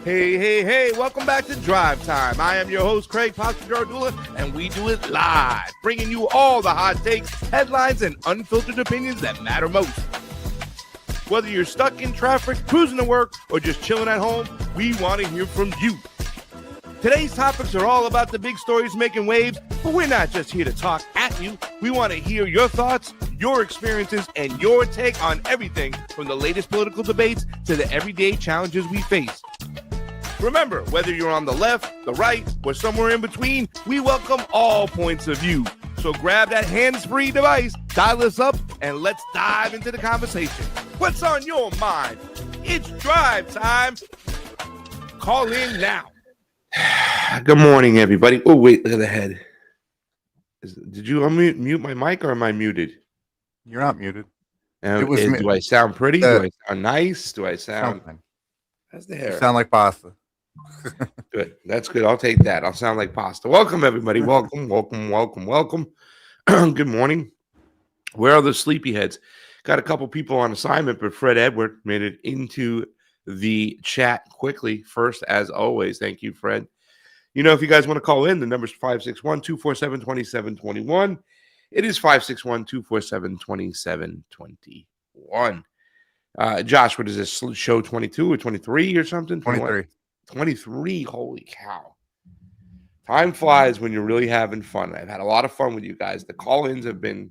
Hey, hey, hey, welcome back to Drive Time. I am your host, Craig Pasta Jardula, and we do it live, bringing you all the hot takes, headlines, and unfiltered opinions that matter most. Whether you're stuck in traffic, cruising to work, or just chilling at home, we want to hear from you. Today's topics are all about the big stories making waves, but we're not just here to talk at you. We want to hear your thoughts, your experiences, and your take on everything from the latest political debates to the everyday challenges we face. Remember, whether you're on the left, the right, or somewhere in between, we welcome all points of view. So grab that hands-free device, dial us up, and let's dive into the conversation. What's on your mind? It's Drive Time. Call in now. Good morning, everybody. Oh, wait, look at the head. Did you mute my mic, or am I muted? You're not muted. Do I sound pretty? Do I sound nice? Do I sound... How's the hair? You sound like pasta. Good. That's good. I'll take that. I'll sound like pasta. Welcome, everybody. Welcome. Good morning. Where are the sleepyheads? Got a couple people on assignment, but Fred Edward made it into the chat quickly. First, as always, thank you, Fred. You know, if you guys want to call in, the number is 561-247-2721. It is 561-247-2721. Josh, what is this, show 22 or 23 or something? 23. 23. Holy cow. Time flies when you're really having fun. I've had a lot of fun with you guys. The call-ins have been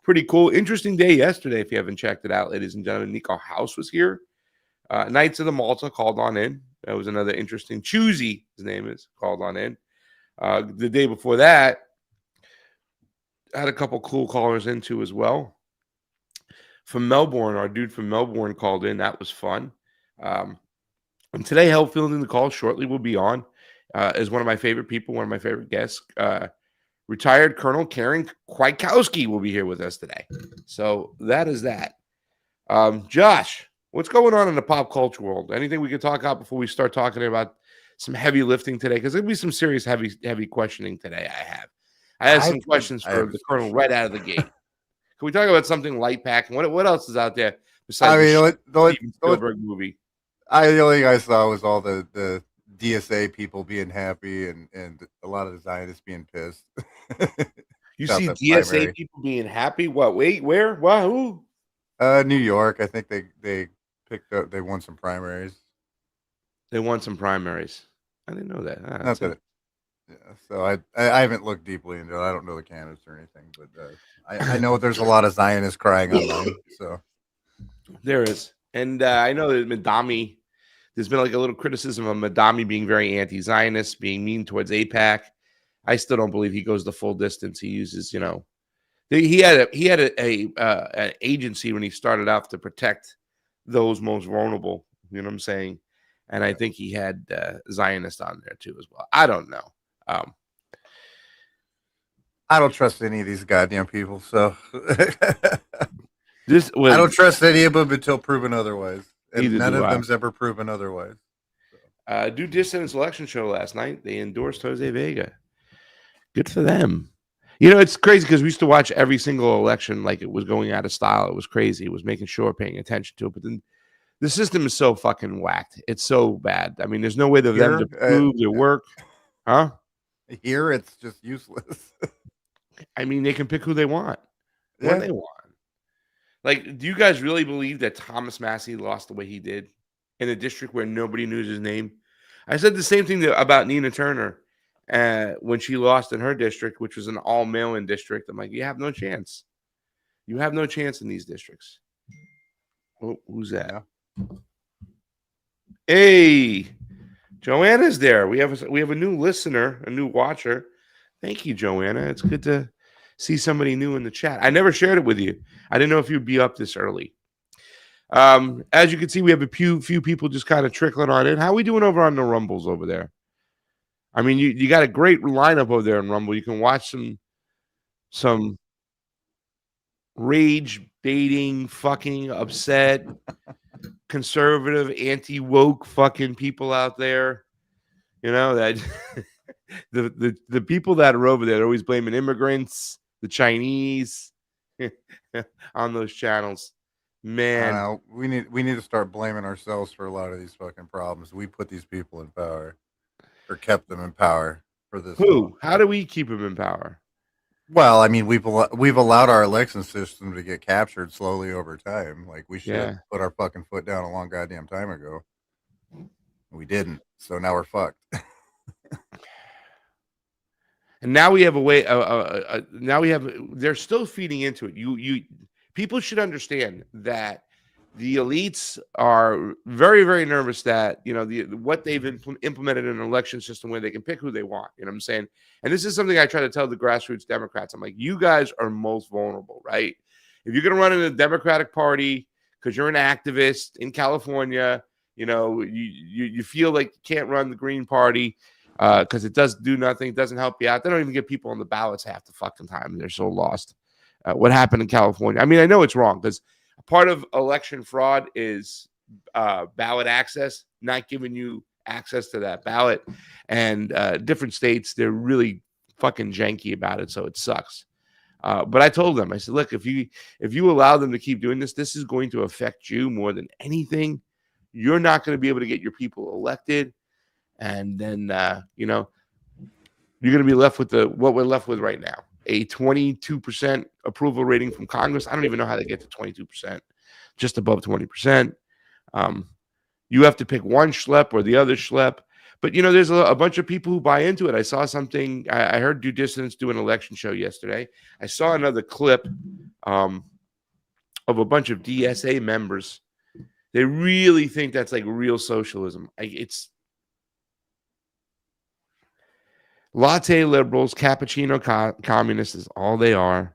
pretty cool. Interesting day yesterday, if you haven't checked it out, ladies and gentlemen. Nico House was here. Knights of the Malta called on in. That was another interesting. Choosy, his name is, called on in. The day before that, I had a couple cool callers in too as well. From Melbourne, our dude from Melbourne called in. That was fun. And today, help fielding the call shortly will be on as one of my favorite people, one of my favorite guests. Retired Colonel Karen Kwiatkowski will be here with us today. So that is that. Josh, what's going on in the pop culture world? Anything we could talk about before we start talking about some heavy lifting today? Because there'll be some serious heavy questioning today. I have some questions for the Colonel right out of the gate. Can we talk about something light packing? What else is out there besides the Steven Spielberg movie? The only thing I saw was all the DSA people being happy and a lot of the Zionists being pissed. You see DSA people being happy? What? Wait, where? What? Who? New York. I think they picked up. They won some primaries. They won some primaries. I didn't know that. Not that. Yeah. So I haven't looked deeply into it. I don't know the candidates or anything, but I know there's a lot of Zionists crying online. So there is, and I know that Madami. There's been like a little criticism of Madami being very anti-Zionist, being mean towards AIPAC. I still don't believe he goes the full distance. He uses, he had an agency when he started out to protect those most vulnerable. You know what I'm saying? And I think he had Zionists on there too as well. I don't know. I don't trust any of these goddamn people. So I don't trust any of them until proven otherwise. And none of them's ever proven otherwise. Do Dissident's election show last night. They endorsed Jose Vega. Good for them. It's crazy because we used to watch every single election like it was going out of style. It was crazy. It was making sure paying attention to it. But then the system is so fucking whacked. It's so bad. I mean, there's no way for them to prove their work. Huh? Here, it's just useless. I mean, they can pick who they want. When they want. Like, do you guys really believe that Thomas Massey lost the way he did in a district where nobody knew his name? I said the same thing about Nina Turner when she lost in her district, which was an all-mail-in district. I'm like, you have no chance. You have no chance in these districts. Oh, who's that? Hey, Joanna's there. We have a new listener, a new watcher. Thank you, Joanna. It's good to see somebody new in the chat. I never shared it with you. I didn't know if you'd be up this early. As you can see, we have a few people just kind of trickling on in. How are we doing over on the Rumbles over there? I mean, you got a great lineup over there in Rumble. You can watch some rage baiting, fucking upset, conservative, anti-woke fucking people out there. That the people that are over there are always blaming immigrants, the Chinese on those channels. I don't Man, know. We need to start blaming ourselves for a lot of these fucking problems. We put these people in power, or kept them in power for this long. who? How do we keep him in power? Well, I mean, we've allowed our election system to get captured slowly over time. Like we should have Yeah. put our fucking foot down a long goddamn time ago. We didn't, so now we're fucked. And now we have a way. Now we have. They're still feeding into it. People should understand that the elites are very, very nervous that what they've implemented in an election system where they can pick who they want. You know what I'm saying? And this is something I try to tell the grassroots Democrats. I'm like, you guys are most vulnerable, right? If you're going to run in the Democratic Party because you're an activist in California, you feel like you can't run the Green Party because it does do nothing. It doesn't help you out. They don't even get people on the ballots half the fucking time. They're so lost. What happened in California? I mean, I know it's wrong because part of election fraud is ballot access, not giving you access to that ballot. And different states, they're really fucking janky about it, so it sucks. But I told them, I said, look, if you allow them to keep doing this, this is going to affect you more than anything. You're not going to be able to get your people elected. And then, you're going to be left with what we're left with right now, a 22% approval rating from Congress. I don't even know how they get to 22%, just above 20%. You have to pick one schlep or the other schlep. But, there's a bunch of people who buy into it. I saw something. I heard Due Dissidents do an election show yesterday. I saw another clip of a bunch of DSA members. They really think that's like real socialism. It's latte liberals, cappuccino communists is all they are.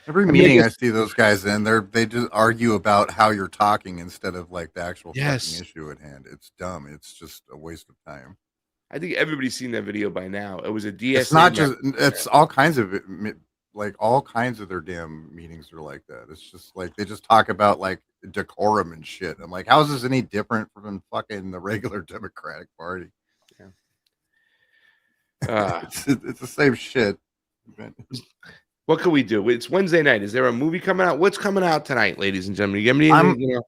Every meeting I see those guys in, they just argue about how you're talking instead of like the actual fucking issue at hand. It's dumb. It's just a waste of time. I think everybody's seen that video by now. It was a DSA. It's not just. It's all kinds of all kinds of their damn meetings are like that. It's just like they just talk about like decorum and shit. I'm like, how is this any different from fucking the regular Democratic Party? Yeah. It's the same shit. What can we do? It's Wednesday night. Is there a movie coming out? What's coming out tonight, ladies and gentlemen? You got anything?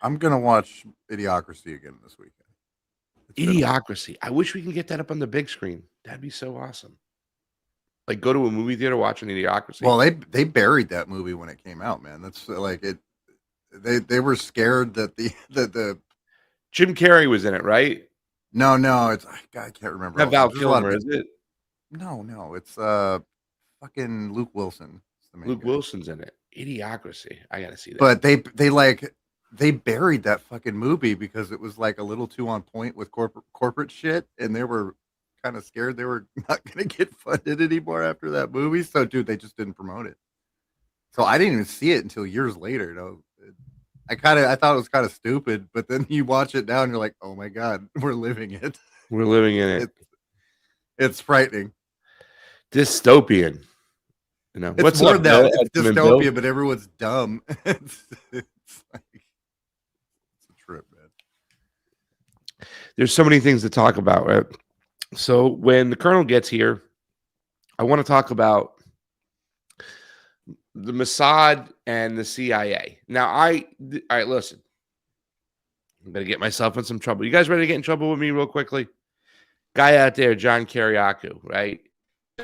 I'm gonna watch Idiocracy again this weekend. Idiocracy. I wish we can get that up on the big screen. That'd be so awesome. Like go to a movie theater watching Idiocracy. Well, they buried that movie when it came out, man. That's like it. They were scared that the Jim Carrey was in it, right? No, it's I can't remember. Not Val Kilmer, is it? No, it's fucking Luke Wilson. Luke Wilson's in it. Idiocracy. I gotta see that. But they buried that fucking movie because it was like a little too on point with corporate shit, and they were kind of scared they were not gonna get funded anymore after that movie. So, dude, they just didn't promote it. So I didn't even see it until years later. I thought it was kind of stupid, but then you watch it now and you're like, oh my god, we're living it. We're living in it. It's frightening. Dystopian. It's what's more up, than Bill? it's dystopia, but everyone's dumb. It's like it's a trip, man. There's so many things to talk about, right? So when the Colonel gets here, I want to talk about the Mossad and the CIA. Now, all right, listen. I'm going to get myself in some trouble. You guys ready to get in trouble with me real quickly? Guy out there, John Kiriakou, right?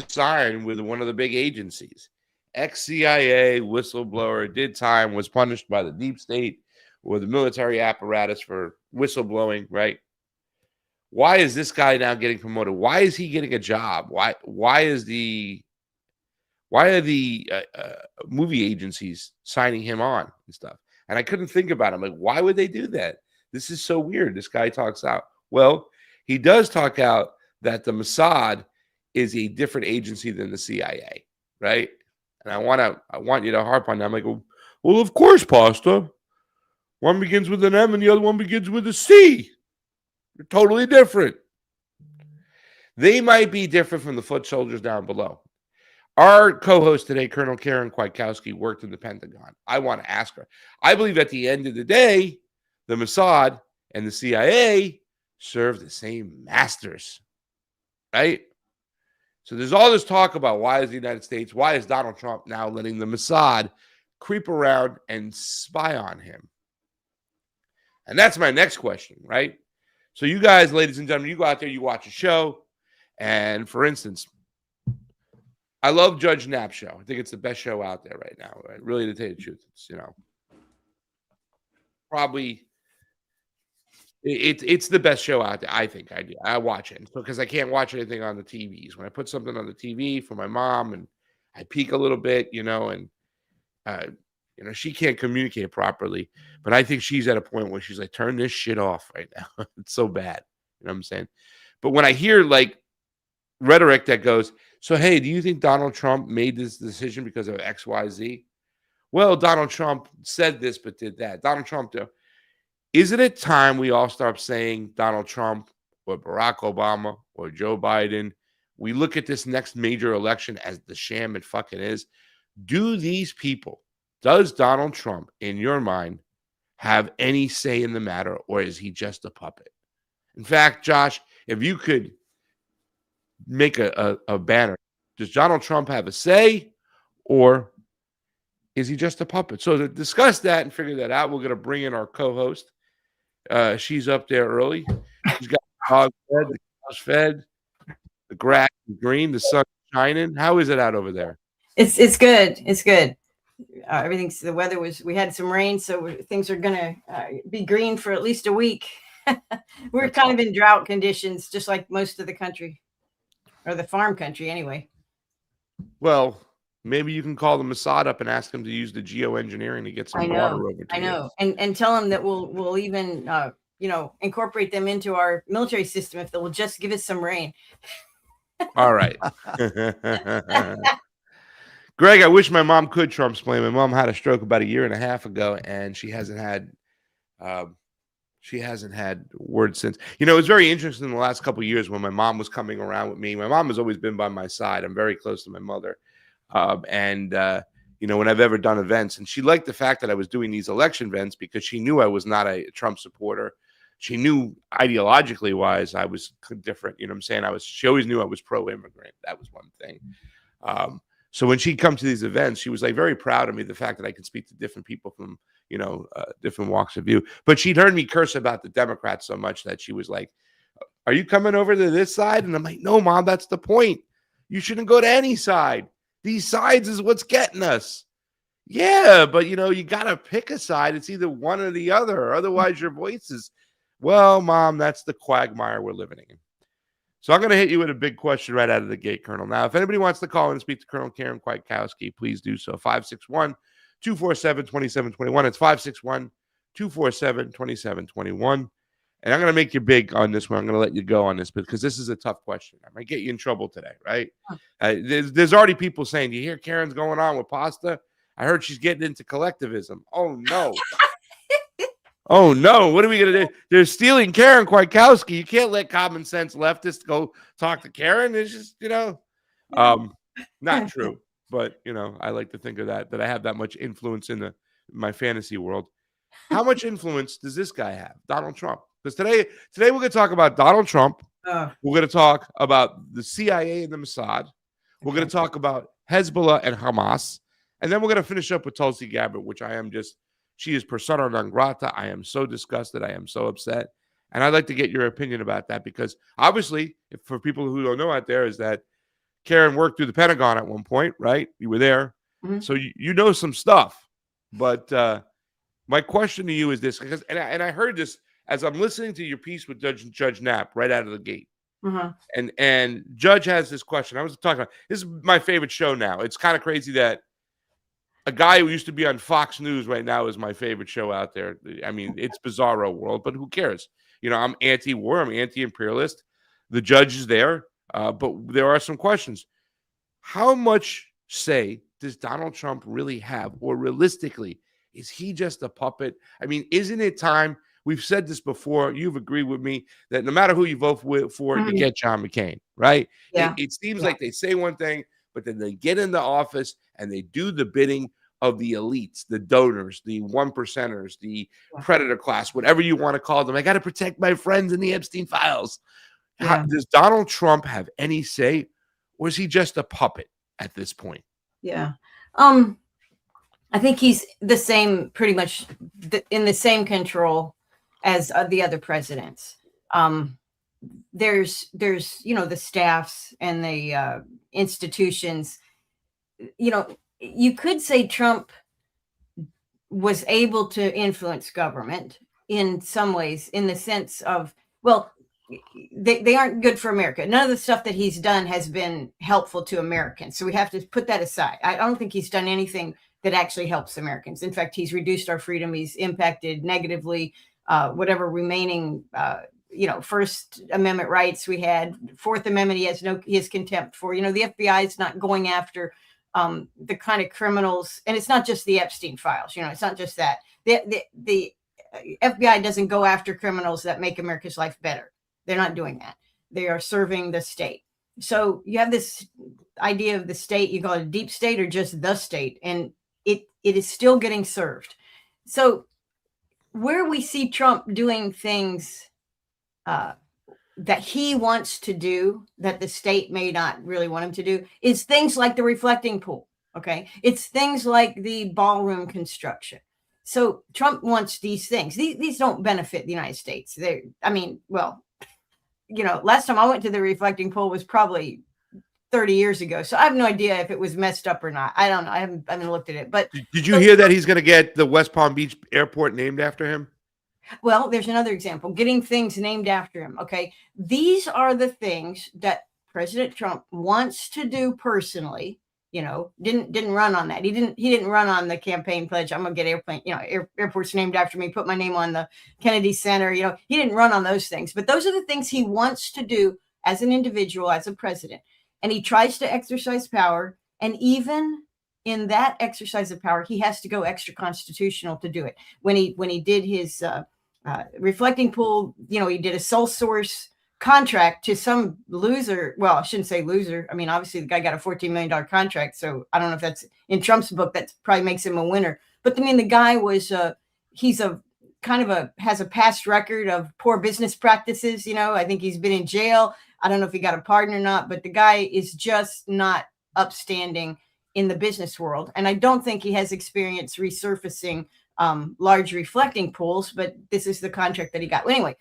Signed with one of the big agencies. Ex-CIA whistleblower, did time, was punished by the deep state or the military apparatus for whistleblowing, right? Why is this guy now getting promoted? Why is he getting a job? Why are the movie agencies signing him on and stuff? And I couldn't think about it. I'm like, why would they do that? This is so weird. This guy talks out. Well, he does talk out that the Mossad is a different agency than the CIA, right? And I want you to harp on that. I'm like, well, of course, Pasta. One begins with an M and the other one begins with a C. They're totally different. They might be different from the foot soldiers down below. Our co-host today, Colonel Karen Kwiatkowski, worked in the Pentagon. I want to ask her. I believe at the end of the day, the Mossad and the CIA serve the same masters, right? So there's all this talk about why is the United States, why is Donald Trump now letting the Mossad creep around and spy on him? And that's my next question, right? So you guys, ladies and gentlemen, you go out there, you watch a show, and for instance, I love Judge Knapp's show. I think it's the best show out there right now. Right? Really, to tell you the truth, it's probably it's the best show out there. I think I watch it because I can't watch anything on the TVs. When I put something on the TV for my mom, and I peek a little bit, and she can't communicate properly. But I think she's at a point where she's like, turn this shit off right now. It's so bad. You know what I'm saying? But when I hear like rhetoric that goes, so, hey, do you think Donald Trump made this decision because of X, Y, Z? Well, Donald Trump said this, but did that. Donald Trump, isn't it time we all start saying Donald Trump or Barack Obama or Joe Biden? We look at this next major election as the sham it fucking is. Do these people, does Donald Trump, in your mind, have any say in the matter, or is he just a puppet? In fact, Josh, if you could make a banner, does Donald Trump have a say, or is he just a puppet? So to discuss that and figure that out, we're going to bring in our co-host. She's up there early. She's got the dog fed, the cows fed, the grass is green, the sun shining. How is it out over there? It's good. It's good. The weather we had some rain, so things are gonna be green for at least a week. We're kind of in drought conditions, just like most of the country, or the farm country anyway. Well, maybe you can call the Mossad up and ask them to use the geoengineering to get some water over to you. And tell them that we'll even incorporate them into our military system if they'll just give us some rain. All right. Greg, I wish my mom could Trump-splain. My mom had a stroke about 1.5 years ago, and she hasn't had word since. It was very interesting in the last couple of years when my mom was coming around with me. My mom has always been by my side. I'm very close to my mother. When I've ever done events, and she liked the fact that I was doing these election events because she knew I was not a Trump supporter. She knew ideologically wise I was different. You know what I'm saying? She always knew I was pro-immigrant. That was one thing. So when she'd come to these events, she was like very proud of me, the fact that I could speak to different people from, different walks of view. But she'd heard me curse about the Democrats so much that she was like, are you coming over to this side? And I'm like, no, Mom, that's the point. You shouldn't go to any side. These sides is what's getting us. Yeah, but, you got to pick a side. It's either one or the other. Or otherwise, your voice is, well, Mom, that's the quagmire we're living in. So I'm going to hit you with a big question right out of the gate, Colonel. Now, if anybody wants to call in and speak to Colonel Karen Kwiatkowski, please do so. 561-247-2721. It's 561-247-2721. And I'm going to make you big on this one. I'm going to let you go on this because this is a tough question. I might get you in trouble today, right? There's already people saying, do you hear Karen's going on with Pasta? I heard she's getting into collectivism. Oh, no. Oh, no. What are we going to do? They're stealing Karen Kwiatkowski. You can't let common sense leftists go talk to Karen. It's just, not true. But, I like to think of that I have that much influence in my fantasy world. How much influence does this guy have, Donald Trump? Because today we're going to talk about Donald Trump. We're going to talk about the CIA and the Mossad. We're going to talk about Hezbollah and Hamas. And then we're going to finish up with Tulsi Gabbard, which she is persona non grata. I am so disgusted. I am so upset. And I'd like to get your opinion about that because obviously, for people who don't know out there, is that Karen worked through the Pentagon at one point, right? You were there. Mm-hmm. So you know some stuff. But my question to you is this, because I heard this as I'm listening to your piece with Judge Knapp right out of the gate. Mm-hmm. And Judge has this question. I was talking about, this is my favorite show now. It's kind of crazy that a guy who used to be on Fox News right now is my favorite show out there. I mean, it's bizarro world, but who cares? I'm anti-war. I'm anti-imperialist. The judge is there, but there are some questions. How much say does Donald Trump really have? Or realistically, is he just a puppet? I mean, isn't it time? We've said this before. You've agreed with me that no matter who you vote for, you get John McCain, right? Yeah. It seems like they say one thing, but then they get into office and they do the bidding of the elites, the donors, the 1%ers, the predator class, whatever you want to call them. I got to protect my friends in the Epstein files. Yeah. Does Donald Trump have any say, or is he just a puppet at this point? Yeah. I think he's the same, pretty much in the same control as the other presidents. There's the staffs and the institutions. You could say Trump was able to influence government in some ways, in the sense of, well, they aren't good for America. None of the stuff that he's done has been helpful to Americans. So we have to put that aside. I don't think he's done anything that actually helps Americans. In fact, he's reduced our freedom. He's impacted negatively whatever remaining, First Amendment rights we had. Fourth Amendment, he has contempt for. The FBI is not going after the kind of criminals, and it's not just the Epstein files. It's not just that. The FBI doesn't go after criminals that make America's life better. They're not doing that. They are serving the state. So you have this idea of the state, you call it a deep state or just the state, and it is still getting served. So where we see Trump doing things that he wants to do that the state may not really want him to do is things like the reflecting pool. Okay. It's things like the ballroom construction. So Trump wants these things. These don't benefit the United States. Last time I went to the reflecting pool was probably 30 years ago. So I have no idea if it was messed up or not. I don't know. I haven't looked at it. But did you hear that he's going to get the West Palm Beach airport named after him? Well, there's another example, getting things named after him. Okay. These are the things that President Trump wants to do personally. Didn't run on that. He didn't run on the campaign pledge. I'm going to get airports named after me, put my name on the Kennedy Center. He didn't run on those things, but those are the things he wants to do as an individual, as a president. And he tries to exercise power. And even in that exercise of power, he has to go extra constitutional to do it. When he did his reflecting pool, he did a sole source contract to some loser. Well, I shouldn't say loser. I mean, obviously the guy got a $14 million contract. So I don't know if that's in Trump's book, that probably makes him a winner. But I mean, the guy was, has a past record of poor business practices. I think he's been in jail. I don't know if he got a pardon or not, but the guy is just not upstanding in the business world. And I don't think he has experience resurfacing large reflecting pools, but this is the contract that he got. Well, anyway,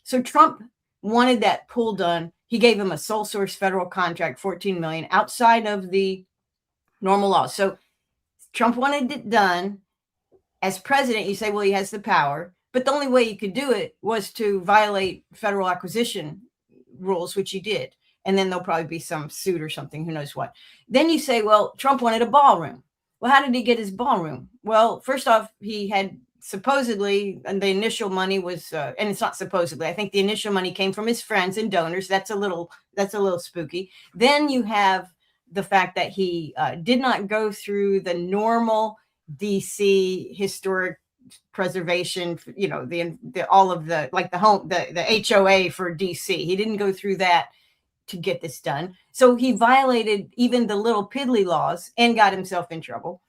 so Trump wanted that pool done. He gave him a sole source federal contract, $14 million, outside of the normal law. So Trump wanted it done. As president, you say, well, he has the power, but the only way he could do it was to violate federal acquisition rules, which he did. And then there'll probably be some suit or something, who knows what. Then you say, well, Trump wanted a ballroom. Well, how did he get his ballroom? Well, first off, he had supposedly, and the initial money was, and it's not supposedly, I think the initial money came from his friends and donors. That's a little spooky. Then you have the fact that he did not go through the normal DC historic preservation, all of the, like the HOA for DC. He didn't go through that to get this done. So he violated even the little piddly laws and got himself in trouble.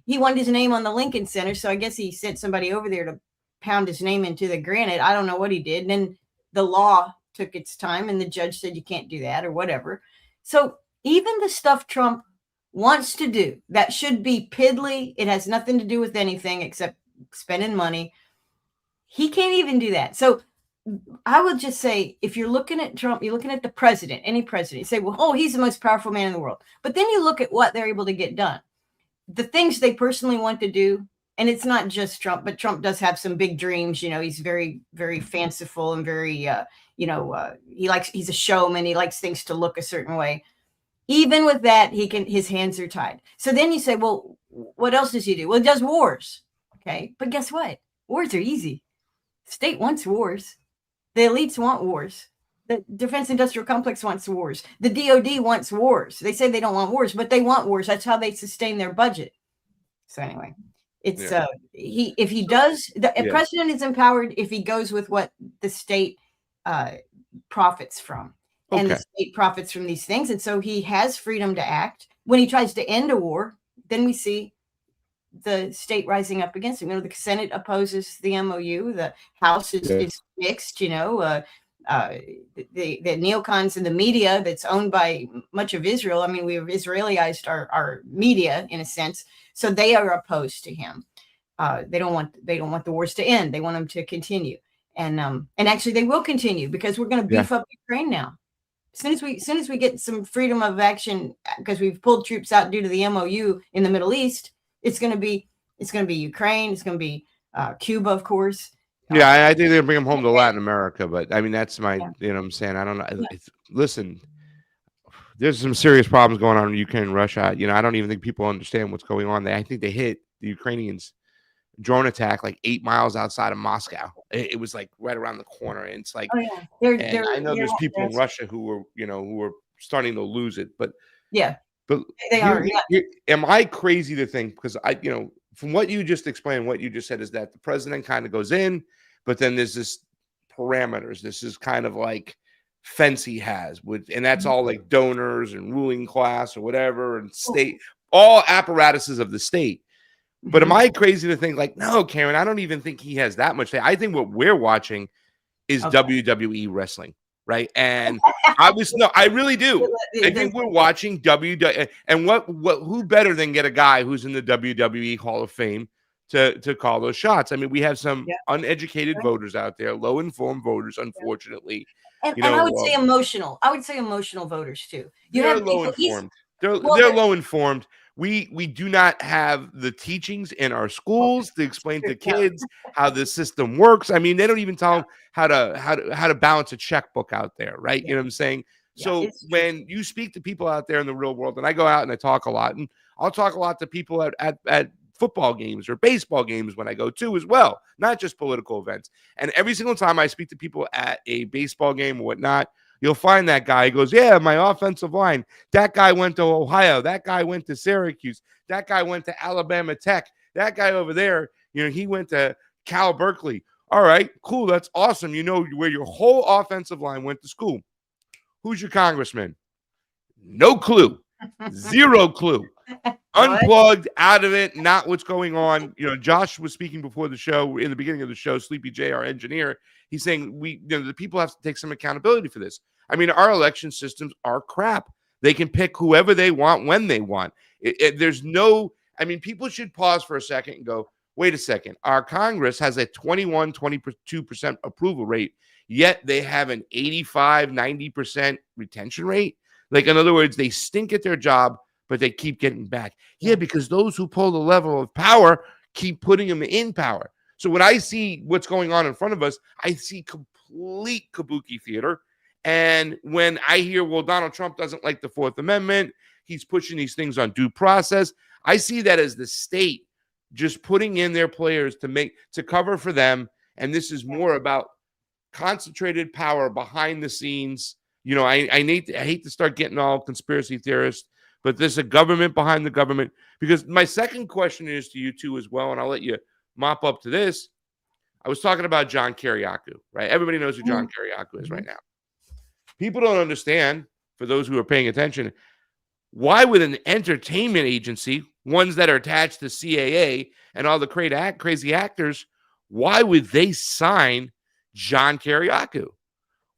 He wanted his name on the Lincoln Center. So I guess he sent somebody over there to pound his name into the granite. I don't know what he did. And then the law took its time and the judge said, you can't do that or whatever. So even the stuff Trump wants to do that should be piddly, it has nothing to do with anything except spending money. He can't even do that. So I would just say, if you're looking at Trump, you're looking at the president, any president, you say, well, oh, he's the most powerful man in the world. But then you look at what they're able to get done, the things they personally want to do. And it's not just Trump, but Trump does have some big dreams. He's very, very fanciful and very, he's a showman. He likes things to look a certain way. Even with that, his hands are tied. So then you say, well, what else does he do? Well, he does wars. Okay. But guess what? Wars are easy. The state wants wars. The elites want wars. The defense industrial complex wants wars. The DOD wants wars. They say they don't want wars, but they want wars. That's how they sustain their budget. So anyway, it's president is empowered if he goes with what the state profits from. And the state profits from these things. And so he has freedom to act. When he tries to end a war, then we see the state rising up against him. The Senate opposes the MOU. The House is mixed. the neocons and the media that's owned by much of Israel. I mean, we have Israelized our media in a sense, so they are opposed to him. They don't want the wars to end. They want them to continue, and actually they will continue because we're going to beef up Ukraine now. As soon as we get some freedom of action, because we've pulled troops out due to the MOU in the Middle East, it's going to be Ukraine. It's going to be Cuba, of course. Yeah, I think they'll bring them home to Latin America, but I mean, that's my, you know what I'm saying? I don't know. Yeah. Listen, there's some serious problems going on in Ukraine and Russia. You know, I don't even think people understand what's going on there. I think they hit the Ukrainians drone attack like 8 miles outside of Moscow. It was like right around the corner. And it's like, I know there's people in Russia who were starting to lose it, but they are. Am I crazy to think, because from what you just explained, what you just said is that the president kind of goes in, but then there's this parameters. This is kind of like fence he has and that's all like donors and ruling class or whatever and state, all apparatuses of the state. But am I crazy to think like, no, Karen, I don't even think he has that much. I think what we're watching is WWE wrestling, right? And I really do. I think we're watching WWE, and who better than get a guy who's in the WWE Hall of Fame to call those shots? I mean, we have some uneducated voters out there, low-informed voters, unfortunately. And I would say emotional. I would say emotional voters too. They're low-informed. They're low-informed. We do not have the teachings in our schools to explain to kids how the system works. I mean, they don't even tell them how to balance a checkbook out there, right? You know what I'm saying? So when you speak to people out there in the real world, and I go out and I talk a lot, and I'll talk a lot to people at football games or baseball games when I go to as well, not just political events. And every single time I speak to people at a baseball game or whatnot, you'll find that guy. He goes, yeah, my offensive line. That guy went to Ohio. That guy went to Syracuse. That guy went to Alabama Tech. That guy over there, he went to Cal Berkeley. All right, cool. That's awesome. You know where your whole offensive line went to school. Who's your congressman? No clue. Zero clue. Unplugged, out of it, not what's going on. Josh was speaking before the show, in the beginning of the show, Sleepy J, our engineer. He's saying the people have to take some accountability for this. I mean, our election systems are crap. They can pick whoever they want when they want. There's no, I mean, people should pause for a second and go, wait a second. Our Congress has a 22% approval rate, yet they have an 85, 90% retention rate. Like, in other words, they stink at their job, but they keep getting back. Yeah, because those who pull the level of power keep putting them in power. So when I see what's going on in front of us, I see complete kabuki theater. And when I hear, well, Donald Trump doesn't like the Fourth Amendment, he's pushing these things on due process, I see that as the state just putting in their players to cover for them. And this is more about concentrated power behind the scenes. I hate to start getting all conspiracy theorists, but there's a government behind the government. Because my second question is to you too as well, and I'll let you mop up to this. I was talking about John Kiriakou, right? Everybody knows who John Kiriakou is right now. People don't understand, for those who are paying attention, why would an entertainment agency, ones that are attached to CAA and all the crazy actors, why would they sign John Kiriakou?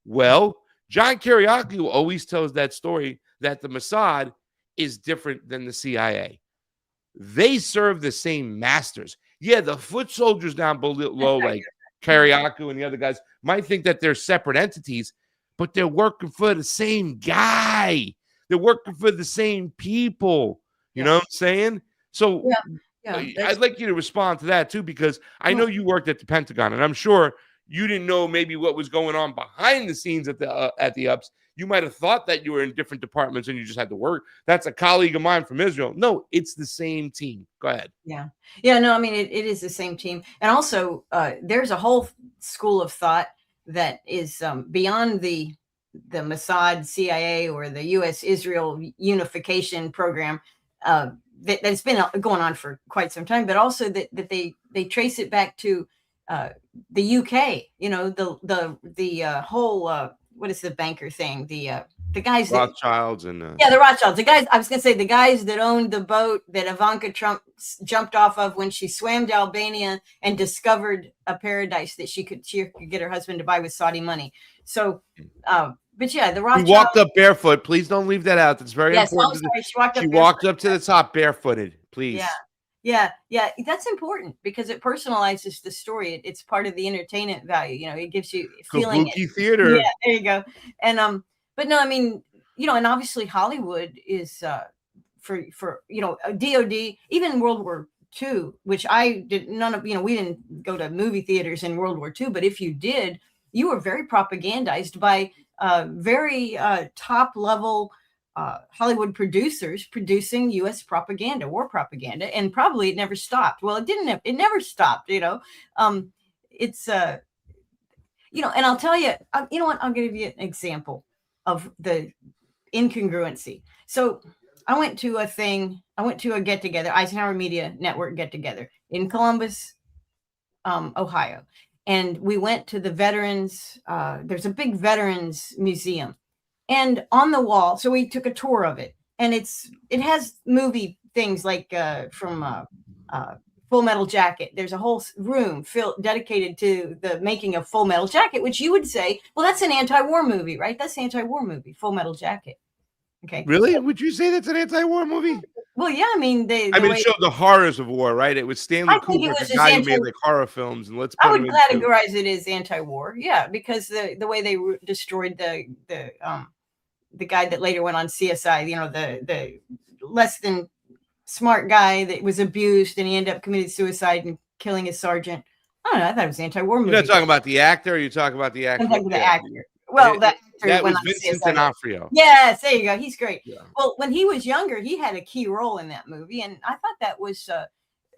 Well, John Kiriakou always tells that story that the Mossad is different than the CIA. They serve the same masters. Yeah, the foot soldiers down below, like Kiriakou and the other guys, might think that they're separate entities, but they're working for the same guy. They're working for the same people. You know what I'm saying? So I'd like you to respond to that too, because I know you worked at the Pentagon, and I'm sure you didn't know maybe what was going on behind the scenes at the ups. You might have thought that you were in different departments and you just had to work. That's a colleague of mine from Israel. No, it's the same team. Go ahead. Yeah. No, I mean, it is the same team. And also, there's a whole school of thought that is beyond the Mossad, CIA, or the U.S.-Israel unification program that's been going on for quite some time, but also that they trace it back to the UK. The whole what is the banker thing? the guys that Rothschilds and yeah, the Rothschilds. The guys, I was going to say the guys that owned the boat that Ivanka Trump jumped off of when she swam to Albania and discovered a paradise that she could get her husband to buy with Saudi money. So, but yeah, the She Rothschilds. walked up barefoot. Please don't leave that out. That's very Yes, important. I'm sorry. She walked up. She walked up to the top barefooted. Please. Yeah. That's important because it personalizes the story. It's part of the entertainment value. You know, it gives you feeling. Kabuki theater. Yeah, there you go. And but no, I mean, you know, and obviously Hollywood is for you know, DOD, even World War II, which I did none of, you know, we didn't go to movie theaters in World War II, but if you did, you were very propagandized by very top level Hollywood producers producing U.S. propaganda, war propaganda, and probably it never stopped. Well, it never stopped, you know. It's you know, and I'll tell you, you know what, I'll give you an example of the incongruency. So I went to a get together, Eisenhower Media Network get together in Columbus, Ohio. And we went to the veterans, there's a big veterans museum. And on the wall, so we took a tour of it. And it has movie things like from Full Metal Jacket. There's a whole room dedicated to the making of Full Metal Jacket, which you would say, well, that's an anti-war movie, right? That's an anti-war movie, Full Metal Jacket. Okay. Really? Would you say that's an anti-war movie? Well, yeah. I mean, it showed the horrors of war, right? It was Stanley Kubrick, the guy who made like horror films, and I would categorize it as anti-war, yeah, because the way they destroyed the guy that later went on CSI, you know, the less than smart guy that was abused and he ended up committing suicide and killing his sergeant. I don't know. I thought it was an anti-war movie. You're not talking about the actor, or you're talking about the actor? I'm talking about the actor. Well, that was Vincent D'Onofrio. Yes, there you go. He's great. Yeah. Well, when he was younger, he had a key role in that movie, and I thought that was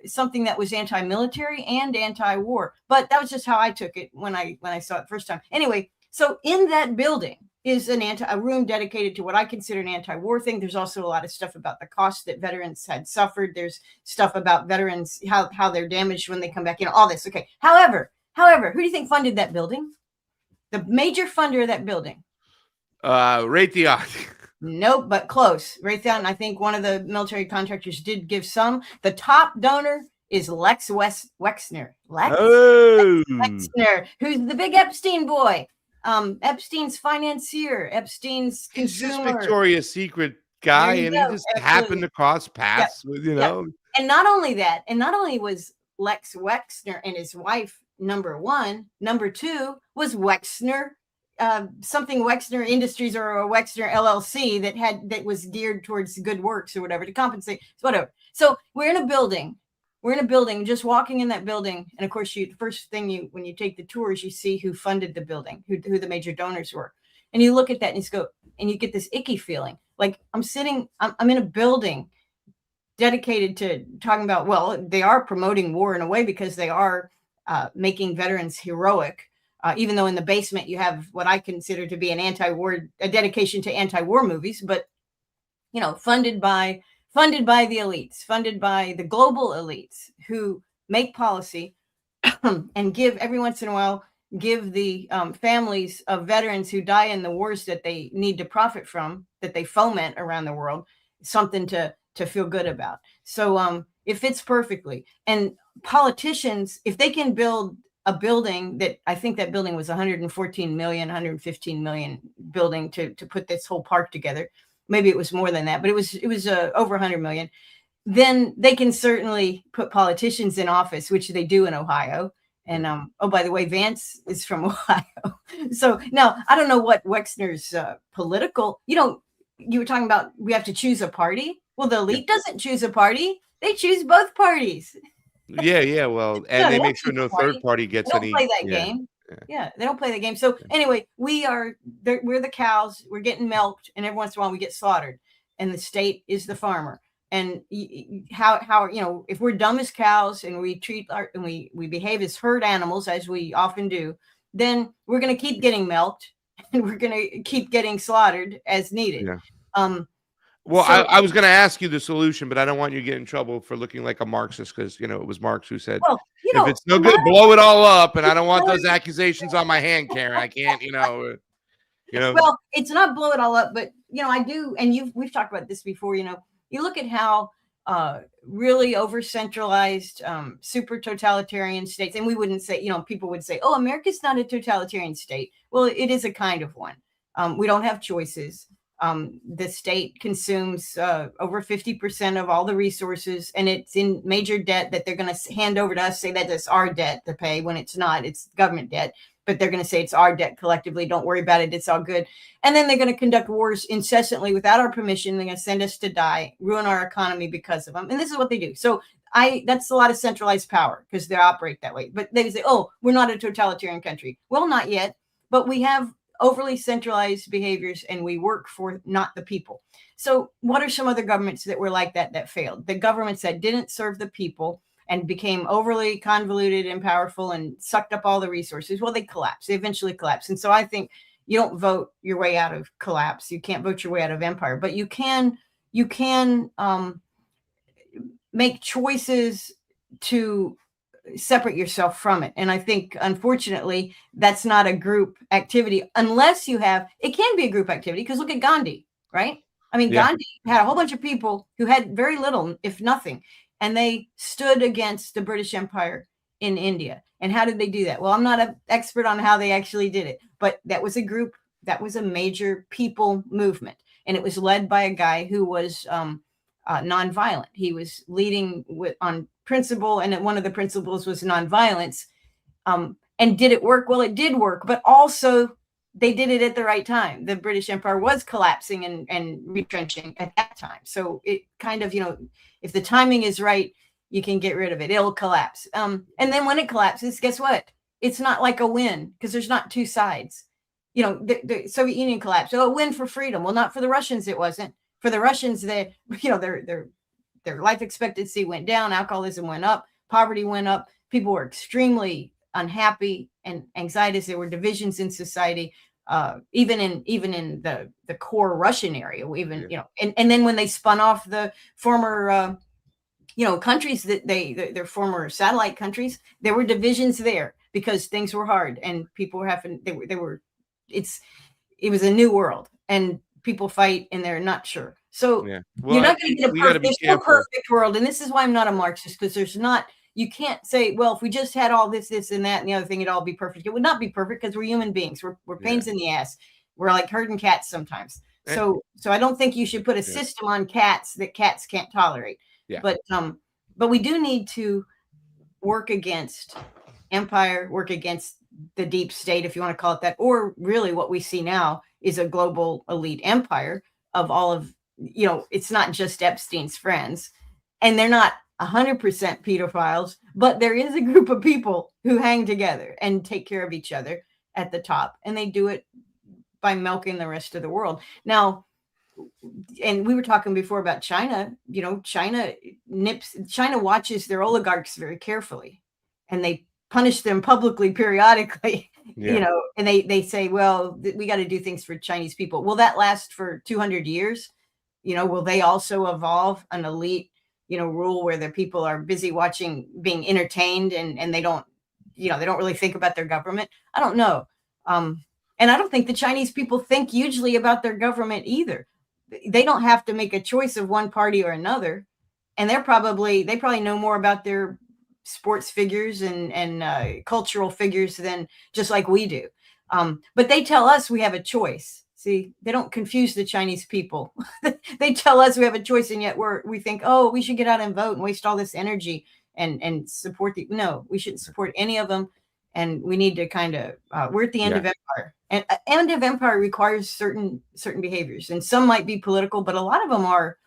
something that was anti-military and anti-war. But that was just how I took it when I saw it first time. Anyway, so in that building is a room dedicated to what I consider an anti-war thing. There's also a lot of stuff about the cost that veterans had suffered. There's stuff about veterans, how they're damaged when they come back, you know, all this. Okay. However, who do you think funded that building? The major funder of that building. Raytheon. Nope, but close. Raytheon, I think one of the military contractors did give some. The top donor is Lex Wexner. Wexner, who's the big Epstein boy. Epstein's financier, Epstein's consumer. He's just Victoria's Secret guy, and he just happened to cross paths with, you know. And not only that, and not only was Lex Wexner and his wife number one, number two was Wexner, something Wexner Industries or a Wexner LLC that was geared towards good works or whatever to compensate, whatever. So we're in a building, just walking in that building, and of course, the first thing when you take the tours, you see who funded the building, who the major donors were, and you look at that and you get this icky feeling, like I'm in a building dedicated to talking about, well, they are promoting war in a way because they are making veterans heroic, even though in the basement you have what I consider to be a dedication to anti-war movies, but you know, funded by the elites, funded by the global elites who make policy and give every once in a while, give the families of veterans who die in the wars that they need to profit from, that they foment around the world, something to feel good about. So it fits perfectly. And politicians, if they can build a building that, I think that building was 115 million building to put this whole park together. Maybe it was more than that, but it was over 100 million. Then they can certainly put politicians in office, which they do in Ohio. And oh, by the way, Vance is from Ohio. So now I don't know what Wexner's political, you were talking about we have to choose a party. Well, the elite doesn't choose a party. They choose both parties. Yeah. Well, and they make sure no third party gets any. They don't play that game. Yeah, they don't play the game. So anyway, we're the cows. We're getting milked, and every once in a while we get slaughtered. And the state is the farmer. And how if we're dumb as cows and we we behave as herd animals, as we often do, then we're going to keep getting milked, and we're going to keep getting slaughtered as needed. Yeah. Well, I was going to ask you the solution, but I don't want you to get in trouble for looking like a Marxist because, it was Marx who said, if it's no good, blow it all up. And I don't want those accusations on my hand, Karen. I can't, You know, Well, it's not blow it all up, but I do, and we've talked about this before. You look at how really over centralized, super totalitarian states, and we wouldn't say, people would say, "Oh, America's not a totalitarian state." Well, it is a kind of one. We don't have choices. The state consumes over 50% of all the resources, and it's in major debt that they're going to hand over to us, say that it's our debt to pay when it's not, it's government debt, but they're going to say it's our debt collectively. Don't worry about it. It's all good. And then they're going to conduct wars incessantly without our permission. They're going to send us to die, ruin our economy because of them. And this is what they do. So that's a lot of centralized power because they operate that way. But they say, oh, we're not a totalitarian country. Well, not yet, but we have overly centralized behaviors and we work for not the people. So what are some other governments that were like that failed? The governments that didn't serve the people and became overly convoluted and powerful and sucked up all the resources. Well, they collapsed. They eventually collapsed. And so I think you don't vote your way out of collapse. You can't vote your way out of empire, but you can make choices to separate yourself from it. And I think, unfortunately, that's not a group activity unless it can be a group activity, because look at Gandhi, right? I mean, Yeah. Gandhi had a whole bunch of people who had very little, if nothing, and they stood against the British Empire in India. And how did they do that? Well, I'm not an expert on how they actually did it, but that was a group, that was a major people movement. And it was led by a guy who was nonviolent. He was leading on principle, and one of the principles was nonviolence. And did it work? Well, it did work, but also they did it at the right time. The British Empire was collapsing and retrenching at that time. So it kind of, if the timing is right, you can get rid of it. It'll collapse. And then when it collapses, guess what? It's not like a win, because there's not two sides. The Soviet Union collapsed. Oh, a win for freedom. Well, not for the Russians. It wasn't. For the Russians, their life expectancy went down, alcoholism went up, poverty went up. People were extremely unhappy and anxieties. There were divisions in society, even in the core Russian area. And then when they spun off the former countries that their former satellite countries, there were divisions there because things were hard and people were having it was a new world and people fight and they're not sure. So you're not going to get a perfect world. And this is why I'm not a Marxist, because you can't say, well, if we just had all this, and that, and the other thing, it'd all be perfect. It would not be perfect because we're human beings. We're pains in the ass. We're like herding cats sometimes. So I don't think you should put a system on cats that cats can't tolerate. Yeah. But we do need to work against empire, work against the deep state, if you want to call it that, or really what we see now is a global elite empire of all of, it's not just Epstein's friends, and they're not 100% pedophiles, but there is a group of people who hang together and take care of each other at the top, and they do it by milking the rest of the world. Now, and we were talking before about China, China watches their oligarchs very carefully, and they punish them publicly periodically, and they say, well, we got to do things for Chinese people. Will that last for 200 years? Will they also evolve an elite, rule where the people are busy watching, being entertained, and they don't really think about their government? I don't know. And I don't think the Chinese people think hugely about their government either. They don't have to make a choice of one party or another. And they probably know more about their sports figures and cultural figures than just like we do. But they tell us we have a choice. See, they don't confuse the Chinese people. They tell us we have a choice, and yet we think, oh, we should get out and vote and waste all this energy and support no, we shouldn't support any of them. And we need to kind of, we're at the end of empire, and end of empire requires certain behaviors, and some might be political, but a lot of them are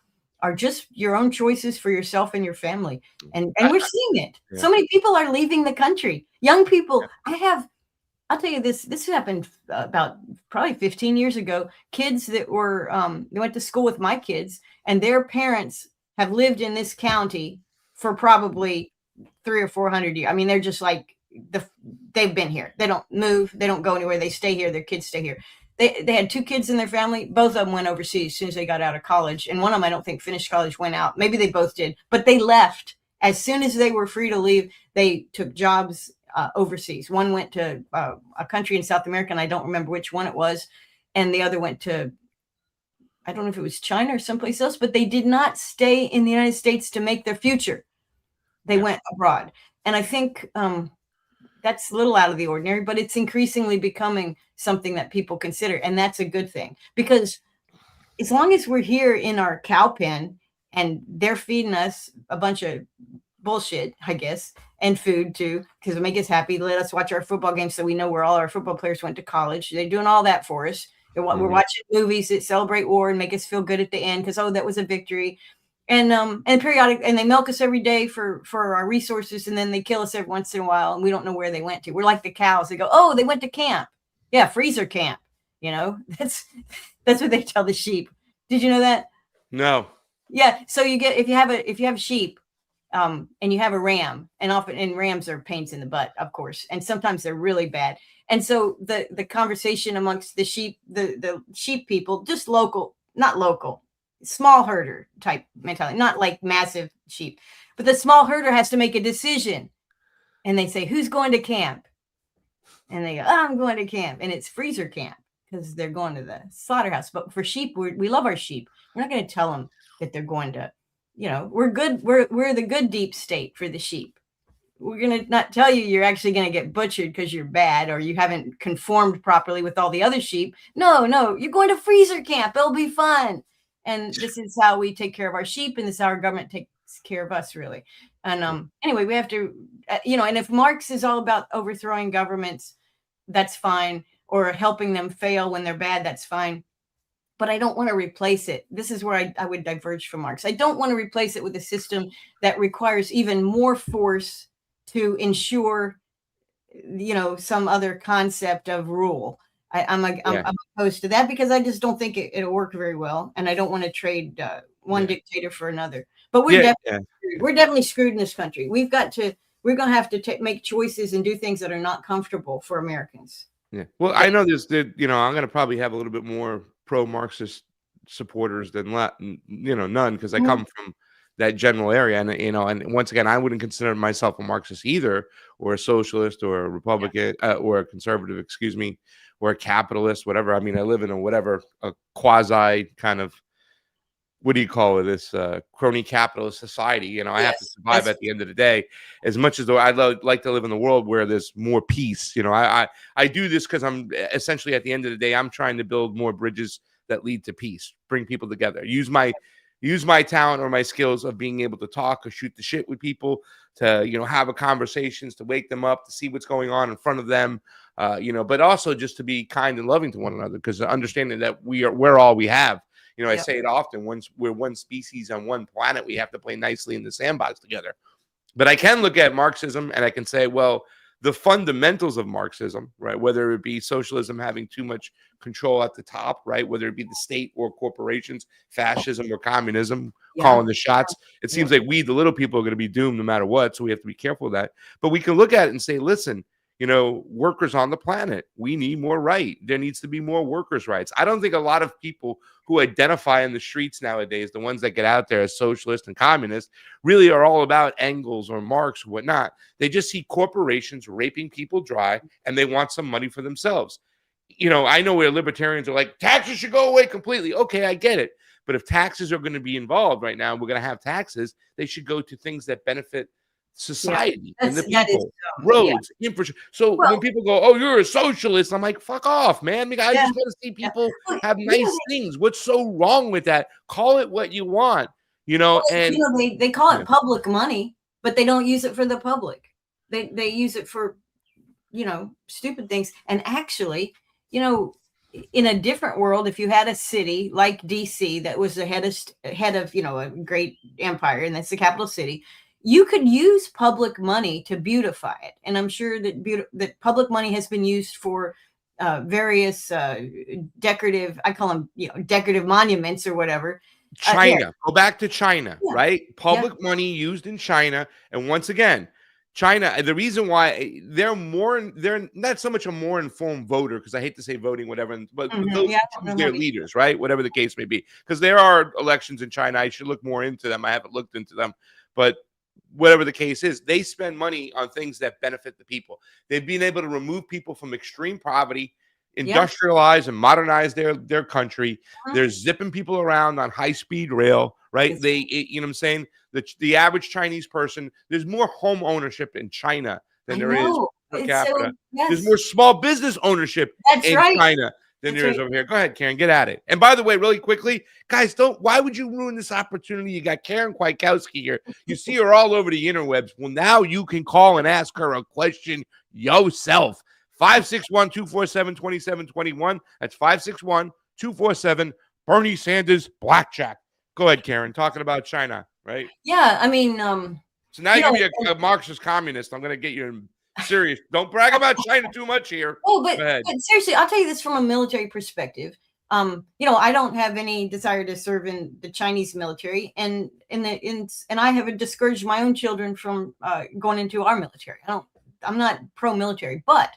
just your own choices for yourself and your family. And we're seeing it. Yeah. So many people are leaving the country. Young people. Yeah. I'll tell you this happened about probably 15 years ago. Kids that were, they went to school with my kids, and their parents have lived in this county for probably 300 or 400 years. I mean, they're just like, they've been here. They don't move. They don't go anywhere. They stay here. Their kids stay here. They had 2 kids in their family. Both of them went overseas as soon as they got out of college. And one of them, I don't think, finished college, went out. Maybe they both did. But they left. As soon as they were free to leave, they took jobs overseas. One went to a country in South America, and I don't remember which one it was. and the other went to, I don't know if it was China or someplace else, but they did not stay in the United States to make their future. They went abroad. And I think that's a little out of the ordinary, but it's increasingly becoming something that people consider. And that's a good thing, because as long as we're here in our cow pen and they're feeding us a bunch of bullshit, I guess, and food too, because it makes us happy. Let us watch our football games so we know where all our football players went to college. They're doing all that for us. We're watching movies that celebrate war and make us feel good at the end because, oh, that was a victory. And periodic, and they milk us every day for our resources, and then they kill us every once in a while, and we don't know where they went to. We're like the cows. They go, oh, they went to camp. Yeah, freezer camp. You know, that's what they tell the sheep. Did you know that? No. Yeah. So you get, if you have a sheep, and you have a ram, and rams are pains in the butt, of course, and sometimes they're really bad. And so the conversation amongst the sheep, the sheep people, just not local, small herder type mentality, not like massive sheep, but the small herder has to make a decision, and they say, who's going to camp? And they go, oh, I'm going to camp, and it's freezer camp because they're going to the slaughterhouse. But for sheep, we love our sheep. We're not going to tell them that they're going to, we're good. We're the good deep state for the sheep. We're going to not tell you you're actually going to get butchered because you're bad or you haven't conformed properly with all the other sheep. No, you're going to freezer camp. It'll be fun. And this is how we take care of our sheep, and this is how our government takes care of us, really. And anyway, we have to, and if Marx is all about overthrowing governments, that's fine, or helping them fail when they're bad, that's fine. But I don't want to replace it. This is where I would diverge from Marx. I don't want to replace it with a system that requires even more force to ensure, some other concept of rule. I'm opposed to that because I just don't think it'll work very well, and I don't want to trade one dictator for another. But we're definitely screwed in this country. We're going to have to make choices and do things that are not comfortable for Americans. Yeah. Well, I know this. I'm going to probably have a little bit more pro-Marxist supporters than none, because I come from that general area, and once again, I wouldn't consider myself a Marxist either, or a socialist, or a Republican, or a conservative, or a capitalist, whatever. I mean, I live in a quasi kind of, what do you call it? This crony capitalist society. I have to survive at the end of the day. As much as though I'd like to live in a world where there's more peace. I do this because I'm essentially, at the end of the day, I'm trying to build more bridges that lead to peace, bring people together, use my talent or my skills of being able to talk or shoot the shit with people, to have a conversations, to wake them up, to see what's going on in front of them, but also just to be kind and loving to one another, because understanding that we're all we have. I say it often, once we're one species on one planet, we have to play nicely in the sandbox together. But I can look at Marxism and I can say, well, the fundamentals of Marxism, right, whether it be socialism having too much control at the top, right, whether it be the state or corporations, fascism or communism, calling the shots, it seems like we, the little people, are going to be doomed no matter what. So we have to be careful of that. But we can look at it and say, listen, workers on the planet, we need more right. There needs to be more workers' rights. I don't think a lot of people who identify in the streets nowadays, the ones that get out there as socialists and communists, really are all about Engels or Marx or whatnot. They just see corporations raping people dry, and they want some money for themselves. I know where libertarians are like, taxes should go away completely. Okay, I get it. But if taxes are going to be involved right now, we're going to have taxes, they should go to things that benefit society and the people, roads, infrastructure. So when people go, oh, you're a socialist, I'm like, fuck off, man. I just want to see people have nice things. What's so wrong with that? Call it what you want, and they call it public money, but they don't use it for the public. They use it for, stupid things. And actually, in a different world, if you had a city like DC that was the head of a great empire, and that's the capital city, you could use public money to beautify it. And I'm sure that public money has been used for various decorative, I call them, decorative monuments or whatever. China, go back to China, right? Public money used in China. And once again, China, the reason why they're not so much a more informed voter, because I hate to say voting, whatever, but those choose their leaders, right? Whatever the case may be. Because there are elections in China. I should look more into them. I haven't looked into them. But whatever the case is, they spend money on things that benefit the people. They've been able to remove people from extreme poverty industrialize and modernize their country. Mhm. They're zipping people around on high-speed rail, right? Yes. You know what I'm saying? The average Chinese person, there's more home ownership in China than I there is know. per It's so capita. There's yes. more small business ownership That's in right. China than That's there is right. over here. Go ahead, Karen, get at it. And by the way, really quickly, guys, why would you ruin this opportunity? You got Karen Kwiatkowski here. You see her all over the interwebs. Well, now you can call and ask her a question yourself. 561-247-2721. That's 561-247 Bernie Sanders Blackjack. Go ahead, Karen. Talking about China, right? Yeah, I mean, So now you you're know, gonna be a Marxist communist. I'm gonna get you serious. Don't brag about China too much here. oh, Go ahead. but seriously, I'll tell you this from a military perspective. I don't have any desire to serve in the Chinese military, and I have discouraged my own children from going into our military. I'm not pro-military, but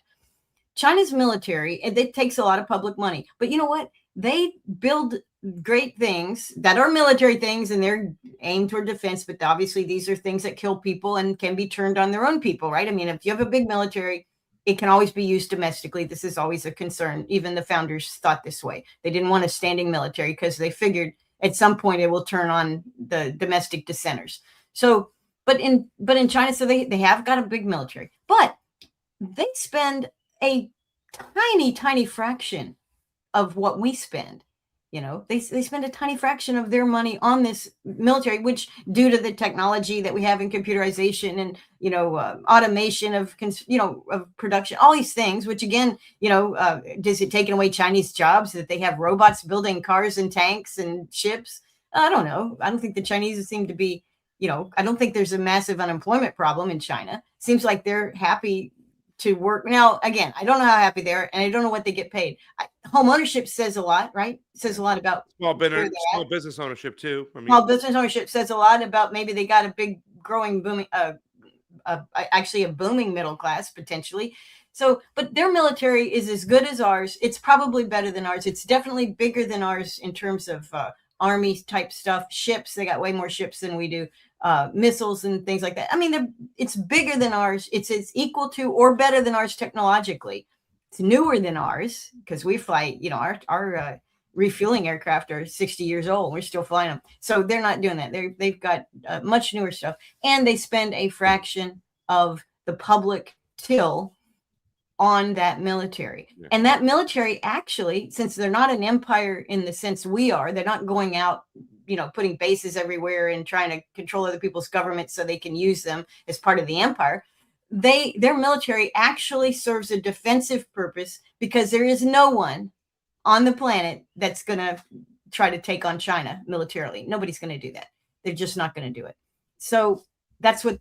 China's military, it takes a lot of public money. But you know what? They build great things that are military things, and they're aimed toward defense. But obviously, these are things that kill people and can be turned on their own people, right? I mean, if you have a big military, it can always be used domestically. This is always a concern. Even the founders thought this way. They didn't want a standing military because they figured at some point it will turn on the domestic dissenters. So, but in China, so they have got a big military, but they spend a tiny fraction of what we spend. They spend a tiny fraction of their money on this military, which due to the technology that we have in computerization and automation of production, all these things, which again, does it taking away Chinese jobs that they have robots building cars and tanks and ships? I don't know. I don't think the Chinese seem to be, I don't think there's a massive unemployment problem in China. Seems like they're happy to work. Now, again, I don't know how happy they are, and I don't know what they get paid. Home ownership says a lot, right? It says a lot about small business ownership too. I mean, small business ownership says a lot about maybe they got a big, growing, booming, actually a booming middle class potentially. So, but their military is as good as ours. It's probably better than ours. It's definitely bigger than ours in terms of army type stuff. Ships, they got way more ships than we do. Missiles and things like that. I mean, it's bigger than ours. It's equal to or better than ours technologically. It's newer than ours because we fly, our refueling aircraft are 60 years old. We're still flying them. So they're not doing that. They've got much newer stuff, and they spend a fraction of the public till on that military. Yeah. And that military actually, since they're not an empire in the sense we are, they're not going out putting bases everywhere and trying to control other people's governments so they can use them as part of the empire. Their military actually serves a defensive purpose because there is no one on the planet that's going to try to take on China militarily. Nobody's going to do that. They're just not going to do it. So that's what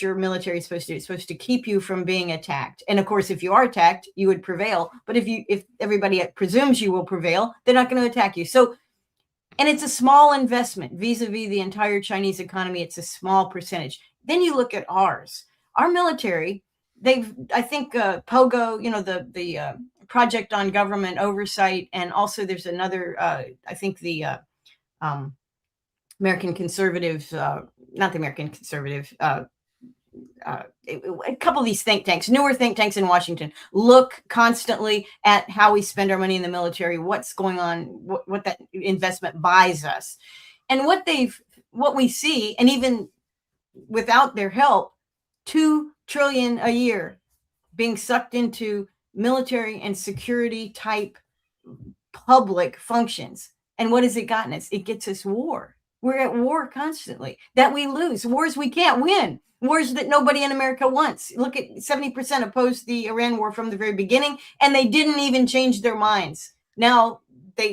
your military is supposed to do. It's supposed to keep you from being attacked. And of course, if you are attacked, you would prevail. But if everybody presumes you will prevail, they're not going to attack you. So, and it's a small investment vis-a-vis the entire Chinese economy. It's a small percentage. Then you look at ours. Our military, I think POGO, the Project on Government Oversight, and also there's another, I think the American Conservative, not the American Conservative, a couple of these think tanks, newer think tanks in Washington, look constantly at how we spend our money in the military, what's going on, what that investment buys us. And what we see, and even without their help, $2 trillion a year being sucked into military and security type public functions. And what has it gotten us? It gets us war. We're at war constantly that we lose, wars we can't win, wars that nobody in America wants. Look at 70% opposed the Iran war from the very beginning, and they didn't even change their minds. Now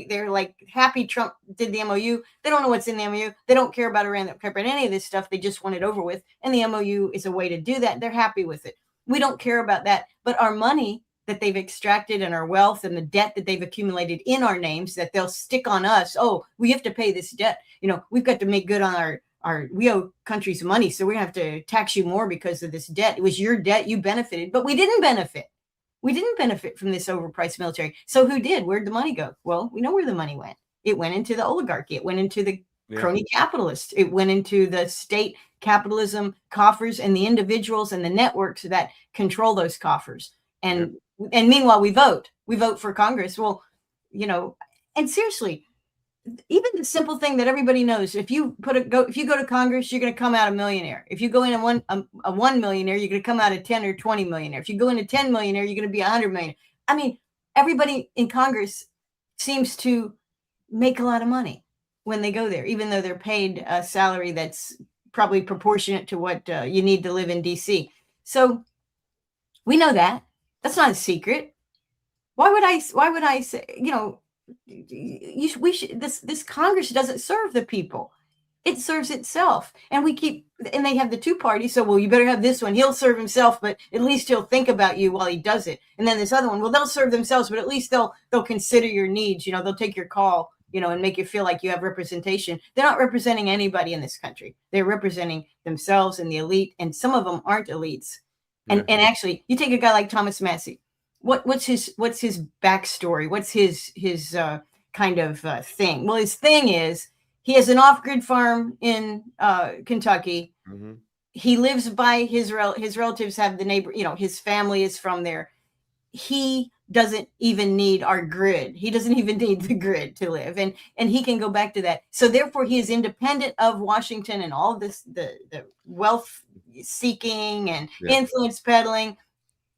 they're like happy Trump did the MOU. They don't know what's in the MOU. They don't care about Iran. They don't care about any of this stuff. They just want it over with. And the MOU is a way to do that. They're happy with it. We don't care about that. But our money that they've extracted and our wealth and the debt that they've accumulated in our names that they'll stick on us. Oh, we have to pay this debt. We've got to make good on we owe countries money. So we have to tax you more because of this debt. It was your debt. You benefited, but we didn't benefit. We didn't benefit from this overpriced military. So who did? Where'd the money go? Well, we know where the money went. It went into the oligarchy. It went into the crony capitalists. It went into the state capitalism coffers and the individuals and the networks that control those coffers. And And meanwhile, we vote for Congress. Well, and seriously, even the simple thing that everybody knows, if you go to Congress, you're going to come out a millionaire. If you go in a 1 millionaire, you're going to come out a 10 or 20 millionaire. If you go into 10 millionaire, you're going to be 100 million. I mean, everybody in Congress seems to make a lot of money when they go there, even though they're paid a salary that's probably proportionate to what you need to live in DC. So we know that. That's not a secret. Why would I say, this Congress doesn't serve the people. It serves itself. And they have the two parties. So, well, you better have this one. He'll serve himself, but at least he'll think about you while he does it. And then this other one, well, they'll serve themselves, but at least they'll consider your needs. They'll take your call, and make you feel like you have representation. They're not representing anybody in this country. They're representing themselves and the elite. And some of them aren't elites. And actually, you take a guy like Thomas Massey. What's his backstory? What's his kind of thing? Well, his thing is he has an off-grid farm in Kentucky. Mm-hmm. He lives by his relatives have the neighbor. His family is from there. He doesn't even need our grid. He doesn't even need the grid to live, and he can go back to that. So therefore, he is independent of Washington and all of this the wealth seeking and influence peddling.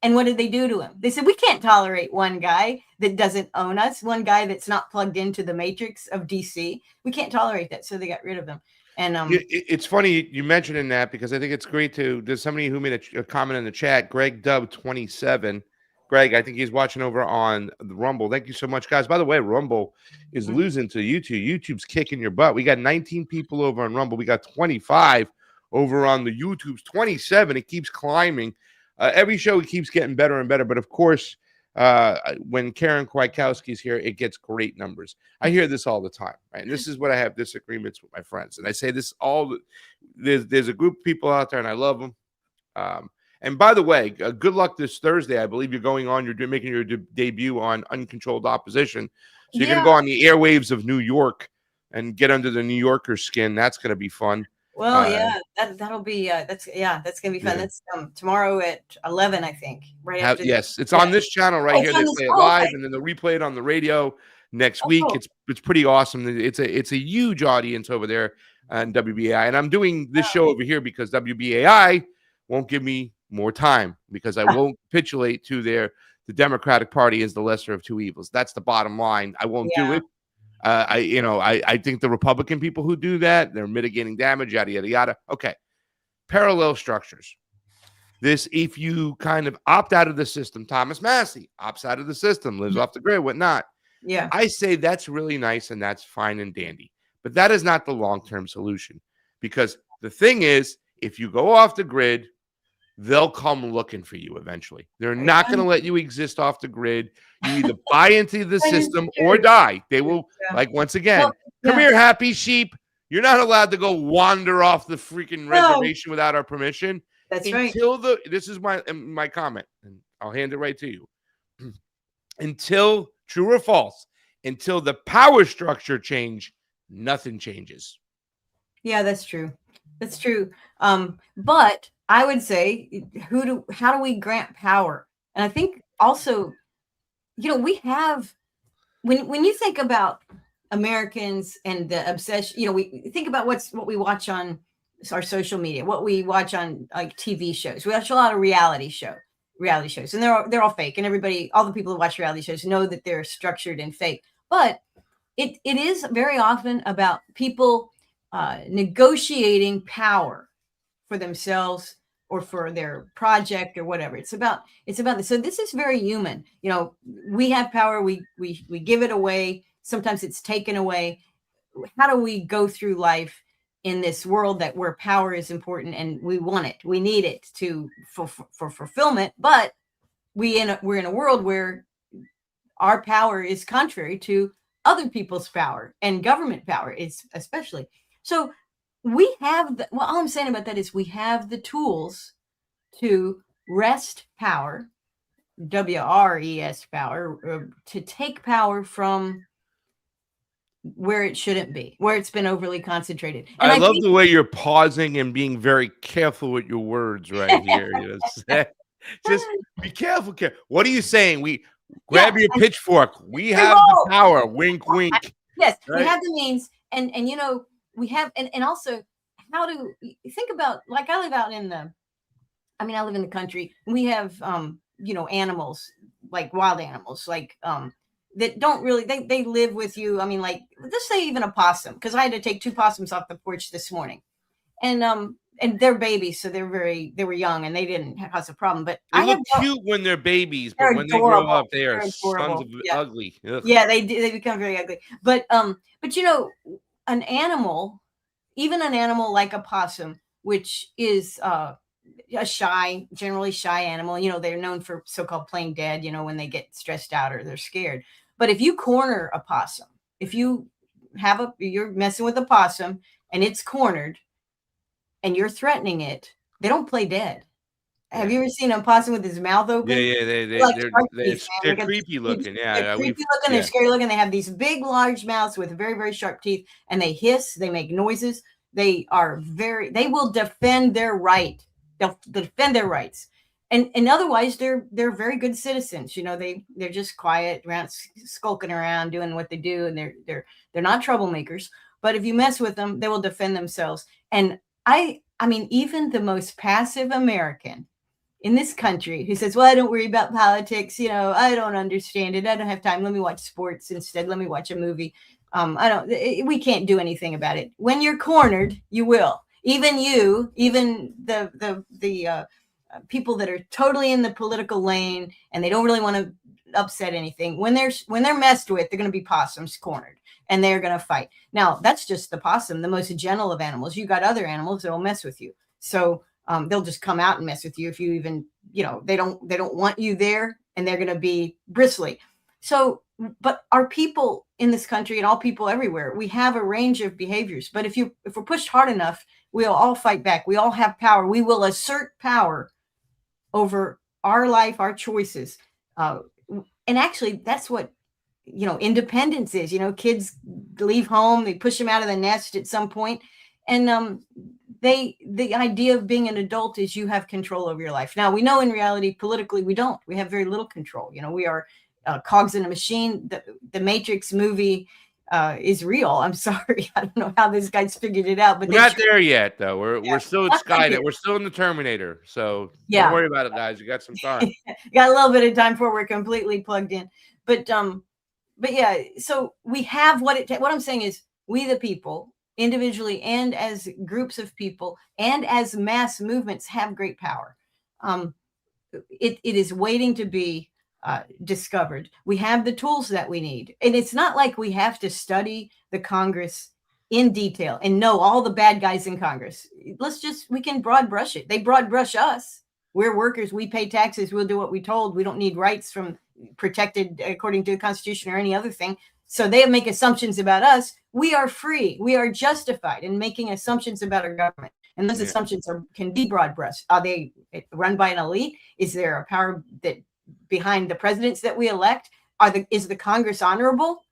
And what did they do to him? They said, we can't tolerate one guy that doesn't own us, one guy that's not plugged into the matrix of DC. We can't tolerate that. So they got rid of him. And it's funny you mentioning that, because I think it's great there's somebody who made a comment in the chat, Greg Dub 27. Greg, I think he's watching over on the Rumble. Thank you so much, guys. By the way, Rumble is losing to YouTube. YouTube's kicking your butt. We got 19 people over on Rumble. We got 25 over on the YouTube's 27. It keeps climbing. Every show keeps getting better and better. But, of course, when Karen Kwiatkowski's here, it gets great numbers. I hear this all the time, right? And this is what I have disagreements with my friends. And I say this there's a group of people out there, and I love them. And by the way, good luck this Thursday. I believe you're going on. You're making your debut on Uncontrolled Opposition. So you're going to go on the airwaves of New York and get under the New Yorker skin. That's going to be fun. Well, that'll be that's going to be fun. That's tomorrow at 11, I think. Right after. Yes, it's on this channel right here. They play it live, and then they'll replay it on the radio next week. Cool. It's pretty awesome. It's a huge audience over there on WBAI, and I'm doing this show over here because WBAI won't give me more time, because I won't capitulate to the Democratic Party is the lesser of two evils. That's the bottom line. I won't do it. I think the Republican people who do that, they're mitigating damage, yada, yada, yada. Okay. Parallel structures. If you kind of opt out of the system, Thomas Massey opts out of the system, lives off the grid, whatnot. Yeah. I say that's really nice and that's fine and dandy. But that is not the long-term solution, because the thing is, if you go off the grid, they'll come looking for you eventually. They're not going to let you exist off the grid. You either buy into the system or die. They will, once again, come here, happy sheep. You're not allowed to go wander off the freaking reservation without our permission. That's right. This is my comment, and I'll hand it right to you. Until, true or false, until the power structure change, nothing changes. Yeah, that's true. That's true. But I would say, how do we grant power? And I think also, we have, when you think about Americans and the obsession, we think about what we watch on our social media, what we watch on like TV shows. We watch a lot of reality shows, and they're all fake. And all the people who watch reality shows know that they're structured and fake. But it is very often about people negotiating power for themselves or for their project or whatever. It's about this. So this is very human. We have power. We give it away. Sometimes it's taken away. How do we go through life in this world where power is important and we want it? We need it for fulfillment. But we're in a world where our power is contrary to other people's power and government power, especially. So we have all I'm saying about that is we have the tools to wrest power, WREST power, to take power from where it shouldn't be, where it's been overly concentrated. And I love the way you're pausing and being very careful with your words right here. Just be careful. What are you saying? We grab Yeah, your pitchfork. We have the revolt. power. Wink, wink. Yes, we Right? have the means, and you know, we have, and also how to think about, like, I live out in the, I mean, I live in the country. We have, you know, animals, like wild animals, like that don't really, they live with you. I mean, like, let's say even a possum, because I had to take 2 possums off the porch this morning, and they're babies, so they were young and they didn't cause a problem. But They I have, look cute when they're babies, but they're when they grow adorable. up, they are They're sons adorable. of Yeah. ugly. Ugh. Yeah, they do. They become very ugly. But you know, an animal, even an animal like a possum, which is a generally shy animal. You know, they're known for so-called playing dead. You know, when they get stressed out or they're scared. But if you corner a possum, if you you're messing with a possum and it's cornered and you're threatening it, they don't play dead. Have Yeah. you ever seen a possum with his mouth open? Yeah, Like shark teeth, man. they're They got these creepy huge, looking. they're Yeah, creepy looking, they're yeah. scary looking. They have these big, large mouths with very, very sharp teeth, and they hiss, they make noises. They will defend their right. They'll defend their rights. And otherwise they're very good citizens. You know, they're just quiet around, skulking around, doing what they do, and they're not troublemakers. But if you mess with them, they will defend themselves. And I mean, even the most passive American in this country who says, well, I don't worry about politics. You know, I don't understand it. I don't have time. Let me watch sports instead. Let me watch a movie. We can't do anything about it. When you're cornered, you will. Even the people that are totally in the political lane and they don't really want to upset anything. When they're messed with, they're going to be possums cornered and they're going to fight. Now, that's just the possum, the most gentle of animals. You got other animals that will mess with you. So they'll just come out and mess with you if you even, you know, they don't want you there, and they're going to be bristly. So, but our people in this country and all people everywhere, we have a range of behaviors. But if we're pushed hard enough, we'll all fight back. We all have power. We will assert power over our life, our choices. And actually, that's what, you know, independence is. You know, kids leave home, they push them out of the nest at some point, and the idea of being an adult is you have control over your life. Now, we know in reality, politically, we don't. We have very little control. You know, we are cogs in a machine. The Matrix movie is real. I'm sorry. I don't know how these guys figured it out, but We're not there yet, though. We're still at Not quite Skynet. there. We're still in the Terminator. So Yeah. don't worry about it, guys. You got some time. Got a little bit of time before we're completely plugged in. But yeah, so we have what I'm saying is, we the people, individually and as groups of people and as mass movements, have great power. It is waiting to be discovered. We have the tools that we need. And it's not like we have to study the Congress in detail and know all the bad guys in Congress. We can broad brush it. They broad brush us. We're workers. We pay taxes. We'll do what we told. We don't need rights from protected according to the Constitution or any other thing. So they make assumptions about us. We are free. We are justified in making assumptions about our government. And those assumptions can be broad brushed. Are they run by an elite? Is there a power that behind the presidents that we elect? Is the Congress honorable?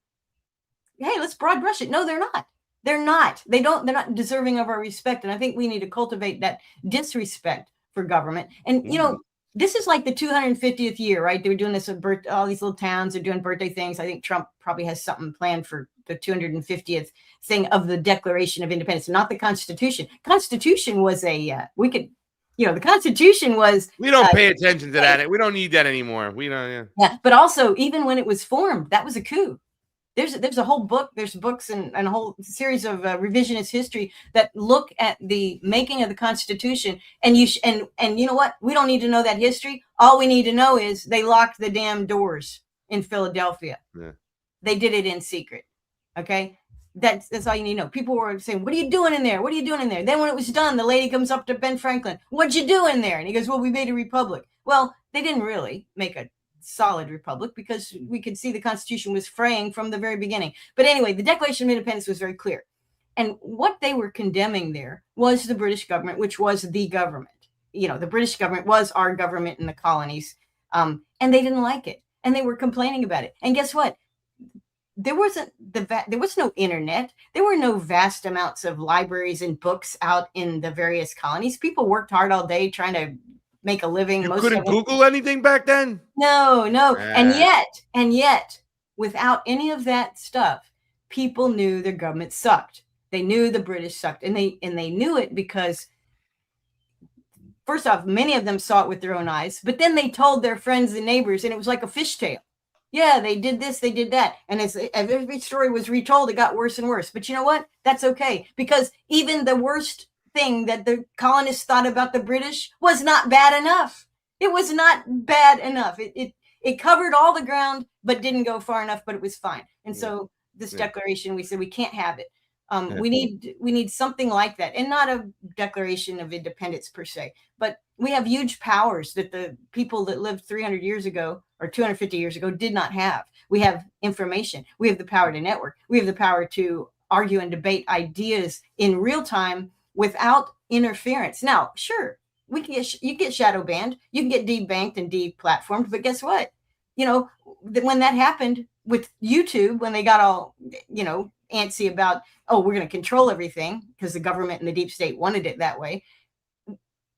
Hey, let's broad brush it. No, they're not. They're not. They're not deserving of our respect. And I think we need to cultivate that disrespect for government. And, you know, this is like the 250th year, right? They were doing this at all these little towns are doing birthday things. I think Trump probably has something planned for the 250th thing of the Declaration of Independence, not the Constitution. Constitution was the Constitution was. We don't pay attention to that. We don't need that anymore. We don't. Yeah, but also, even when it was formed, that was a coup. There's a whole book, there's books and a whole series of revisionist history that look at the making of the Constitution. And you know what? We don't need to know that history. All we need to know is they locked the damn doors in Philadelphia. Yeah. They did it in secret. Okay. That's all you need to know. People were saying, what are you doing in there? What are you doing in there? Then when it was done, the lady comes up to Ben Franklin. What'd you do in there? And he goes, well, we made a republic. Well, they didn't really make a solid republic because we could see the Constitution was fraying from the very beginning. But anyway, the Declaration of Independence was very clear. And what they were condemning there was the British government, which was the government. You know, the British government was our government in the colonies. And they didn't like it. And they were complaining about it. And guess what? There was no internet. There were no vast amounts of libraries and books out in the various colonies. People worked hard all day trying to make a living. You Most couldn't of them, Google anything back then? no. And Ah. yet, without any of that stuff, people knew their government sucked. They knew the British sucked, and they knew it because, first off, many of them saw it with their own eyes, but then they told their friends and neighbors, and it was like a fishtail. Yeah, they did this, they did that. And as every story was retold, it got worse and worse. But you know what? That's okay, because even the worst thing that the colonists thought about the British was not bad enough. It was not bad enough. It covered all the ground, but didn't go far enough, but it was fine. And so this declaration, we said we can't have it. We need something like that, and not a declaration of independence per se, but we have huge powers that the people that lived 300 years ago or 250 years ago did not have. We have information. We have the power to network. We have the power to argue and debate ideas in real time without interference. Now, sure, you get shadow banned, you can get debanked and deplatformed, but guess what? When that happened with YouTube, when they got all, antsy about, oh, we're going to control everything because the government and the deep state wanted it that way,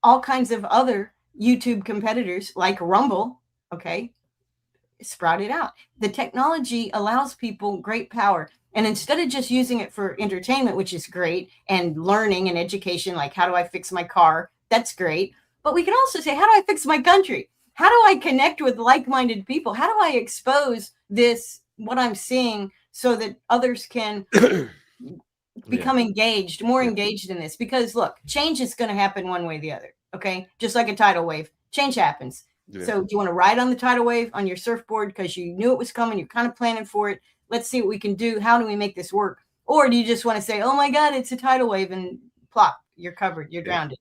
all kinds of other YouTube competitors like Rumble, sprouted out. The technology allows people great power. And instead of just using it for entertainment, which is great, and learning and education, like how do I fix my car? That's great. But we can also say, how do I fix my country? How do I connect with like-minded people? How do I expose what I'm seeing, so that others can become engaged, more engaged in this? Because look, change is going to happen one way or the other. Okay. Just like a tidal wave, change happens. Yeah. So do you want to ride on the tidal wave on your surfboard because you knew it was coming? You're kind of planning for it. Let's see what we can do. How do we make this work? Or do you just want to say, oh my God, it's a tidal wave, and plop, you're covered. You're drowned.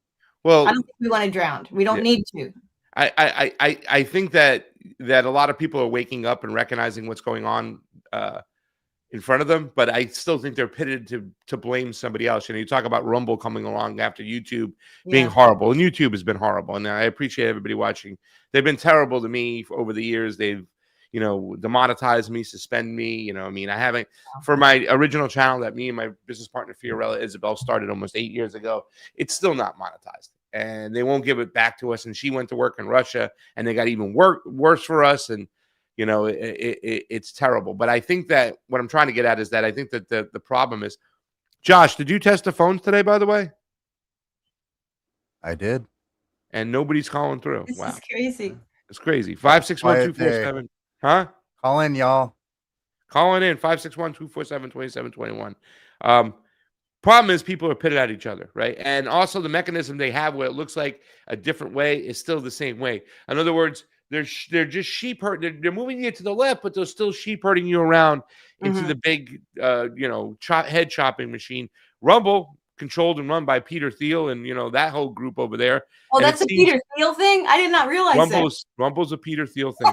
Well, I don't think we want to drown. We don't need to. I think that a lot of people are waking up and recognizing what's going on in front of them, but I still think they're pitted to blame somebody else. You talk about Rumble coming along after YouTube being horrible, and YouTube has been horrible. And I appreciate everybody watching. They've been terrible to me over the years. They've, demonetized me, suspend me. I haven't, for my original channel that me and my business partner Fiorella Isabel started almost 8 years ago, it's still not monetized, and they won't give it back to us. And she went to work in Russia, and they got even worse for us. And it's terrible. But I think that what I'm trying to get at is that I think that the problem is, Josh, did you test the phones today, by the way? I did. And nobody's calling through. This wow. is crazy. It's crazy. 561-247. Huh? Call in, y'all. Calling in 561-247-2721. Problem is people are pitted at each other, right? And also the mechanism they have where it looks like a different way is still the same way. In other words, they're just sheep herd. They're moving you to the left, but they're still sheep herding you around into the big, head chopping machine. Rumble, controlled and run by Peter Thiel and that whole group over there. Oh, that's a Peter Thiel thing? I did not realize Rumble's a Peter Thiel thing.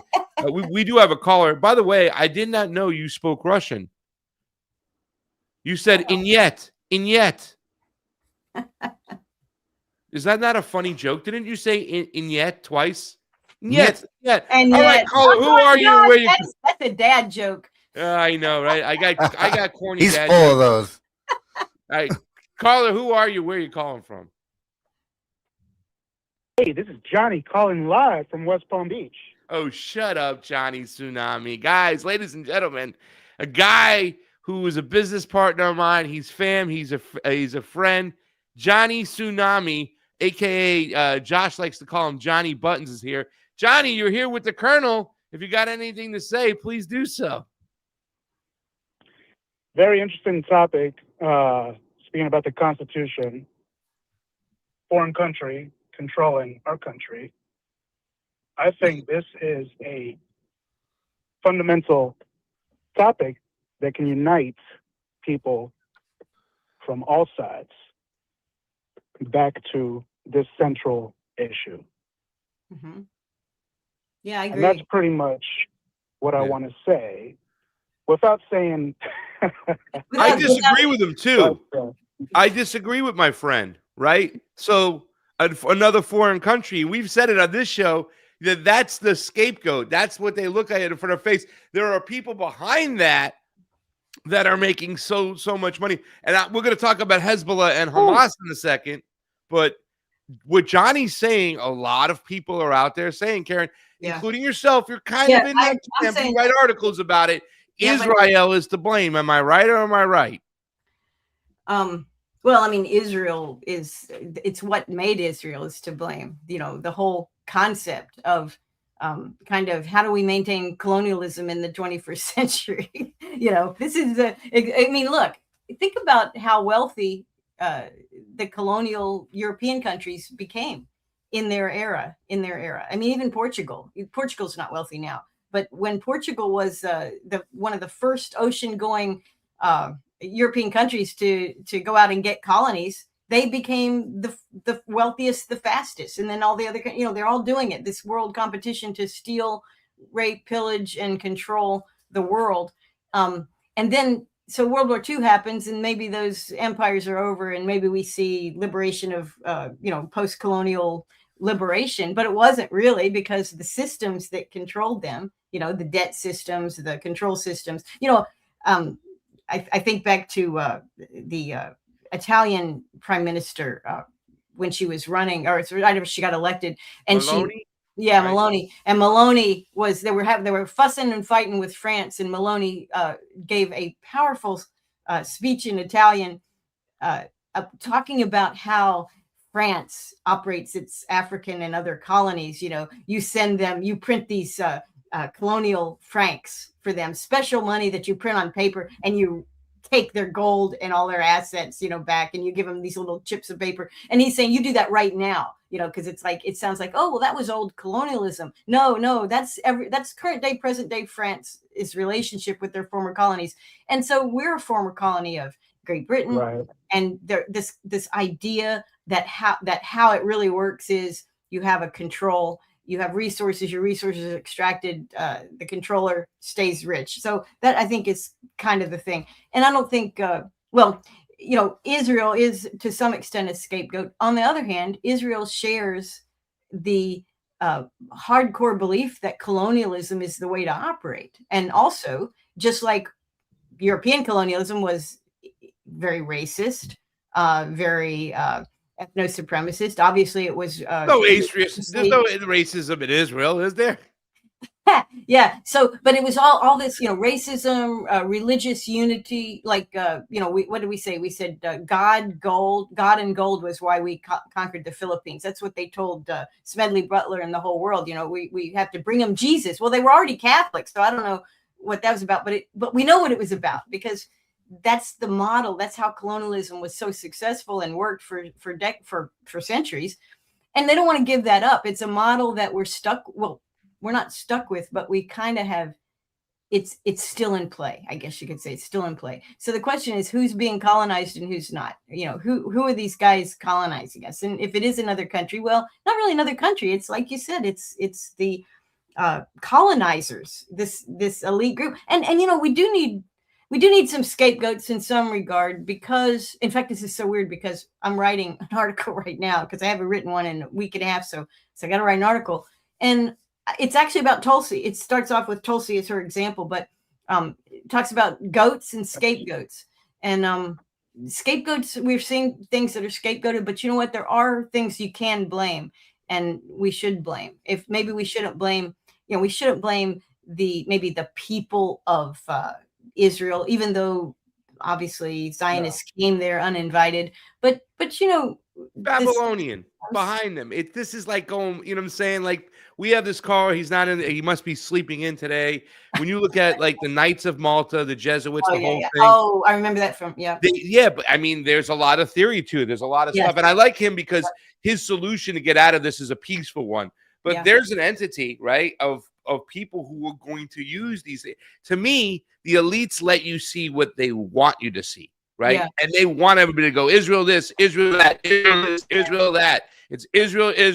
We do have a caller. By the way, I did not know you spoke Russian. You said "inyet." Is that not a funny joke? Didn't you say "inyet" twice? Yet. And all right, caller, who are you? Where you? That's a dad joke. I know, right? I got corny. He's dad full jokes. of those. All right, caller, who are you? Where are you calling from? Hey, this is Johnny calling live from West Palm Beach. Oh, shut up, Johnny Tsunami. Guys, ladies and gentlemen, a guy who is a business partner of mine. He's fam. He's a friend. Johnny Tsunami, a.k.a. Josh likes to call him Johnny Buttons, is here. Johnny, you're here with the Colonel. If you got anything to say, please do so. Very interesting topic. Speaking about the Constitution, foreign country controlling our country. I think this is a fundamental topic that can unite people from all sides back to this central issue. Mm-hmm. Yeah, I agree. And that's pretty much what I want to say without saying... I disagree with him, too. I disagree with my friend, right? So another foreign country, we've said it on this show, that's the scapegoat. That's what they look at in front of their face. There are people behind that are making so much money. And we're going to talk about Hezbollah and Hamas in a second, but what Johnny's saying, a lot of people are out there saying, Karen, Yeah. including yourself, you're kind Yeah, of in that I'm camp. You saying write articles about it. Yeah, but- Israel is to blame. Am I right or am I right? Well, I mean, it's what made Israel is to blame. You know, the whole concept of kind of how do we maintain colonialism in the 21st century? You know, this is I mean, look, think about how wealthy the colonial European countries became in their era. I mean, even Portugal's not wealthy now, but when Portugal was one of the first ocean-going European countries to go out and get colonies, they became the wealthiest, the fastest, and then all the other, they're all doing it. This world competition to steal, rape, pillage, and control the world, and then so World War II happens, and maybe those empires are over, and maybe we see liberation of post-colonial liberation, but it wasn't really, because the systems that controlled them, the debt systems, the control systems, I think back to the Italian prime minister when she was running, or she got elected, and Maloney? Yeah, Right. Maloney. And Maloney was they were fussing and fighting with France, and Maloney gave a powerful speech in Italian talking about how France operates its African and other colonies. You send them, you print these colonial francs for them, special money that you print on paper, and you take their gold and all their assets, back, and you give them these little chips of paper. And he's saying, you do that right now, because it sounds like, oh, well, that was old colonialism. No, that's current day, present day France's relationship with their former colonies. And so we're a former colony of Great Britain. Right. And this idea that how it really works is you have a control. You have resources, your resources are extracted, the controller stays rich. So that, I think, is kind of the thing. And I don't think, Israel is to some extent a scapegoat. On the other hand, Israel shares the hardcore belief that colonialism is the way to operate. And also, just like European colonialism was very racist, very ethno-supremacist. Obviously, it was There's no racism in Israel, is there? Yeah. So, but it was all this, racism, religious unity. Like, what did we say? We said God and gold was why we conquered the Philippines. That's what they told Smedley Butler and the whole world. We have to bring them Jesus. Well, they were already Catholic, so I don't know what that was about. But we know what it was about, because that's the model. That's how colonialism was so successful and worked for centuries. And they don't want to give that up. It's a model that we're not stuck with, but we kind of have. It's still in play. I guess you could say it's still in play. So the question is, who's being colonized and who's not? Who are these guys colonizing us? And if it is another country, well, not really another country. It's like you said, it's the colonizers, this elite group. And we do need some scapegoats in some regard, because, in fact, this is so weird, because I'm writing an article right now, because I haven't written one in a week and a half. So I got to write an article, and it's actually about Tulsi. It starts off with Tulsi as her example, but it talks about goats and scapegoats. And scapegoats, we're seeing things that are scapegoated, but you know what? There are things you can blame, and we should blame. If maybe we shouldn't blame, we shouldn't blame maybe the people of Israel, even though obviously Zionists came there uninvited, but Babylonian behind them. This is like going, what I'm saying? Like, we have this car, he's not in, he must be sleeping in today. When you look at like the Knights of Malta, the Jesuits, the whole thing. Oh, I remember that from, but I mean, there's a lot of theory to it. There's a lot of stuff. And I like him because his solution to get out of this is a peaceful one. But there's an entity, right, of people who are going to use these. To me, the elites let you see what they want you to see, right? Yeah. And they want everybody to go, Israel this, Israel that, Israel this, Israel that. It's Israel,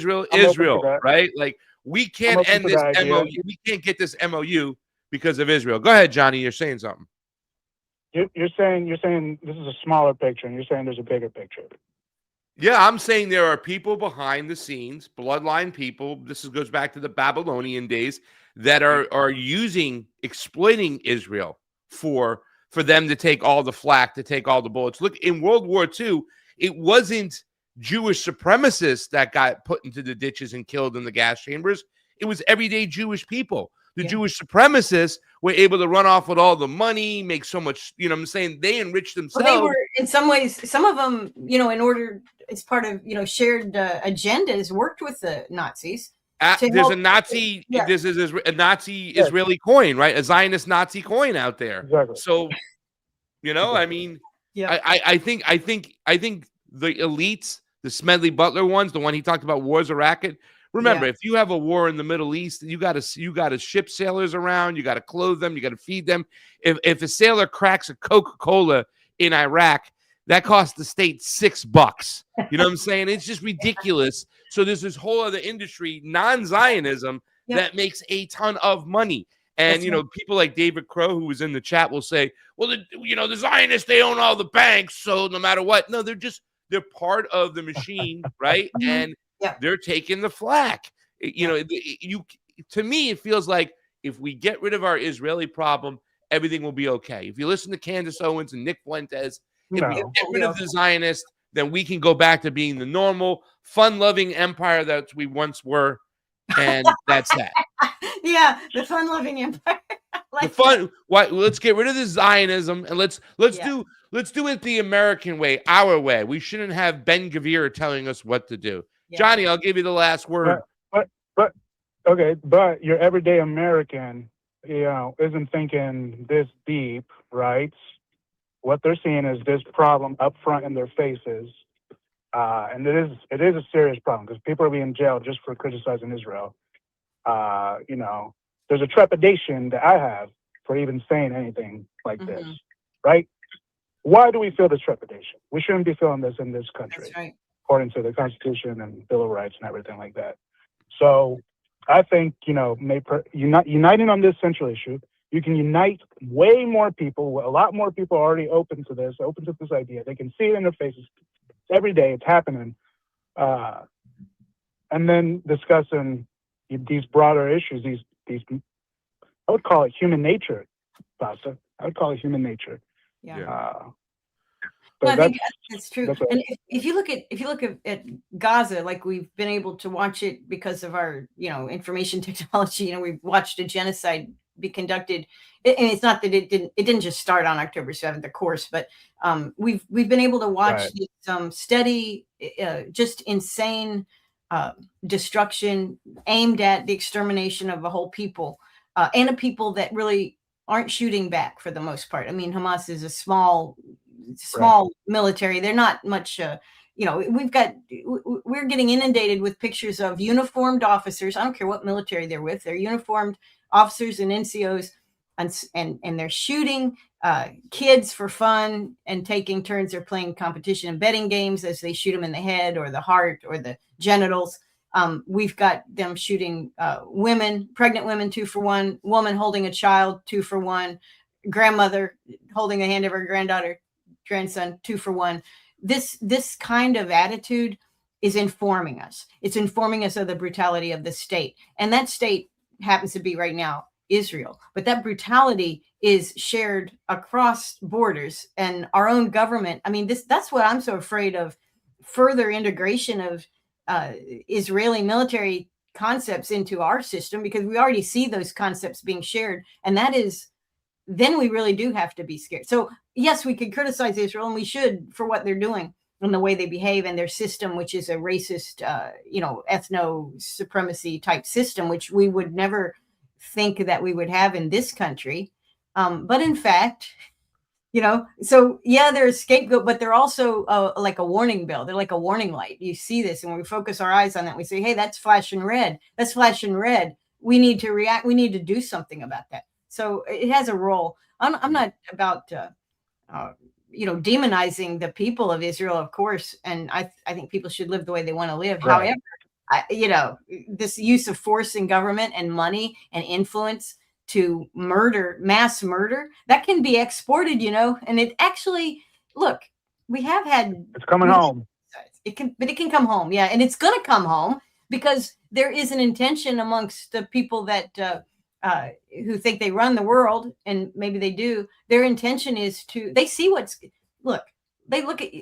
right? Like, we can't end this MOU. We can't get this MOU because of Israel. Go ahead, Johnny. You're saying something. You're saying this is a smaller picture, and you're saying there's a bigger picture. Yeah, I'm saying there are people behind the scenes, bloodline people. This goes back to the Babylonian days, that are exploiting Israel for them to take all the flack, to take all the bullets. Look, in World War II, it wasn't Jewish supremacists that got put into the ditches and killed in the gas chambers. It was everyday Jewish people. The Jewish supremacists were able to run off with all the money, make so much, you know what I'm saying? They enriched themselves. Well, they were, in some ways, some of them, you know, in order, as part of, you know, shared agendas, worked with the Nazis. There's a Nazi, this is a Nazi Israeli coin, right? A Zionist Nazi coin out there. Exactly. So, you know, I mean, I think the elites, the Smedley Butler ones, the one he talked about, war's a racket. Remember, if you have a war in the Middle East, you got to ship sailors around, you got to clothe them, you got to feed them. If a sailor cracks a Coca-Cola in Iraq, that costs the state $6. You know what I'm saying? It's just ridiculous. So there's this whole other industry, non-Zionism, that makes a ton of money. And, you know, people like David Crow, who was in the chat, will say, well, the Zionists, they own all the banks. So no matter what, no, they're part of the machine, right? And they're taking the flack. You know, to me, it feels like if we get rid of our Israeli problem, everything will be okay. If you listen to Candace Owens and Nick Fuentes, if we get rid of the Zionists, then we can go back to being the normal, fun-loving empire that we once were, and that's that. Yeah, the fun-loving empire. Let's get rid of the Zionism and let's do it the American way, our way. We shouldn't have Ben Gvir telling us what to do. Johnny, I'll give you the last word. But your everyday American, you know, isn't thinking this deep, right? What they're seeing is this problem up front in their faces, and it is a serious problem because people are being jailed just for criticizing Israel. You know, there's a trepidation that I have for even saying anything like this, right? Why do we feel this trepidation? We shouldn't be feeling this in this country. That's right. According to the Constitution and Bill of Rights and everything like that. So I think, you know, uniting on this central issue, you can unite way more people. A lot more people are already open to this idea. They can see it in their faces every day. It's happening. And then discussing these broader issues, these I would call it human nature, Pasta. I would call it human nature. I think that's true. And if you look at Gaza, like we've been able to watch it because of our, you know, information technology. You know, we've watched a genocide be conducted, and it's not that it didn't just start on October 7th, of course, but we've been able to watch this steady, just insane destruction aimed at the extermination of a whole people, and a people that really aren't shooting back for the most part. I mean, Hamas is a small military. They're not much, you know, we're getting inundated with pictures of uniformed officers. I don't care what military they're with. They're uniformed officers and NCOs, and they're shooting kids for fun and taking turns. They're playing competition and betting games as they shoot them in the head or the heart or the genitals. We've got them shooting women, pregnant women, 2 for 1, woman holding a child, 2 for 1, grandmother holding the hand of her grandson, 2 for 1. This kind of attitude is informing us. It's informing us of the brutality of the state. And that state happens to be right now Israel. But that brutality is shared across borders and our own government. I mean, that's what I'm so afraid of, further integration of Israeli military concepts into our system, because we already see those concepts being shared. And that is, then we really do have to be scared. So yes, we can criticize Israel, and we should, for what they're doing and the way they behave and their system, which is a racist, you know, ethno supremacy type system, which we would never think that we would have in this country. But in fact, you know, so yeah, they're a scapegoat, but they're also like a warning bell. They're like a warning light. You see this, and we focus our eyes on that. We say, hey, that's flashing red. That's flashing red. We need to react. We need to do something about that. So it has a role. I'm not about, you know, demonizing the people of Israel, of course. And I think people should live the way they want to live. Right. However, you know, this use of force in government and money and influence to mass murder, that can be exported, you know, and it actually, look, we have had. It's coming home. It can come home. Yeah. And it's going to come home because there is an intention amongst the people that, who think they run the world, and maybe they do. Their intention is they see they look at,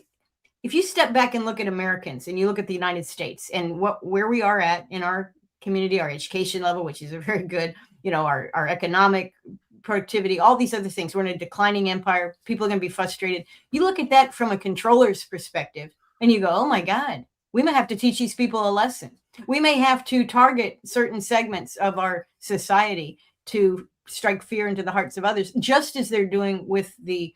if if you step back and look at Americans and you look at the United States and where we are at in our community, our education level, which is a very good, our economic productivity, all these other things. We're in a declining empire. People are going to be frustrated. You look at that from a controller's perspective and you go, oh my God, we may have to teach these people a lesson. We may have to target certain segments of our society to strike fear into the hearts of others, just as they're doing with the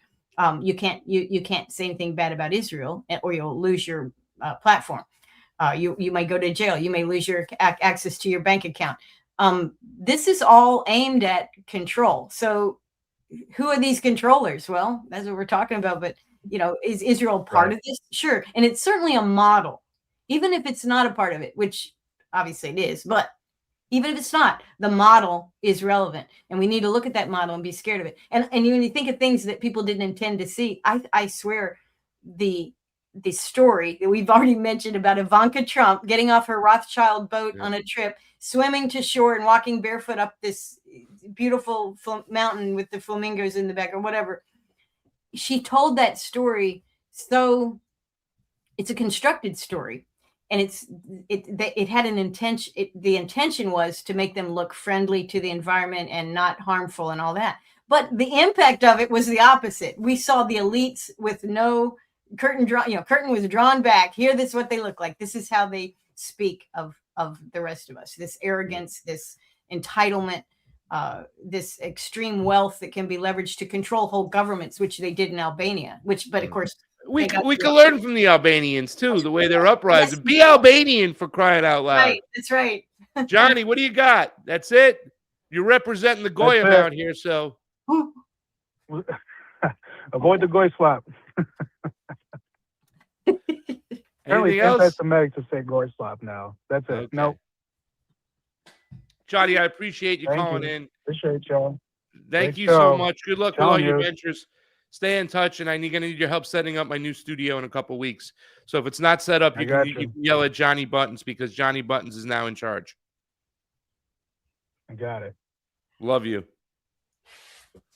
you can't say anything bad about Israel or you'll lose your platform. You may go to jail. You may lose your access to your bank account. This is all aimed at control. So who are these controllers? Well, that's what we're talking about. But, is Israel part of this? Sure. And it's certainly a model, even if it's not a part of it, which obviously it is. But even if it's not, the model is relevant. And we need to look at that model and be scared of it. And when you think of things that people didn't intend to see, I swear the story that we've already mentioned about Ivanka Trump getting off her Rothschild boat on a trip, swimming to shore and walking barefoot up this beautiful mountain with the flamingos in the back or whatever. She told that story. So it's a constructed story. And it had an intention. The intention was to make them look friendly to the environment and not harmful and all that. But the impact of it was the opposite. We saw the elites with no curtain was drawn back. Here, this is what they look like. This is how they speak of the rest of us. This arrogance, this entitlement, this extreme wealth that can be leveraged to control whole governments, which they did in Albania. But of course. We can learn from the Albanians too, the way they're uprising. Yes, be Albanian, for crying out loud. Right, that's right. Johnny, what do you got? That's it? You're representing the Goyim out here, so. Avoid the Goy swap. Apparently, anti-Semitic to say Goy swap now. That's it. Okay. Nope. Johnny, I appreciate you calling in. Appreciate y'all. Thank you so much. Good luck with all your ventures. Stay in touch, and I'm going to need your help setting up my new studio in a couple weeks. So if it's not set up, you can yell at Johnny Buttons because Johnny Buttons is now in charge. I got it. Love you.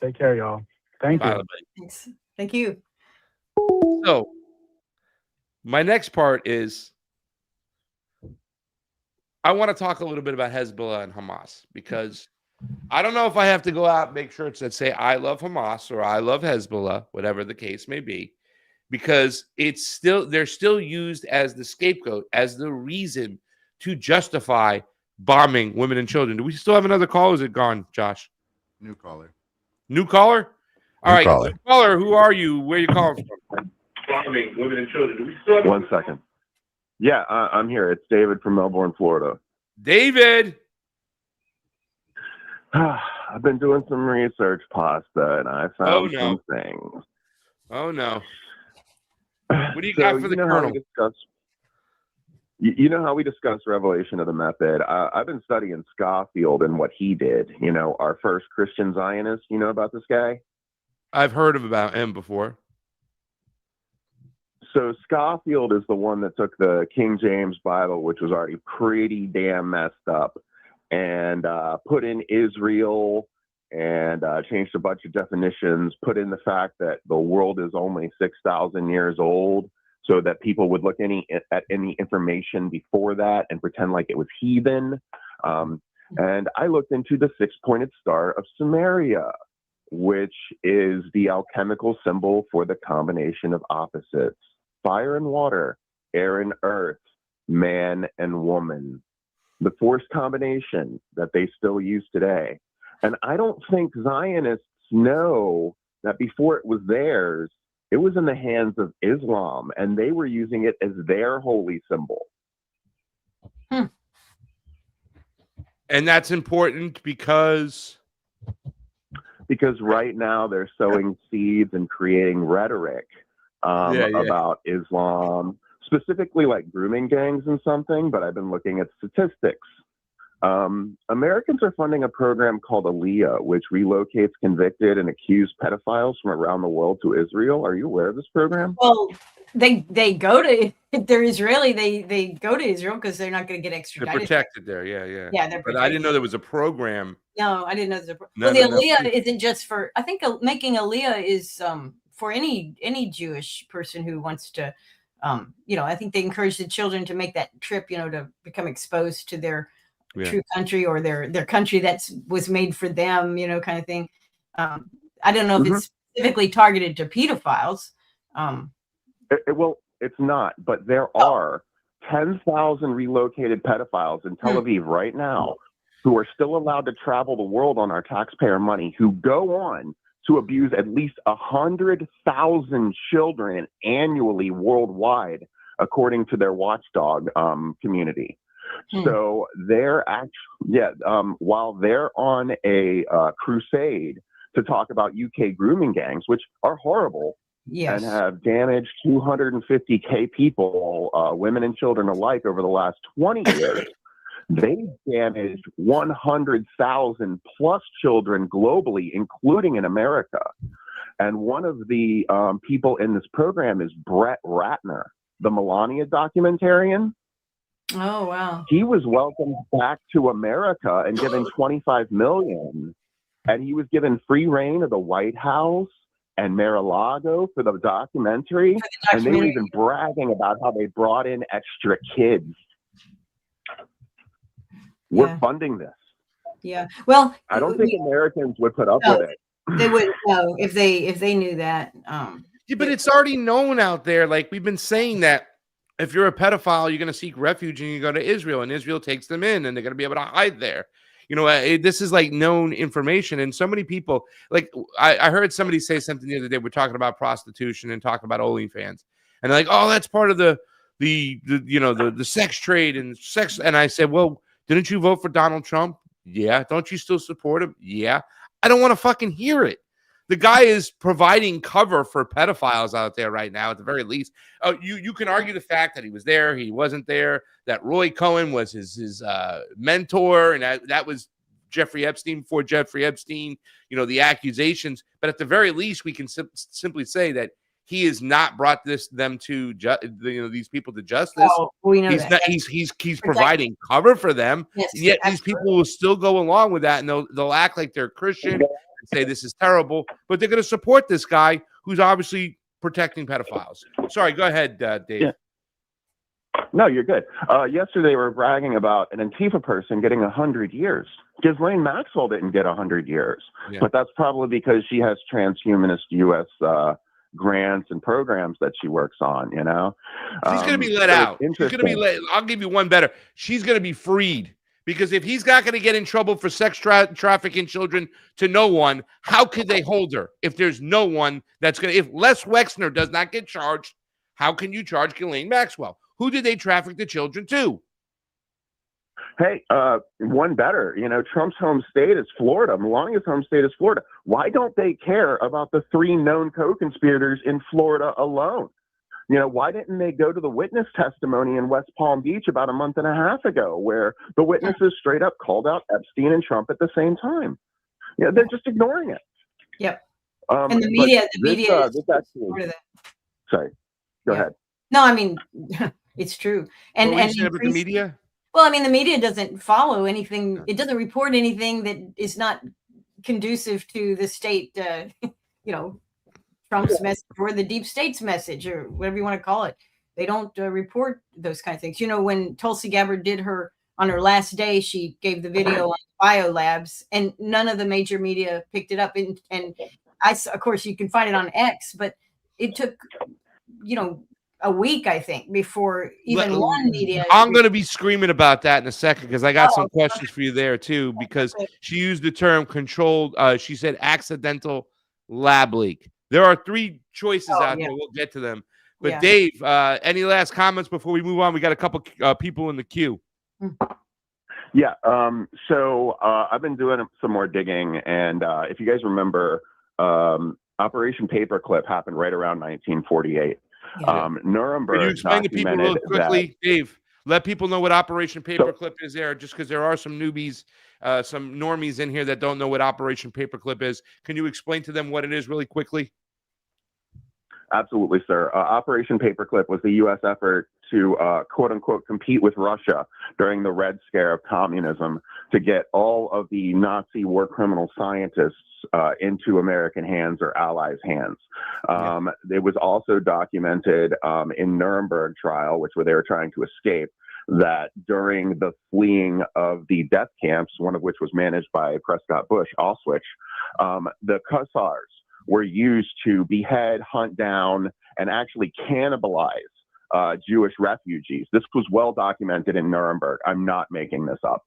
Take care, y'all. Thank you. Thanks. Thank you. So my next part is I want to talk a little bit about Hezbollah and Hamas because I don't know if I have to go out and make shirts that say I love Hamas or I love Hezbollah, whatever the case may be, because they're still used as the scapegoat, as the reason to justify bombing women and children. Do we still have another call? Or is it gone, Josh? New caller. New caller? All right. New caller, who are you? Where are you calling from? Bombing women and children. Do we still have 1 second. Yeah, I'm here. It's David from Melbourne, Florida. David. I've been doing some research, Pasta, and I found some things. Oh, no. What do you got for the colonel? You know how we discuss Revelation of the Method? I've been studying Scofield and what he did. Our first Christian Zionist. You know about this guy? I've heard about him before. So Scofield is the one that took the King James Bible, which was already pretty damn messed up, and put in Israel and changed a bunch of definitions, put in the fact that the world is only 6,000 years old so that people would look at any information before that and pretend like it was heathen. And I looked into the six-pointed star of Samaria, which is the alchemical symbol for the combination of opposites: fire and water, air and earth, man and woman. The forced combination that they still use today. And I don't think Zionists know that before it was theirs, it was in the hands of Islam, and they were using it as their holy symbol. And that's important because right now they're sowing seeds and creating rhetoric about Islam, specifically like grooming gangs and something, but I've been looking at statistics. Americans are funding a program called Aliyah, which relocates convicted and accused pedophiles from around the world to Israel. Are you aware of this program? Well, they go to, if they're Israeli, they go to Israel because they're not going to get extradited. They're protected there, yeah. Yeah, they're protected. But I didn't know there was a program. No, I didn't know there was a program. Well, the Aliyah isn't just for, I think making Aliyah is for any Jewish person who wants to I think they encourage the children to make that trip, to become exposed to their Yeah. true country or their country was made for them, kind of thing. I don't know if it's specifically targeted to pedophiles. Well, it's not, but there are 10,000 relocated pedophiles in Tel Aviv right now who are still allowed to travel the world on our taxpayer money, who go on to abuse at least 100,000 children annually worldwide, according to their watchdog community. So they're actually, while they're on a crusade to talk about UK grooming gangs, which are horrible and have damaged 250K people, women and children alike, over the last 20 years, they damaged 100,000 plus children globally, including in America. And one of the people in this program is Brett Ratner, the Melania documentarian. Oh, wow. He was welcomed back to America and given $25 million. And he was given free reign of the White House and Mar-a-Lago for the documentary. And they were even bragging about how they brought in extra kids. We're funding this. Yeah. Well, I don't think Americans would put up with it. They wouldn't know if they knew that. Yeah, but it's already known out there. Like, we've been saying that if you're a pedophile, you're going to seek refuge and you go to Israel, and Israel takes them in, and they're going to be able to hide there. This is like known information. And so many people, like, I heard somebody say something the other day. We're talking about prostitution and talking about OnlyFans, and they're like, oh, that's part of the sex trade and sex. And I said, well, didn't you vote for Donald Trump? Yeah. Don't you still support him? Yeah. I don't want to fucking hear it. The guy is providing cover for pedophiles out there right now, at the very least. You can argue the fact that he was there, he wasn't there, that Roy Cohen was his mentor, and that was Jeffrey Epstein before Jeffrey Epstein, the accusations. But at the very least, we can simply say that he has not brought them to these people to justice. Oh, we know that. He's providing cover for them. Yes, yet these people will still go along with that, and they'll act like they're Christian and say this is terrible, but they're going to support this guy who's obviously protecting pedophiles. Sorry, go ahead, Dave. Yeah. No, you're good. Yesterday, we were bragging about an Antifa person getting 100 years. Ghislaine Maxwell didn't get 100 years, but that's probably because she has transhumanist U.S. Grants and programs that she works on. She's going to be let out. She's going to be let. I'll give you one better. She's going to be freed. Because if he's not going to get in trouble for sex trafficking children to no one, how could they hold her? If there's no one that's going to, if Les Wexner does not get charged, how can you charge Ghislaine Maxwell? Who did they traffic the children to? Hey, one better. Trump's home state is Florida. Melania's home state is Florida. Why don't they care about the 3 known co-conspirators in Florida alone? Why didn't they go to the witness testimony in West Palm Beach about a month and a half ago, where the witnesses straight up called out Epstein and Trump at the same time? They're just ignoring it. Yep. And the media Sorry, go ahead. No, I mean, it's true. And the media? Well, I mean, the media doesn't follow anything. It doesn't report anything that is not conducive to the state, Trump's message or the deep state's message or whatever you want to call it. They don't report those kind of things. When Tulsi Gabbard did on her last day, she gave the video on biolabs, and none of the major media picked it up. And of course, you can find it on X, but it took, a week, I think, before even one media. I'm going to be screaming about that in a second, because I got some questions for you there too, because she used the term controlled. She said accidental lab leak. There are 3 choices out there. We'll get to them. But Dave, any last comments before we move on? We got a couple people in the queue. Yeah. So I've been doing some more digging, and if you guys remember, Operation Paperclip happened right around 1948. Nuremberg. Can you explain to people real quickly, Dave? Let people know what Operation Paperclip is there, just because there are some newbies, some normies in here that don't know what Operation Paperclip is. Can you explain to them what it is really quickly? Absolutely, sir. Operation Paperclip was the U.S. effort to, quote unquote, compete with Russia during the Red Scare of communism to get all of the Nazi war criminal scientists into American hands or allies' hands. It was also documented in Nuremberg trial, which where they were trying to escape, that during the fleeing of the death camps, one of which was managed by Prescott Bush, Auschwitz, the Hussars were used to behead, hunt down, and actually cannibalize Jewish refugees. This was well documented in Nuremberg. I'm not making this up.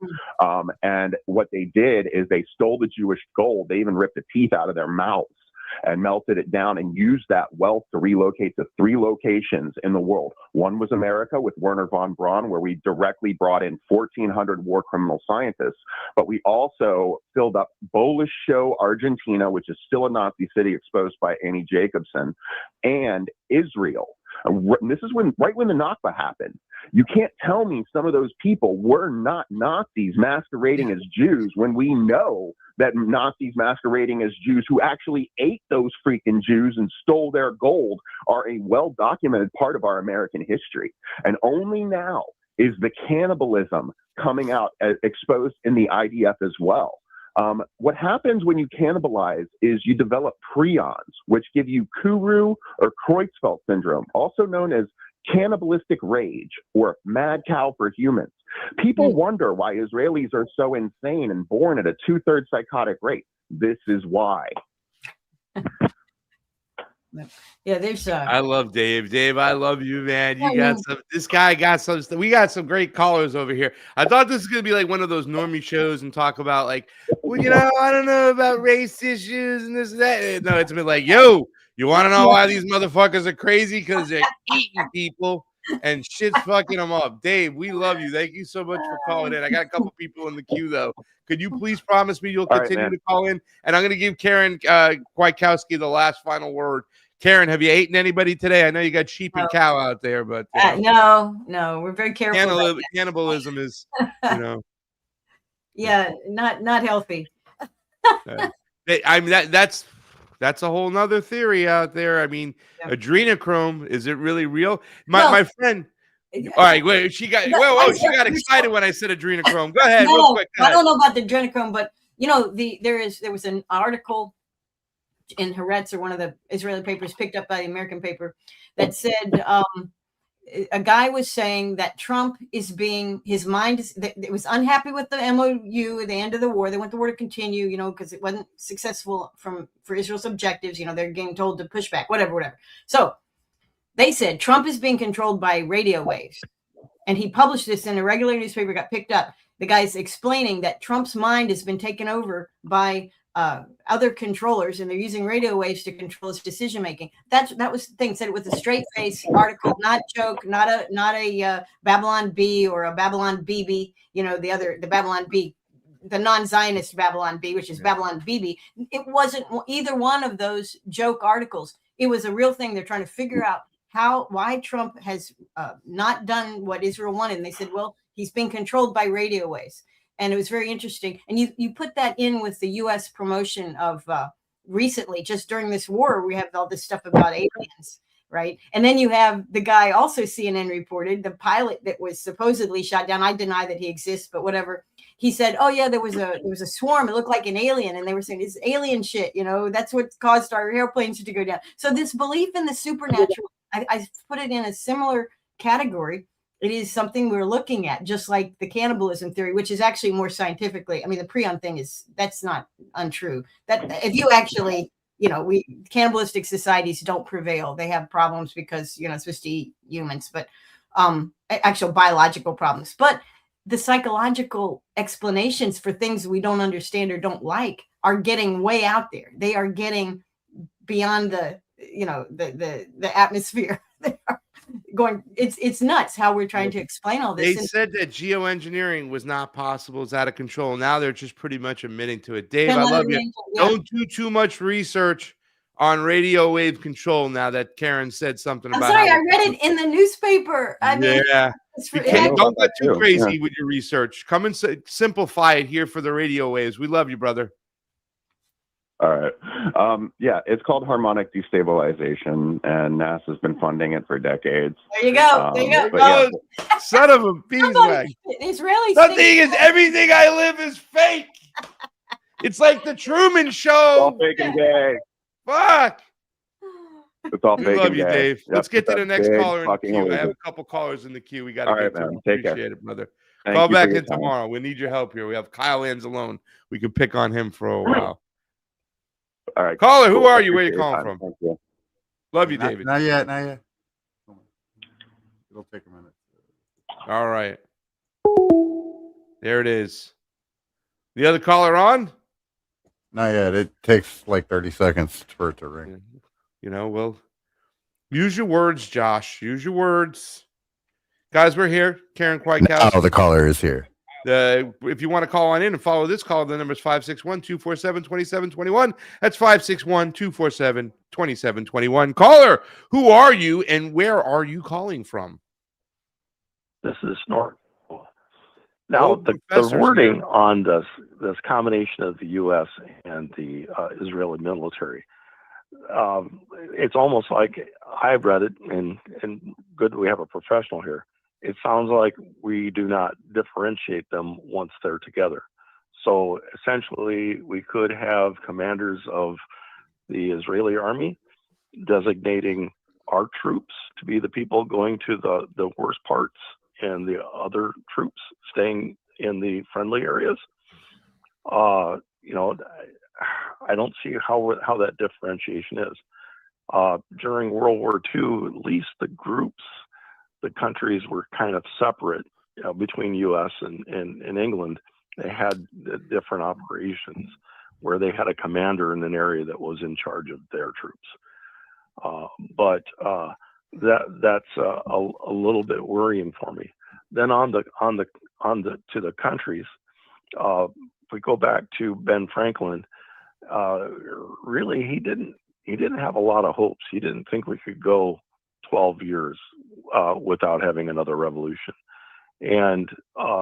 And what they did is they stole the Jewish gold. They even ripped the teeth out of their mouths and melted it down and used that wealth to relocate to 3 locations in the world. One was America with Werner von Braun, where we directly brought in 1,400 war criminal scientists. But we also filled up Boleshoe, Argentina, which is still a Nazi city exposed by Annie Jacobsen, and Israel. And this is right when the Nakba happened. You can't tell me some of those people were not Nazis masquerading as Jews when we know that Nazis masquerading as Jews who actually ate those freaking Jews and stole their gold are a well-documented part of our American history. And only now is the cannibalism coming out exposed in the IDF as well. What happens when you cannibalize is you develop prions, which give you Kuru or Creutzfeldt syndrome, also known as cannibalistic rage or mad cow for humans. People wonder why Israelis are so insane and born at a 2/3 psychotic rate. This is why. Yeah, there's I love Dave. Dave, I love you, man. You got some. This guy got some. We got some great callers over here. I thought this was gonna be like one of those normie shows and talk about like, well, I don't know about race issues and this and that. No, it's been like, yo, you want to know why these motherfuckers are crazy? Because they're eating people and shit's fucking them up. Dave, we love you. Thank you so much for calling in. I got a couple people in the queue though. Could you please promise me you'll continue to call in? And I'm going to give Karen Kwiatkowski the last final word. Karen, have you eaten anybody today? I know you got sheep and cow out there, but no, we're very careful. Cannibalism is, yeah, not healthy. I mean that's a whole nother theory out there. I mean, adrenochrome, is it really real? My friend. All right, wait. She got excited when I said adrenochrome. Go ahead, real quick. I don't know about the adrenochrome, but there was an article in Haaretz, or one of the Israeli papers picked up by the American paper, that said a guy was saying that Trump is his mind it was unhappy with the MOU at the end of the war. They want the war to continue, because it wasn't successful for Israel's objectives. They're getting told to push back, whatever. So they said Trump is being controlled by radio waves. And he published this in a regular newspaper, got picked up. The guy's explaining that Trump's mind has been taken over by other controllers, and they're using radio waves to control his decision making. That was the thing. Said it with a straight face article, not joke, not a Babylon B or a Babylon BB. The Babylon B, the non-Zionist Babylon B, which is Babylon BB. It wasn't either one of those joke articles. It was a real thing. They're trying to figure out why Trump has not done what Israel wanted. And they said, well, he's being controlled by radio waves. And it was very interesting. And you put that in with the U.S. promotion of recently, just during this war, we have all this stuff about aliens, right? And then you have the guy, also CNN reported, the pilot that was supposedly shot down. I deny that he exists, but whatever. He said, oh, yeah, there was a swarm. It looked like an alien. And they were saying, it's alien shit. That's what caused our airplanes to go down. So this belief in the supernatural, I put it in a similar category. It is something we're looking at, just like the cannibalism theory, which is actually more scientifically. I mean, the prion thing that's not untrue. That if you actually, cannibalistic societies don't prevail. They have problems because it's supposed to eat humans, but actual biological problems. But the psychological explanations for things we don't understand or don't like are getting way out there. They are getting beyond the atmosphere. They are going, it's nuts how we're trying to explain all this. They said that geoengineering was not possible. It's out of control. Now they're just pretty much admitting to it. Dave, I love you. Don't do too much research on radio wave control now that Karen said something about I read it in the newspaper. Don't get too crazy with your research. Come and simplify it here for the radio waves. We love you, brother. All right. Yeah, it's called harmonic destabilization, and NASA's been funding it for decades. There you go. There you go. But yeah, Son of a beeswax. Israeli The thing is, everything I live is fake. It's like the Truman it's all Show. fake and gay. Fuck. It's all We fake love and you, gay. Dave. Yep, Let's get to that's the next big caller in the fucking queue. I have illusion. a couple callers in the queue. We got to All get right, to. man. Take care. Appreciate it, brother. Thank Call you for back your in time. tomorrow. We need your help here. We have Kyle Anzalone. We can pick on him for a while. All right. Caller, who cool. are you? Where you Appreciate your calling time. from? Thank you. Love you, Not- David. Not yet. Not yet. It'll take a minute. All right. There it is. The other caller on? Not yet. It takes like 30 seconds for it to ring. You know, well, use your words, Josh. Use your words. Guys, we're here. Karen Kwiatkowski. Now the caller is here. If you want to call on in and follow this call, the number is 561-247-2721. That's 561-247-2721. Caller, who are you and where are you calling from? This is North. Now, the professor's wording here. on this combination of the U.S. and the Israeli military, it's almost like I've read it, and good we have a professional here. It sounds like we do not differentiate them once they're together. So essentially, we could have commanders of the Israeli army designating our troops to be the people going to the worst parts, and the other troops staying in the friendly areas. You know, I don't see how that differentiation is. During World War II, at least the countries were kind of separate between U.S. and England. They had different operations where they had a commander in an area that was in charge of their troops. But that's a little bit worrying for me. Then on to the countries, if we go back to Ben Franklin, really he didn't have a lot of hopes. He didn't think we could go 12 years without having another revolution, and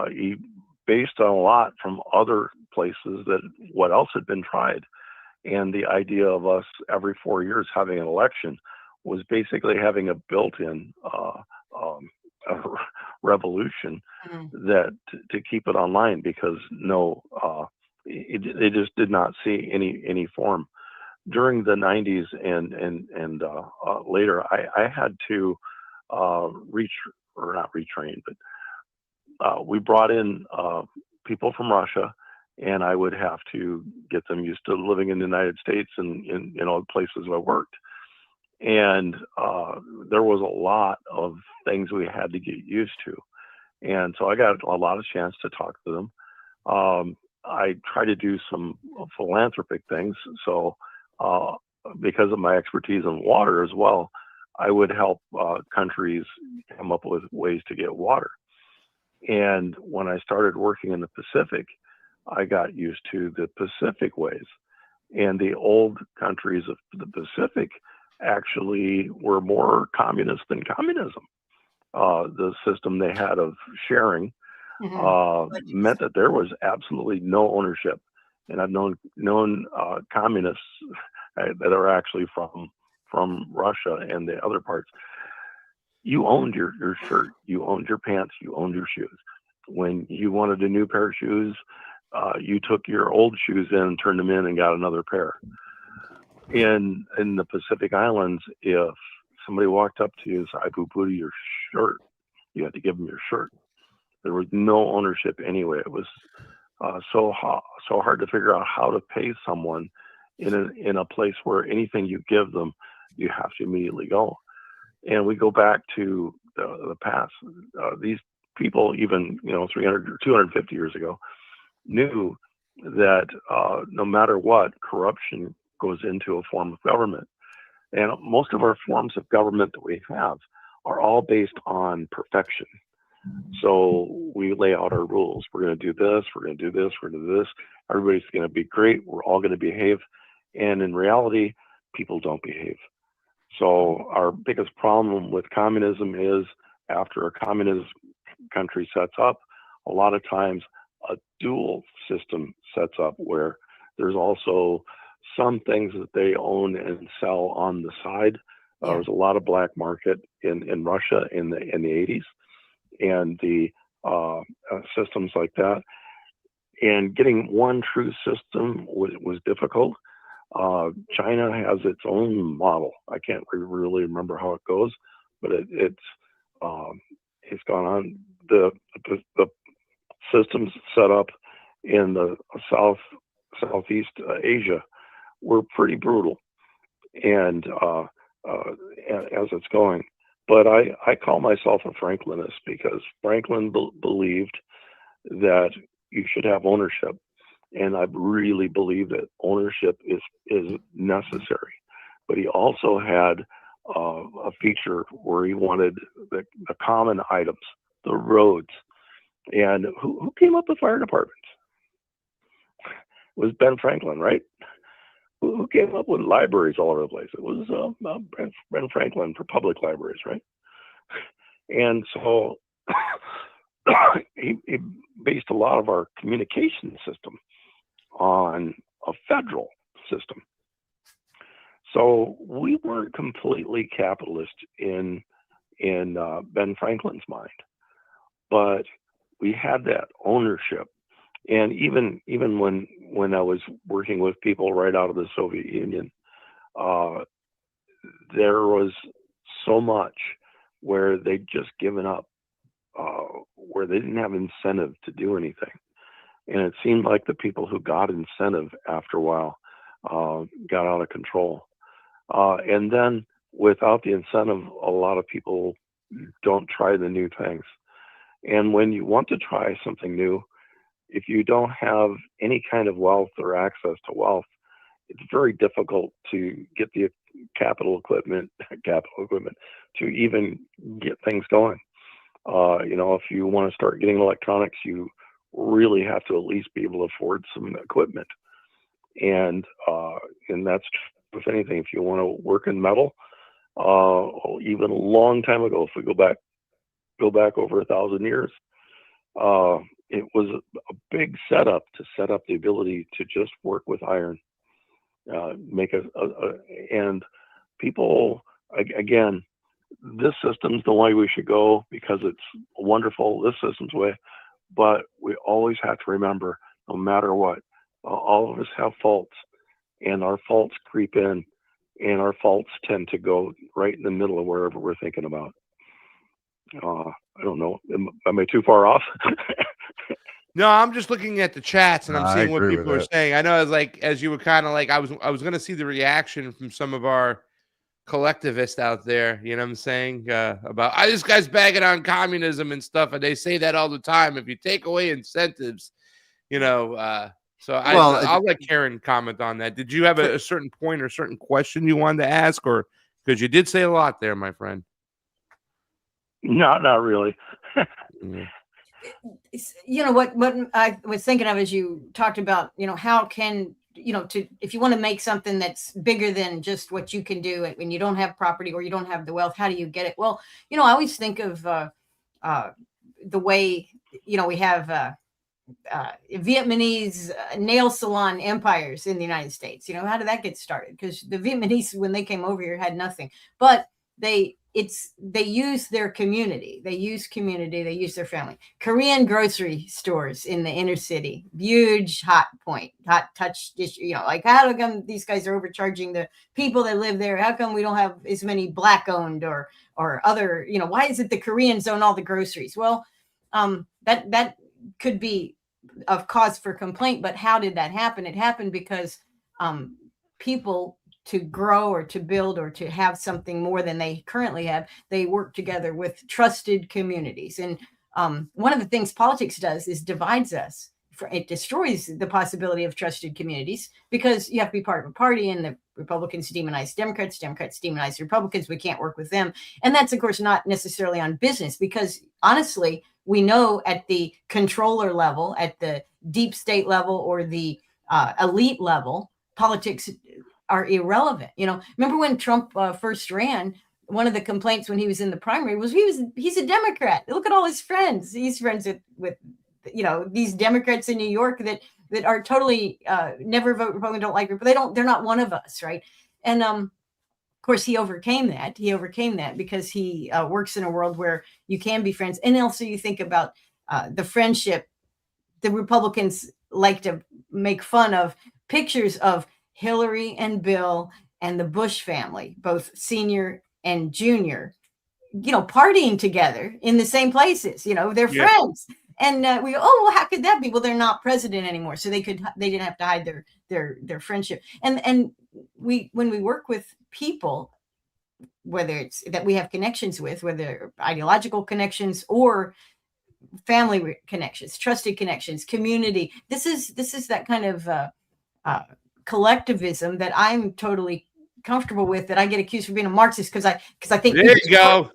he based on a lot from other places that what else had been tried, and the idea of us every 4 years having an election was basically having a built-in revolution that to keep it online, because they just did not see any form. During the 90s and later, I had to not retrain, but we brought in people from Russia, and I would have to get them used to living in the United States and in places I worked. And there was a lot of things we had to get used to. And so I got a lot of chance to talk to them. I try to do some philanthropic things. So because of my expertise in water as well, I would help countries come up with ways to get water. And when I started working in the Pacific, I got used to the Pacific ways. And the old countries of the Pacific actually were more communist than communism. The system they had of sharing meant that there was absolutely no ownership. And I've known communists that are actually from Russia and the other parts. You owned your shirt, you owned your pants, you owned your shoes. When you wanted a new pair of shoes, you took your old shoes in and turned them in and got another pair. In the Pacific Islands, if somebody walked up to you and said, "I poo-pooed your shirt," you had to give them your shirt. There was no ownership anyway. It was so hard to figure out how to pay someone in a place where anything you give them, you have to immediately go. And we go back to the past. These people, even 300 or 250 years ago, knew that no matter what, corruption goes into a form of government. And most of our forms of government that we have are all based on perfection. So we lay out our rules. We're going to do this, we're going to do this, we're going to do this. Everybody's going to be great. We're all going to behave. And in reality, people don't behave. So our biggest problem with communism is after a communist country sets up, a lot of times a dual system sets up where there's also some things that they own and sell on the side. There's a lot of black market in Russia in the 80s, and the systems like that. And getting one true system was difficult. China has its own model. I can't really remember how it goes, but it's gone on. The systems set up in the Southeast Asia were pretty brutal, and as it's going. But I call myself a Franklinist because Franklin believed that you should have ownership, and I really believe that ownership is necessary. But he also had a feature where he wanted the common items, the roads, and who came up with fire departments? It was Ben Franklin, right? Who came up with libraries all over the place? It was Ben Franklin for public libraries, right? And so he based a lot of our communication system on a federal system. So we weren't completely capitalist in Ben Franklin's mind, but we had that ownership. And even when I was working with people right out of the Soviet Union, there was so much where they'd just given up, where they didn't have incentive to do anything. And it seemed like the people who got incentive after a while got out of control. And then without the incentive, a lot of people don't try the new things. And when you want to try something new, if you don't have any kind of wealth or access to wealth, it's very difficult to get the capital equipment to even get things going. If you want to start getting electronics, you really have to at least be able to afford some equipment. And that's, if anything, if you want to work in metal, even a long time ago, if we go back over 1,000 years, it was a big setup to set up the ability to just work with iron, and people, again, this system's the way we should go because it's wonderful, this system's way, but we always have to remember, no matter what, all of us have faults, and our faults creep in, and our faults tend to go right in the middle of wherever we're thinking about. I don't know. Am I too far off? No, I'm just looking at the chats and I'm seeing what people are that. saying. I know, as you were kind of like, I was going to see the reaction from some of our collectivists out there. You know what I'm saying? About this guy's bagging on communism and stuff, and they say that all the time. If you take away incentives, So I'll let Karen comment on that. Did you have a certain point or certain question you wanted to ask, or because you did say a lot there, my friend? No, not really. What I was thinking of as you talked about, how can, if you want to make something that's bigger than just what you can do when you don't have property or you don't have the wealth, how do you get it? Well, I always think of the way, we have Vietnamese nail salon empires in the United States. How did that get started? Because the Vietnamese, when they came over here, had nothing, but they use their community. They use their family. Korean grocery stores in the inner city, huge hot touch issue. How come these guys are overcharging the people that live there? How come we don't have as many black owned or other, why is it the Koreans own all the groceries? Well, that could be of cause for complaint, but how did that happen? It happened because people, to grow or to build or to have something more than they currently have, they work together with trusted communities. And one of the things politics does is divides us. It destroys the possibility of trusted communities because you have to be part of a party, and the Republicans demonize Democrats demonize Republicans. We can't work with them. And that's, of course, not necessarily on business, because honestly, we know at the controller level, at the deep state level, or the elite level, politics are irrelevant. Remember when Trump first ran, one of the complaints when he was in the primary was he's a Democrat. Look at all his friends. He's friends with these Democrats in New York that that are totally never vote Republican, don't like Republican, they're not one of us, right? And of course, he overcame that. He overcame that because he works in a world where you can be friends. And also, you think about the friendship. The Republicans like to make fun of pictures of Hillary and Bill and the Bush family, both senior and junior, partying together in the same places. They're friends. And we go, oh, well, how could that be? Well, they're not president anymore, so they didn't have to hide their friendship. And when we work with people, whether it's that we have connections with, whether ideological connections or family connections, trusted connections, community, this is that kind of collectivism that I'm totally comfortable with, that I get accused for being a Marxist because I think there you go.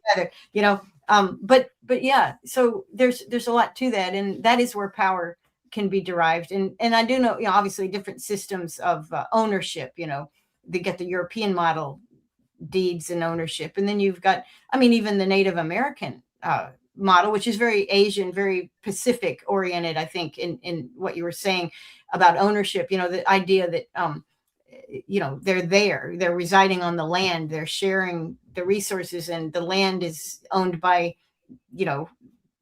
But yeah, so there's a lot to that, and that is where power can be derived. And I do know, obviously different systems of ownership. They get the European model, deeds and ownership, and then you've got, even the Native American model, which is very Asian, very Pacific oriented. I think in what you were saying about ownership, the idea that they're residing on the land, they're sharing the resources, and the land is owned by,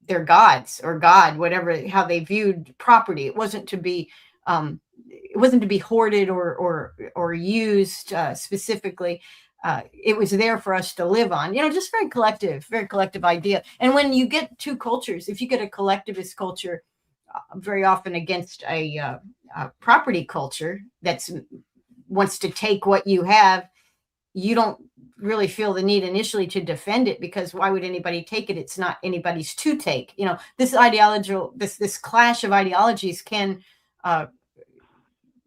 their gods or God, whatever, how they viewed property. It wasn't to be hoarded or used specifically. It was there for us to live on, just very collective idea. And when you get two cultures, if you get a collectivist culture, very often against a property culture that's wants to take what you have, you don't really feel the need initially to defend it, because why would anybody take it? It's not anybody's to take. This ideological, this clash of ideologies can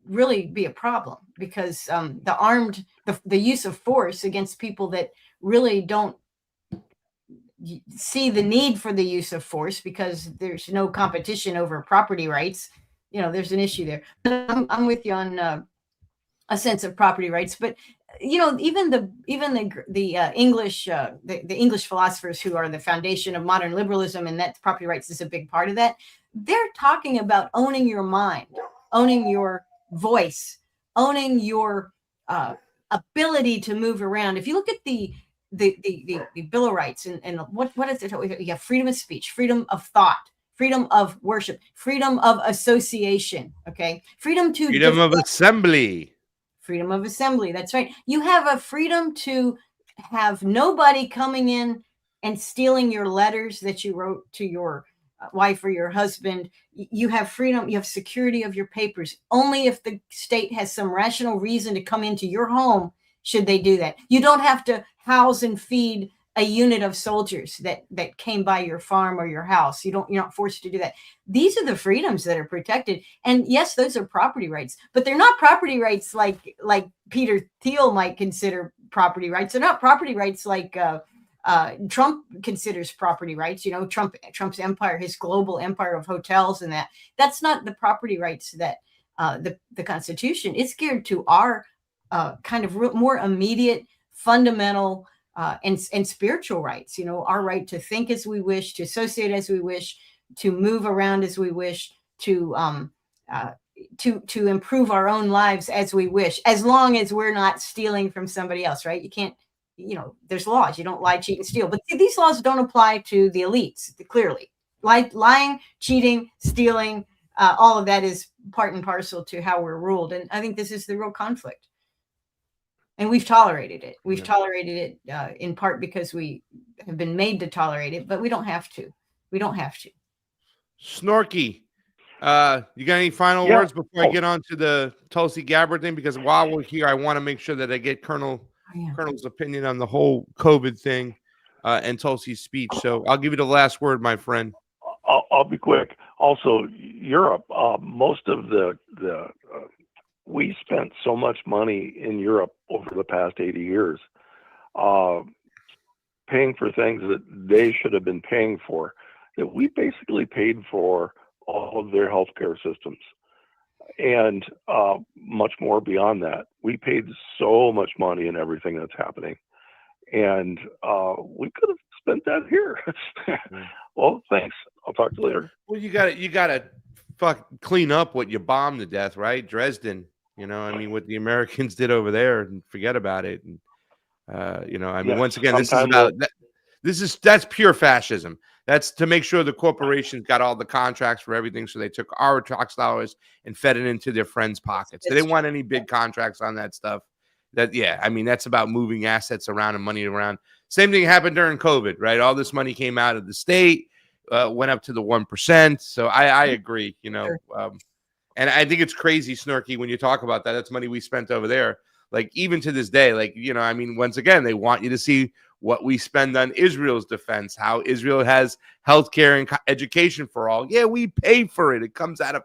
really be a problem, because the use of force against people that really don't see the need for the use of force, because there's no competition over property rights. There's an issue there. I'm with you on a sense of property rights, but even the English the English philosophers, who are the foundation of modern liberalism, and that property rights is a big part of that. They're talking about owning your mind, owning your voice, owning your ability to move around. If you look at the Bill of Rights, and what is it? You have freedom of speech, freedom of thought, freedom of worship, freedom of association. Okay, freedom of assembly. Freedom of assembly. That's right. You have a freedom to have nobody coming in and stealing your letters that you wrote to your wife or your husband. You have freedom. You have security of your papers. Only if the state has some rational reason to come into your home should they do that. You don't have to house and feed a unit of soldiers that came by your farm or your house. You're not forced to do that. These are the freedoms that are protected. And yes, those are property rights, but they're not property rights like Peter Thiel might consider property rights. They're not property rights like Trump considers property rights. Trump's empire, his global empire of hotels, and that's not the property rights that the Constitution is geared to. Our kind of more immediate, fundamental and spiritual rights. Our right to think as we wish, to associate as we wish, to move around as we wish, to improve our own lives as we wish, as long as we're not stealing from somebody else, right? You can't, there's laws. You don't lie, cheat, and steal. But these laws don't apply to the elites, clearly. Lying, cheating, stealing, all of that is part and parcel to how we're ruled. And I think this is the real conflict. And we've tolerated it. We've tolerated it in part because we have been made to tolerate it, but we don't have to. We don't have to. Snorky, you got any final words before I get on to the Tulsi Gabbard thing? Because while we're here, I want to make sure that I get Colonel's opinion on the whole COVID thing and Tulsi's speech. So I'll give you the last word, my friend. I'll be quick. Also, Europe, most of we spent so much money in Europe over the past 80 years paying for things that they should have been paying for, that we basically paid for all of their healthcare systems and much more beyond that. We paid so much money in everything that's happening, and we could have spent that here. Well, thanks. I'll talk to you later. Well, you got to clean up what you bombed to death, right? Dresden, I mean, what the Americans did over there, and forget about it. And I mean, Yeah, once again, sometime that's pure fascism. That's to make sure the corporations got all the contracts for everything, so they took our tax dollars and fed it into their friends' pockets. They didn't want any big contracts on that stuff. I mean, that's about moving assets around and money around. Same thing happened during COVID, right? All this money came out of the state, went up to the 1%. So I agree, Sure. and I think it's crazy, Snarky, when you talk about that. That's money we spent over there. Like, even to this day, I mean, once again, they want you to see what we spend on Israel's defense, how Israel has healthcare and education for all. Yeah, we pay for it. It comes out of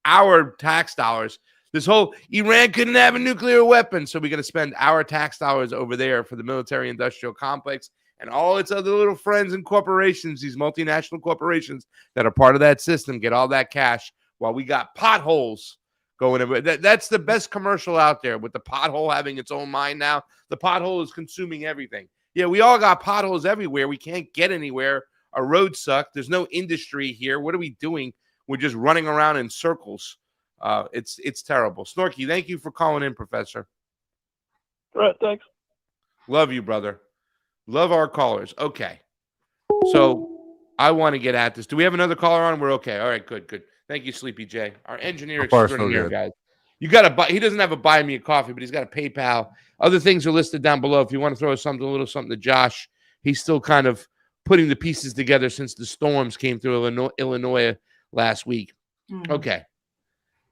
our tax dollars. This whole Iran couldn't have a nuclear weapon, so we're going to spend our tax dollars over there for the military-industrial complex and all its other little friends and corporations, these multinational corporations that are part of that system, get all that cash while we got potholes going over. That's the best commercial out there, with the pothole having its own mind now. The pothole is consuming everything. Yeah, we all got potholes everywhere. We can't get anywhere. Our roads suck. There's no industry here. What are we doing? We're just running around in circles. It's terrible. Snorky, thank you for calling in, Professor. All right, thanks. Love you, brother. Love our callers. Okay. So I want to get at this. Do we have another caller on? We're okay. All right, good. Thank you, Sleepy J. Our engineer So far, so extraordinaire, good. guys. You got to buy. He doesn't have a buy me a coffee, but he's got a PayPal. Other things are listed down below. If you want to throw a little something to Josh, he's still kind of putting the pieces together since the storms came through Illinois last week. Mhm. Okay.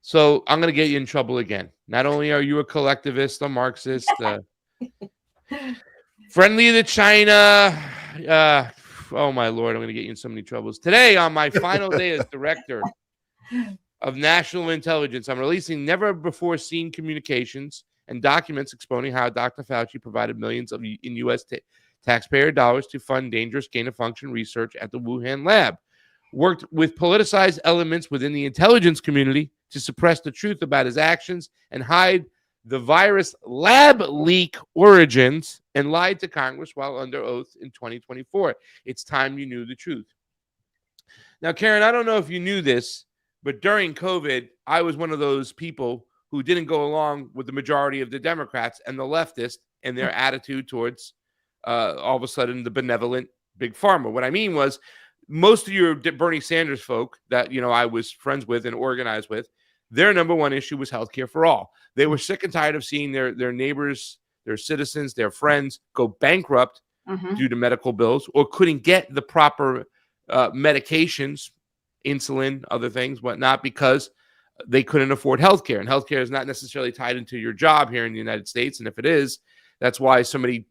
So I'm going to get you in trouble again. Not only are you a collectivist, a Marxist, friendly to China. Oh, my Lord, I'm going to get you in so many troubles. Today, on my final day as director of national intelligence, I'm releasing never-before-seen communications and documents exposing how Dr. Fauci provided millions in U.S. taxpayer dollars to fund dangerous gain-of-function research at the Wuhan lab, worked with politicized elements within the intelligence community to suppress the truth about his actions and hide the virus lab leak origins, and lied to Congress while under oath in 2024. It's time you knew the truth. Now, Karen, I don't know if you knew this, but during COVID, I was one of those people who didn't go along with the majority of the Democrats and the leftists and their attitude towards all of a sudden the benevolent big pharma. What I mean was, most of your Bernie Sanders folk that I was friends with and organized with, their number one issue was healthcare for all. They were sick and tired of seeing their neighbors, their citizens, their friends go bankrupt due to medical bills, or couldn't get the proper medications, insulin, other things, whatnot, because they couldn't afford healthcare. And healthcare is not necessarily tied into your job here in the United States. And if it is, that's why so many,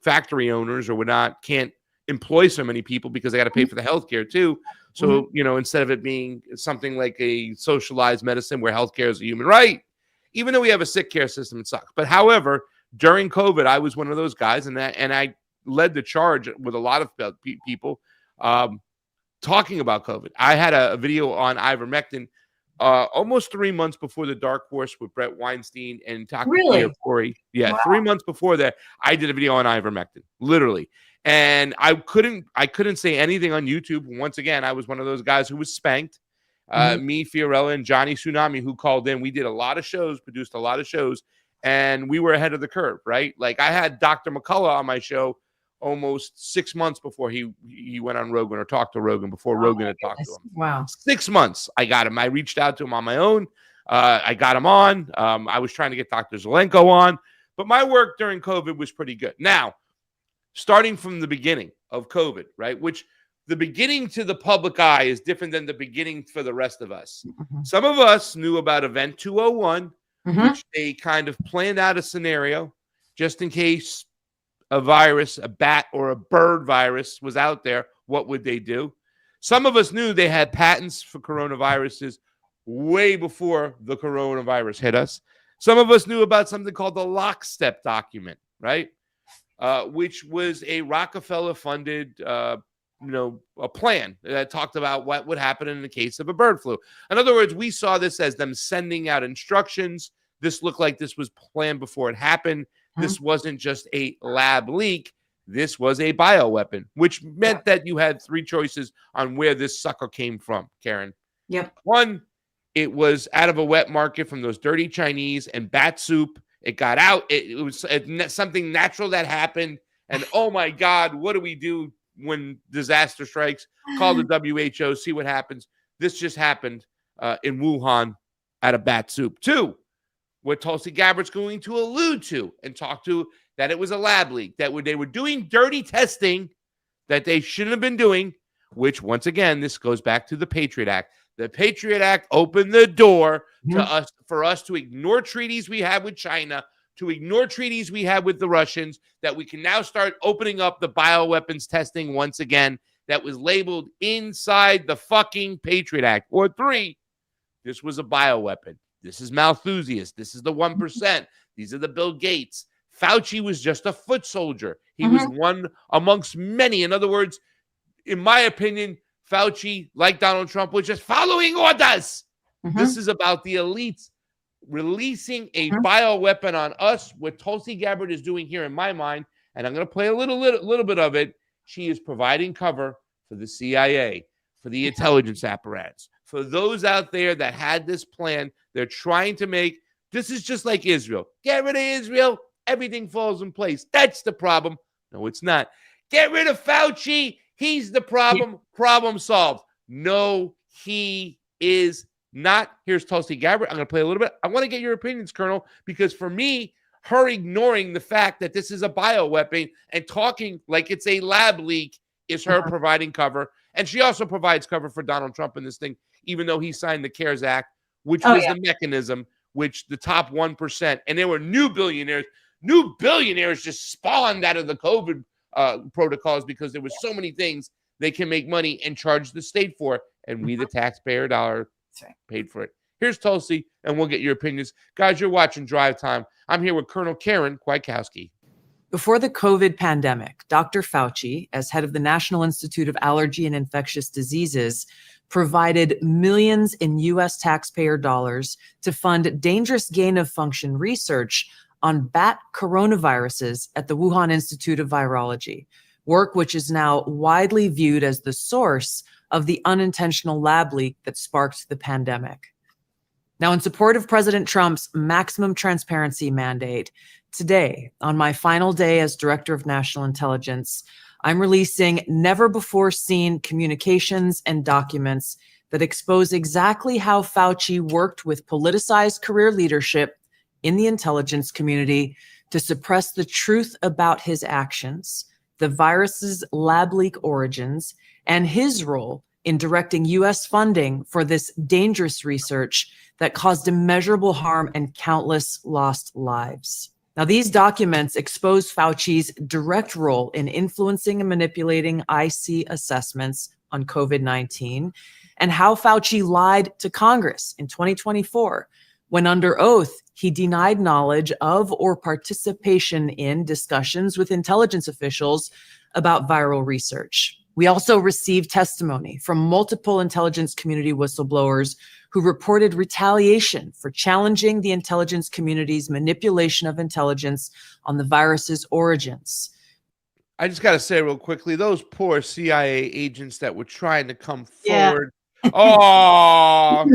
factory owners or whatnot can't employ so many people, because they got to pay for the healthcare too. So, instead of it being something like a socialized medicine where healthcare is a human right, even though we have a sick care system, it sucks. But however, during COVID, I was one of those guys, and I led the charge with a lot of people talking about COVID. I had a video on ivermectin almost 3 months before the Dark Horse with Brett Weinstein and Taco Corey. Yeah, wow. 3 months before that, I did a video on ivermectin, literally. And I couldn't say anything on YouTube. Once again, I was one of those guys who was spanked. Me, Fiorella, and Johnny Tsunami, who called in. We did a lot of shows, produced a lot of shows, and we were ahead of the curve, right? Like, I had Dr. McCullough on my show almost 6 months before he went on Rogan, or talked to Rogan, before Rogan had talked to him. Wow. 6 months, I got him. I reached out to him on my own. I got him on. I was trying to get Dr. Zelenko on. But my work during COVID was pretty good. Now, starting from the beginning of COVID, right, which the beginning to the public eye is different than the beginning for the rest of us. Some of us knew about Event 201, which they kind of planned out a scenario just in case a virus, a bat or a bird virus was out there. What would they do? Some of us knew they had patents for coronaviruses way before the coronavirus hit us. Some of us knew about something called the lockstep document, right? Which was a Rockefeller-funded, a plan that talked about what would happen in the case of a bird flu. In other words, we saw this as them sending out instructions. This looked like this was planned before it happened. This wasn't just a lab leak. This was a bioweapon, which meant that you had three choices on where this sucker came from, Karen. Yep. One, it was out of a wet market from those dirty Chinese and bat soup. It got out. It was something natural that happened. And oh my God, what do we do when disaster strikes? Call the WHO, see what happens. This just happened in Wuhan out of bat soup. Two, what Tulsi Gabbard's going to allude to and talk to, that it was a lab leak, that they were doing dirty testing that they shouldn't have been doing, which once again, this goes back to the Patriot Act. The Patriot Act opened the door to us, for us to ignore treaties we have with China, to ignore treaties we have with the Russians, that we can now start opening up the bioweapons testing once again that was labeled inside the fucking Patriot Act. Or three, this was a bioweapon. This is Malthusius. This is the 1%. These are the Bill Gates. Fauci was just a foot soldier. He was one amongst many. In other words, in my opinion, Fauci, like Donald Trump, was just following orders. This is about the elites releasing a bioweapon on us. What Tulsi Gabbard is doing here, in my mind, and I'm going to play a little bit of it. She is providing cover for the CIA, for the intelligence apparatus, for those out there that had this plan. They're trying to make, this is just like Israel. Get rid of Israel, everything falls in place. That's the problem. No, it's not. Get rid of Fauci. He's the problem. Problem solved. No, he is not. Here's Tulsi Gabbard. I'm going to play a little bit. I want to get your opinions, Colonel, because for me, her ignoring the fact that this is a bioweapon and talking like it's a lab leak is her providing cover. And she also provides cover for Donald Trump in this thing, even though he signed the CARES Act, which was the mechanism which the top 1%, and there were new billionaires just spawned out of the COVID protocols because there was so many things they can make money and charge the state for, and we, the taxpayer dollar, paid for it. Here's Tulsi, and we'll get your opinions. Guys, you're watching Drive Time. I'm here with Colonel Karen Kwiatkowski. Before the COVID pandemic, Dr. Fauci, as head of the National Institute of Allergy and Infectious Diseases, provided millions in U.S. taxpayer dollars to fund dangerous gain-of-function research on bat coronaviruses at the Wuhan Institute of Virology, work which is now widely viewed as the source of the unintentional lab leak that sparked the pandemic. Now, in support of President Trump's maximum transparency mandate, today, on my final day as Director of National Intelligence, I'm releasing never-before-seen communications and documents that expose exactly how Fauci worked with politicized career leadership in the intelligence community to suppress the truth about his actions, the virus's lab leak origins, and his role in directing U.S. funding for this dangerous research that caused immeasurable harm and countless lost lives. Now, these documents expose Fauci's direct role in influencing and manipulating IC assessments on COVID-19 and how Fauci lied to Congress in 2024 when, under oath, he denied knowledge of or participation in discussions with intelligence officials about viral research. We also received testimony from multiple intelligence community whistleblowers who reported retaliation for challenging the intelligence community's manipulation of intelligence on the virus's origins. I just got to say real quickly, those poor CIA agents that were trying to come forward. Oh,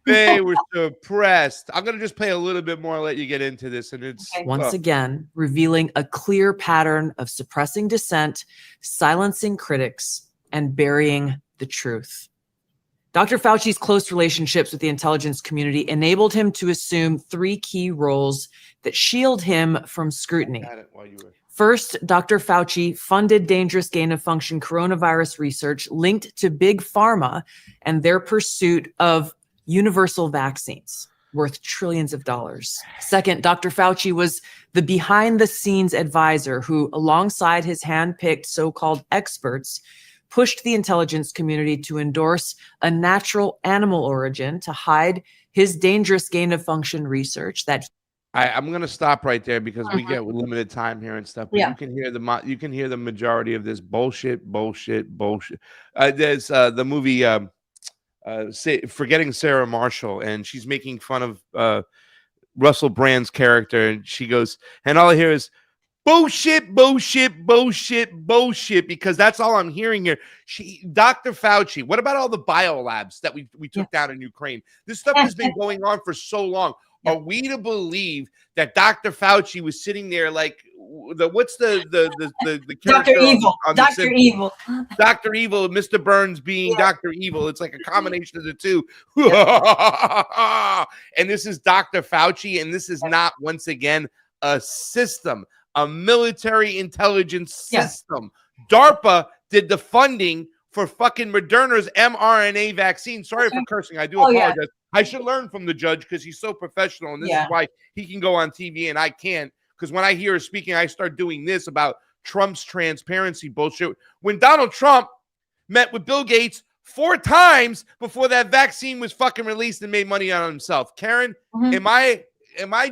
they were suppressed. I'm going to just play a little bit more and let you get into this. And it's once again revealing a clear pattern of suppressing dissent, silencing critics, and burying the truth. Dr. Fauci's close relationships with the intelligence community enabled him to assume three key roles that shield him from scrutiny. First, Dr. Fauci funded dangerous gain-of-function coronavirus research linked to big pharma and their pursuit of universal vaccines worth trillions of dollars. Second, Dr. Fauci was the behind-the-scenes advisor who, alongside his hand-picked so-called experts, pushed the intelligence community to endorse a natural animal origin to hide his dangerous gain-of-function research that I'm going to stop right there because we get limited time here and stuff. But you can hear the majority of this bullshit. There's the movie Forgetting Sarah Marshall, and she's making fun of Russell Brand's character, and she goes, and all I hear is Bullshit, bullshit, bullshit, bullshit, because that's all I'm hearing here. Dr. Fauci, what about all the biolabs that we took down in Ukraine? This stuff has been going on for so long. Are we to believe that Dr. Fauci was sitting there like what's the Dr. Evil, on Dr. Evil, Dr. Evil, Mr. Burns being Dr. Evil? It's like a combination of the two. And this is Dr. Fauci, and this is not, once again, a system, a military intelligence system. DARPA did the funding for fucking Moderna's mRNA vaccine. Sorry for cursing. I do apologize. Yeah. I should learn from the judge because he's so professional, and this is why he can go on TV and I can't. Because when I hear her speaking, I start doing this about Trump's transparency bullshit. When Donald Trump met with Bill Gates 4 times before that vaccine was fucking released and made money on himself. Karen, am I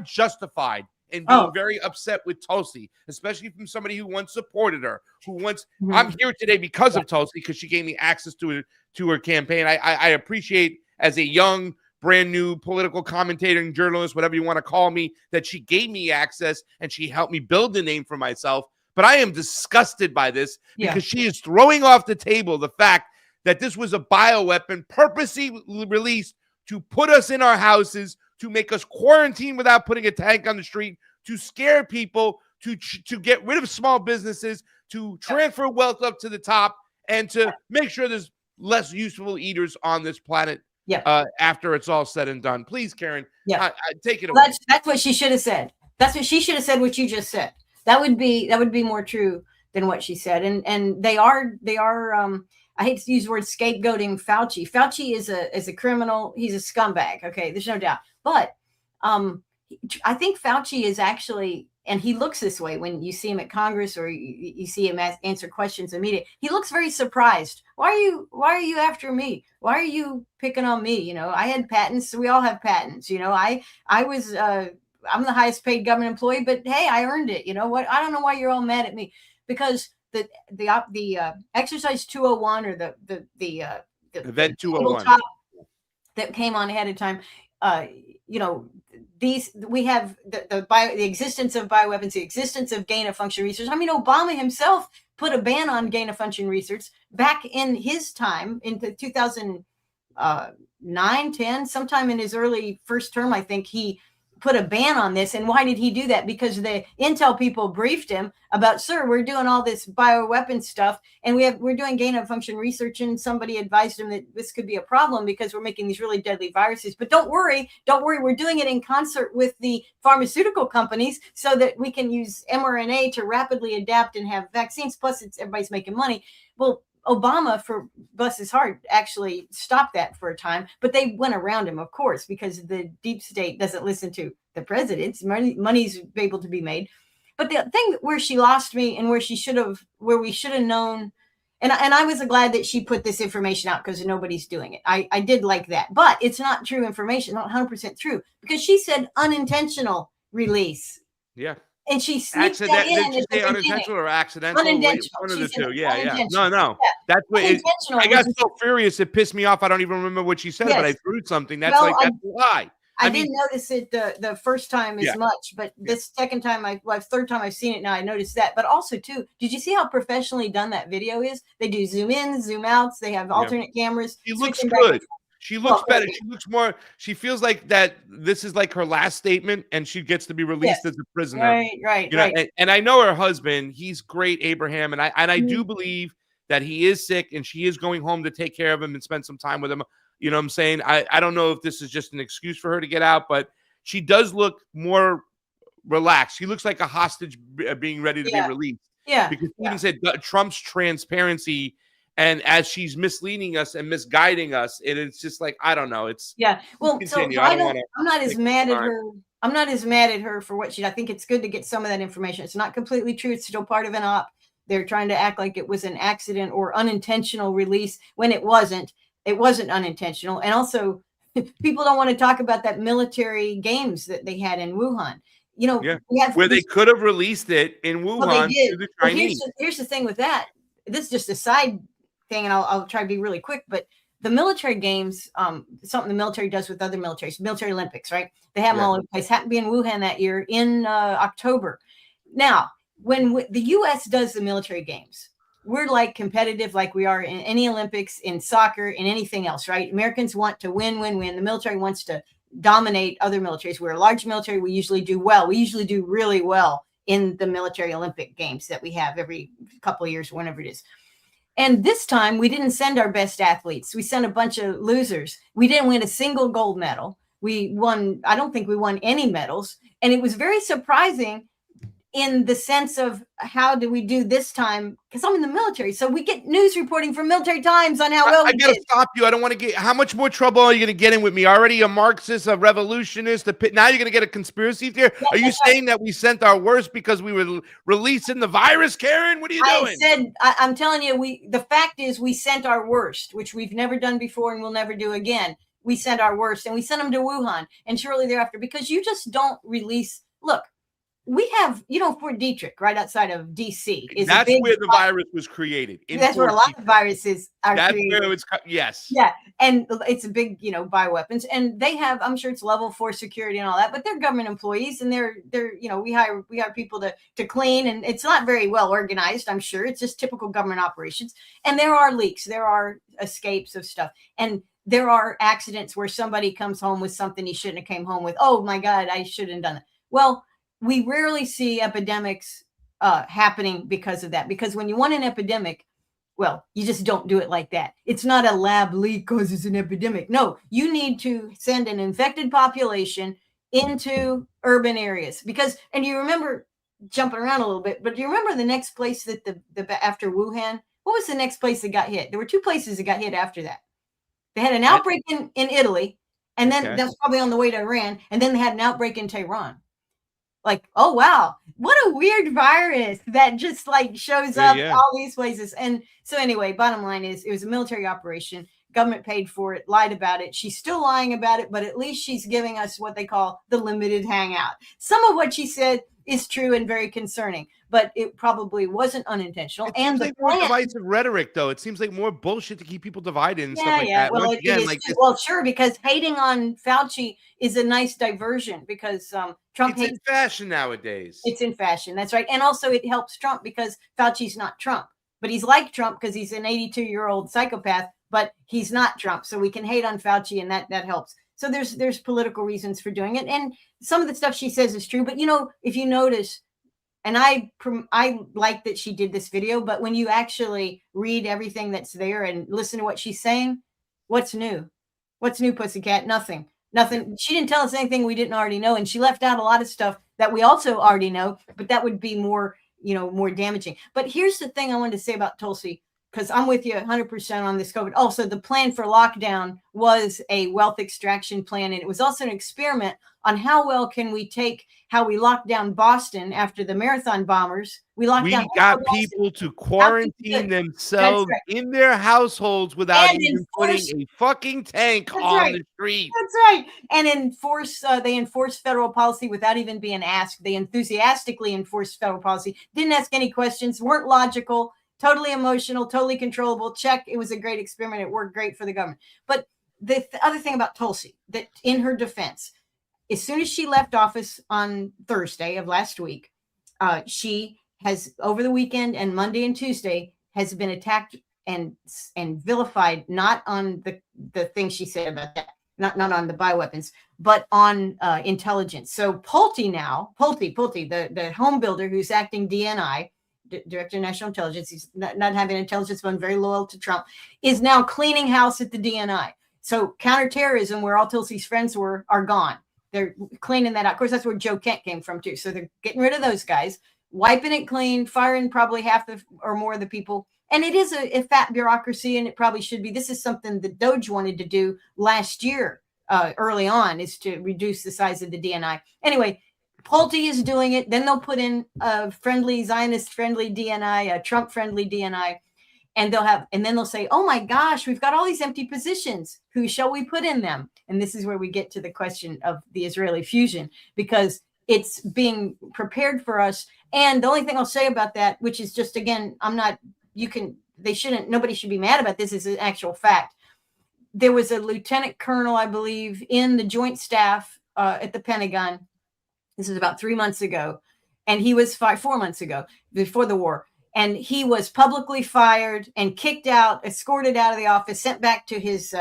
justified in being very upset with Tulsi, especially from somebody who once supported her, who once I'm here today because of Tulsi, because she gave me access to her campaign. I appreciate, as a young, brand new political commentator and journalist, whatever you want to call me, that she gave me access and she helped me build the name for myself. But I am disgusted by this because she is throwing off the table the fact that this was a bioweapon purposely released to put us in our houses, to make us quarantine without putting a tank on the street, to scare people, to get rid of small businesses, to transfer wealth up to the top, and to make sure there's less useful eaters on this planet. After it's all said and done. Please, Karen, take it away. That's what she should have said. That's what she should have said, what you just said. That would be more true than what she said. And they are I hate to use the word scapegoating Fauci. Fauci is a criminal. He's a scumbag. Okay, there's no doubt. But I think Fauci is actually, and he looks this way when you see him at Congress or you see him answer questions in media. He looks very surprised. Why are you after me? Why are you picking on me? You know, I had patents. So we all have patents. You know, I'm the highest paid government employee, but hey, I earned it. You know what? I don't know why you're all mad at me, because the exercise 201 or the event 201 that came on ahead of time. You know, we have the existence of bioweapons, the existence of gain of function research. I mean, Obama himself put a ban on gain of function research back in his time in 2009, 10, sometime in his early first term. I think he put a ban on this. And why did he do that? Because the intel people briefed him about, sir, we're doing all this bioweapon stuff and we're doing gain of function research, and somebody advised him that this could be a problem because we're making these really deadly viruses. But don't worry, we're doing it in concert with the pharmaceutical companies so that we can use mRNA to rapidly adapt and have vaccines. Plus everybody's making money. Well, Obama, for bless his heart, actually stopped that for a time, but they went around him, of course, because the deep state doesn't listen to the presidents. Money's able to be made. But the thing where she lost me and where we should have known, and I was glad that she put this information out because nobody's doing it. I did like that, but it's not true information, not 100% true, because she said unintentional release. Yeah. And she sneaked that in. Did she say unintentional or accidental? Unintentional. One of the two. Yeah. No. That's what I got so furious it pissed me off. I don't even remember what she said, but I threw something. That's that's a lie. I didn't notice it the first time as much, but this second time, third time I've seen it now, I noticed that. But also, too, did you see how professionally done that video is? They do zoom in, zoom outs. They have alternate cameras. She looks good. She looks better. She looks more. She feels like that this is like her last statement, and she gets to be released as a prisoner. Right. You know, and I know her husband. He's great, Abraham, and I do believe that he is sick, and she is going home to take care of him and spend some time with him. You know what I'm saying? I don't know if this is just an excuse for her to get out, but she does look more relaxed. She looks like a hostage being ready to be released. Yeah. Because she even said Trump's transparency. And as she's misleading us and misguiding us, it's just like, I don't know. It's well, so I'm not as mad at her. I'm not as mad at her for what she. I think it's good to get some of that information. It's not completely true. It's still part of an op. They're trying to act like it was an accident or unintentional release when it wasn't. It wasn't unintentional. And also, people don't want to talk about that military games that they had in Wuhan. You know, where they could have released it in Wuhan. Well, they did. To the Chinese. Here's the thing with that. This is just a side thing, and I'll try to be really quick, but the military games, something the military does with other militaries, military Olympics, right? They have them all in place. Happened to be in Wuhan that year in October. Now, the U.S. does the military games, we're like competitive, like we are in any Olympics, in soccer, in anything else, right? Americans want to win. The military wants to dominate other militaries. We're a large military. We usually do well. We usually do really well in the military Olympic games that we have every couple of years, whenever it is. And this time we didn't send our best athletes. We sent a bunch of losers. We didn't win a single gold medal. I don't think we won any medals. And it was very surprising in the sense of how do we do this time? Because I'm in the military. So we get news reporting from Military Times on how well we did. I got to stop you. I don't want to get, how much more trouble are you going to get in with me? Already a Marxist, a revolutionist, now you're going to get a conspiracy theory. Yeah, are you saying that we sent our worst because we were releasing the virus, Karen? What are you doing? I'm telling you, the fact is we sent our worst, which we've never done before and we'll never do again. We sent our worst and we sent them to Wuhan and shortly thereafter, because you just don't release. Look, we have, Fort Detrick right outside of DC. That's where the virus was created. That's where a lot of viruses are created. Where it was, yes. Yeah. And it's a big, bioweapons. And they have, I'm sure it's level 4 security and all that, but they're government employees and they're we hire people to clean, and it's not very well organized, I'm sure. It's just typical government operations. And there are leaks, there are escapes of stuff. And there are accidents where somebody comes home with something he shouldn't have came home with. Oh my God, I shouldn't have done that. Well, we rarely see epidemics happening because of that. Because when you want an epidemic, well, you just don't do it like that. It's not a lab leak causes an epidemic. No, you need to send an infected population into urban areas. And you remember, jumping around a little bit, but do you remember the next place that after Wuhan, what was the next place that got hit? There were 2 places that got hit after that. They had an outbreak in Italy, and then that's probably on the way to Iran, and then they had an outbreak in Tehran. Like, oh wow, what a weird virus that just like shows up all these places. And so anyway, bottom line is it was a military operation. Government paid for it, lied about it. She's still lying about it, but at least she's giving us what they call the limited hangout. Some of what she said is true and very concerning, but it probably wasn't unintentional. It seems like more divisive rhetoric, though. It seems like more bullshit to keep people divided and stuff like that. Well, well, sure, because hating on Fauci is a nice diversion because Trump it's in fashion nowadays. It's in fashion. That's right. And also it helps Trump because Fauci's not Trump, but he's like Trump because he's an 82-year-old psychopath, but he's not Trump. So we can hate on Fauci and that helps. So there's political reasons for doing it. And some of the stuff she says is true, but if you notice, and I like that she did this video, but when you actually read everything that's there and listen to what she's saying, what's new? What's new, pussycat? Nothing. She didn't tell us anything we didn't already know. And she left out a lot of stuff that we also already know, but that would be more damaging. But here's the thing I wanted to say about Tulsi, because I'm with you 100% on this COVID. Also, the plan for lockdown was a wealth extraction plan. And it was also an experiment on how well can we take how we locked down Boston after the marathon bombers. We got people to quarantine themselves in their households without even putting a fucking tank on the street. That's right. And they enforced federal policy without even being asked. They enthusiastically enforced federal policy, didn't ask any questions, weren't logical, totally emotional, totally controllable. Check. It was a great experiment. It worked great for the government. But the other thing about Tulsi, that in her defense, as soon as she left office on Thursday of last week, she has, over the weekend and Monday and Tuesday, has been attacked and vilified, not on the thing she said about that, not on the bioweapons, but on intelligence. So Pulte, the home builder who's acting DNI, Director of National Intelligence, he's not having intelligence, but very loyal to Trump, is now cleaning house at the DNI. So counterterrorism, where all Tulsi's friends were, are gone. They're cleaning that out. Of course, that's where Joe Kent came from, too. So they're getting rid of those guys, wiping it clean, firing probably half or more of the people. And it is a fat bureaucracy, and it probably should be. This is something that Doge wanted to do last year, early on, is to reduce the size of the DNI. Anyway, Pulte is doing it. Then they'll put in a friendly, Zionist-friendly DNI, a Trump-friendly DNI. And then they'll say, oh my gosh, we've got all these empty positions. Who shall we put in them? And this is where we get to the question of the Israeli fusion, because it's being prepared for us. And the only thing I'll say about that, which is just, again, nobody should be mad about this, is an actual fact. There was a lieutenant colonel, I believe, in the joint staff at the Pentagon. This is about 3 months ago. and he was fired 4 months ago before the war. And he was publicly fired and kicked out, escorted out of the office, sent back to his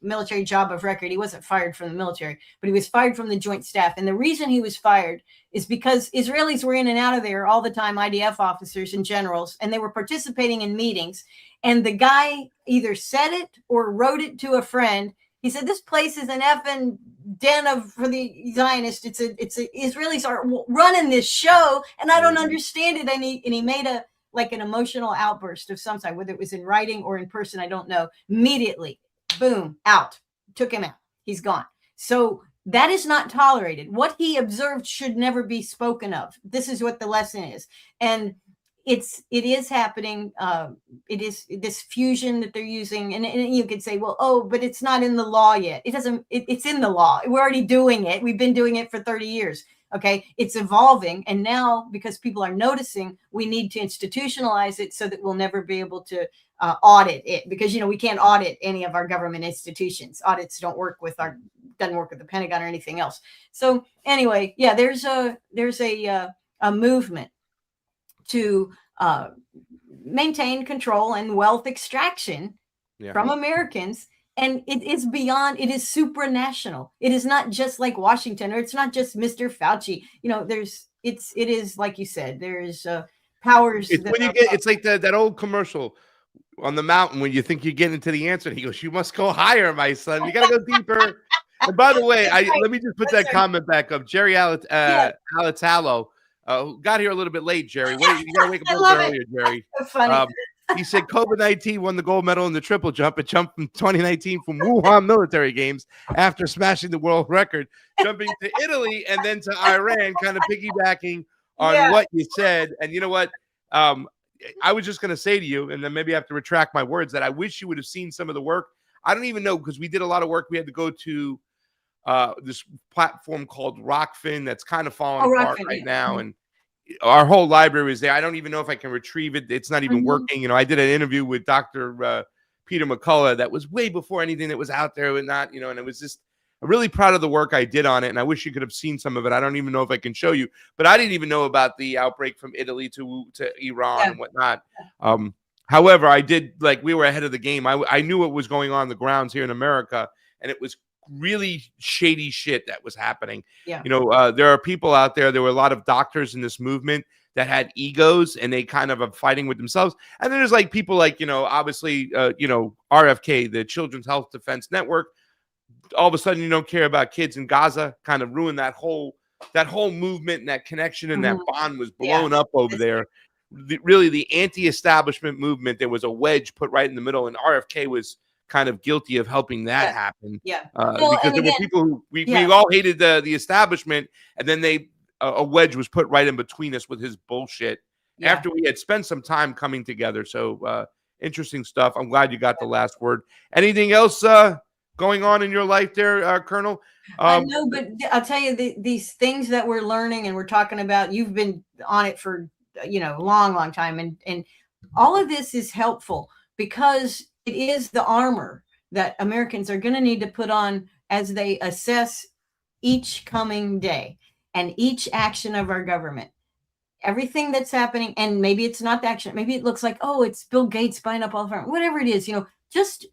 military job of record. He wasn't fired from the military, but he was fired from the Joint Staff. And the reason he was fired is because Israelis were in and out of there all the time, IDF officers and generals, and they were participating in meetings. And the guy either said it or wrote it to a friend. He said, this place is an effing den for the Zionists. Israelis are running this show, and I don't understand it. And he made an emotional outburst of some sort, whether it was in writing or in person, I don't know. Immediately, boom, out. Took him out. He's gone. So that is not tolerated. What he observed should never be spoken of. This is what the lesson is. And it is happening. It is this fusion that they're using. And you could say, well, but it's not in the law yet. It's in the law. We're already doing it. We've been doing it for 30 years. Okay. It's evolving. And now, because people are noticing, we need to institutionalize it so that we'll never be able to audit it, because, we can't audit any of our government institutions. Audits doesn't work with the Pentagon or anything else. So anyway, yeah, there's a movement to maintain control and wealth extraction from Americans. And it is beyond, it is supranational. It is not just like Washington, or it's not just Mr. Fauci. It is like you said, there's powers. It's like that old commercial on the mountain when you think you're getting to the answer. And he goes, you must go higher, my son. You got to go deeper. And by the way, let me just put that comment back up. Jerry Alitalo, got here a little bit late, Jerry. You got to wake up a little earlier, Jerry. That's funny. He said COVID-19 won the gold medal in the triple jump. It jumped from 2019 from Wuhan military games after smashing the world record, jumping to Italy and then to Iran, kind of piggybacking on what you said. And you know what? I was just going to say to you, and then maybe I have to retract my words, that I wish you would have seen some of the work. I don't even know, because we did a lot of work. We had to go to this platform called Rockfin that's kind of falling apart right now. And our whole library is there. I don't even know if I can retrieve it. It's not even working. I did an interview with Dr. Peter McCullough that was way before anything that was out there, and not, and it was just, I'm really proud of the work I did on it. And I wish you could have seen some of it. I don't even know if I can show you, but I didn't even know about the outbreak from Italy to Iran and whatnot. However, I did, we were ahead of the game. I knew what was going on the grounds here in America, and it was really shady shit that was happening. There are people out there. There were a lot of doctors in this movement that had egos, and they kind of are fighting with themselves. And then there's people obviously, RFK, the Children's Health Defense Network. All of a sudden, you don't care about kids in Gaza. Kind of ruined that whole movement, and that connection and that bond was blown up over there. The anti-establishment movement, there was a wedge put right in the middle, and RFK was kind of guilty of helping that happen. Because there were people who we all hated the establishment, and then a wedge was put right in between us with his bullshit after we had spent some time coming together. So interesting stuff. I'm glad you got the last word. Anything else going on in your life there, Colonel? No, but I'll tell you, these things that we're learning and we're talking about, you've been on it for long time, and all of this is helpful because it is the armor that Americans are going to need to put on as they assess each coming day and each action of our government. Everything that's happening, and maybe it's not the action. Maybe it looks like, it's Bill Gates buying up all the farm. Whatever it is, just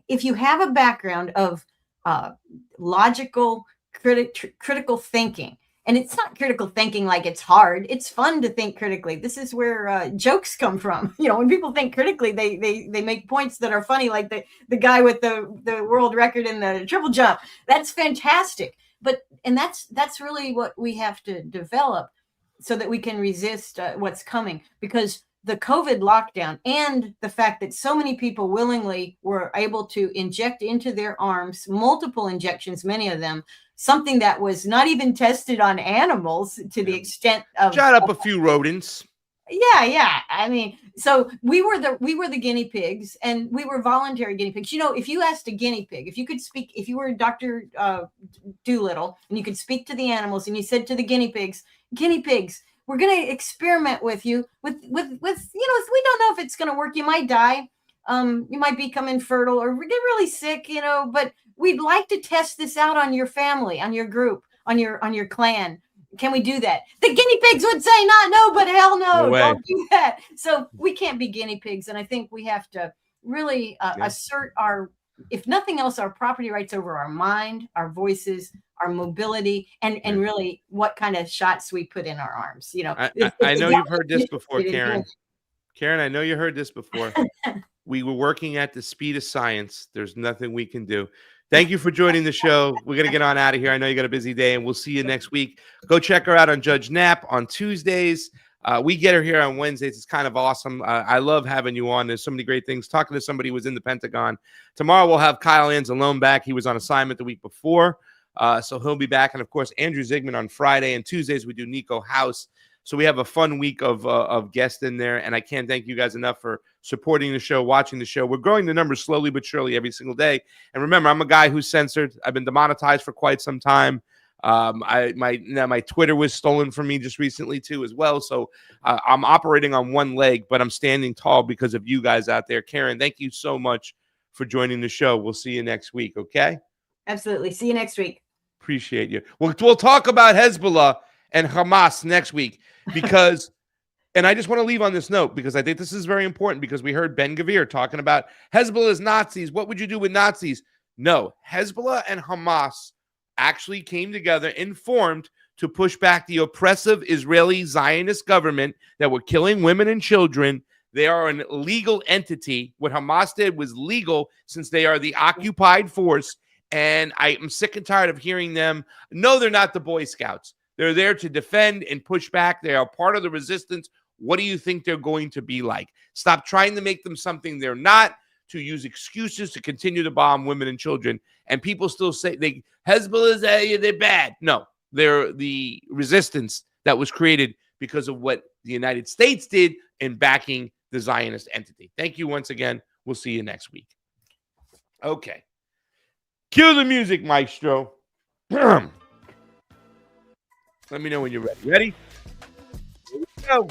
if you have a background of logical, critical thinking. And it's not critical thinking like it's hard. It's fun to think critically. This is where jokes come from. When people think critically, they make points that are funny, like the guy with the world record in the triple jump. That's fantastic. And that's really what we have to develop so that we can resist what's coming. Because the COVID lockdown and the fact that so many people willingly were able to inject into their arms, multiple injections, many of them, something that was not even tested on animals to the extent of shot up a few rodents. Yeah. I mean, so we were the guinea pigs, and we were voluntary guinea pigs. If you asked a guinea pig, if you could speak, if you were Dr. Doolittle and you could speak to the animals, and you said to the guinea pigs, we're going to experiment with you with we don't know if it's going to work. You might die. You might become infertile or get really sick, but we'd like to test this out on your family, on your group, on your clan. can we do that? The guinea pigs would say not no, but hell no, No way. don't do that. So we can't be guinea pigs. And I think we have to really assert our, if nothing else, our property rights over our mind, our voices, our mobility, and really what kind of shots we put in our arms. You know, I know you've heard this before, Karen. Karen, I know you heard this before. We were working at the speed of science. There's nothing we can do. Thank you for joining the show. We're going to get on out of here. I know you got a busy day, and we'll see you next week. Go check her out on Judge Knapp on Tuesdays. We get her here on Wednesdays. It's kind of awesome. I love having you on. There's so many great things. Talking to somebody who was in the Pentagon. Tomorrow we'll have Kyle Anzalone back. He was on assignment the week before, so he'll be back. And, of course, Andrew Ziegman on Friday. And Tuesdays we do Nico House. So we have a fun week of guests in there, and I can't thank you guys enough for supporting the show, watching the show. We're growing the numbers slowly but surely every single day. And remember, I'm a guy who's censored. I've been demonetized for quite some time. My Twitter was stolen from me just recently too, as well. So I'm operating on one leg, but I'm standing tall because of you guys out there. Karen, thank you so much for joining the show. We'll see you next week. Okay? Absolutely. See you next week. Appreciate you. We'll talk about Hezbollah and Hamas next week. Because, and I just want to leave on this note because I think this is very important because we heard Ben Gavir talking about Hezbollah's Nazis. What would you do with Nazis? No, Hezbollah and Hamas actually came together and formed to push back the oppressive Israeli Zionist government that were killing women and children. They are an legal entity. What Hamas did was legal since they are the occupied force. And I am sick and tired of hearing them. No, they're not the Boy Scouts. They're there to defend and push back. They are part of the resistance. What do you think they're going to be like? Stop trying to make them something they're not, to use excuses to continue to bomb women and children. And people still say Hezbollah is they're bad. No, they're the resistance that was created because of what the United States did in backing the Zionist entity. Thank you once again. We'll see you next week. Okay. Cue the music, maestro. Let me know when you're ready. Ready? Here we go.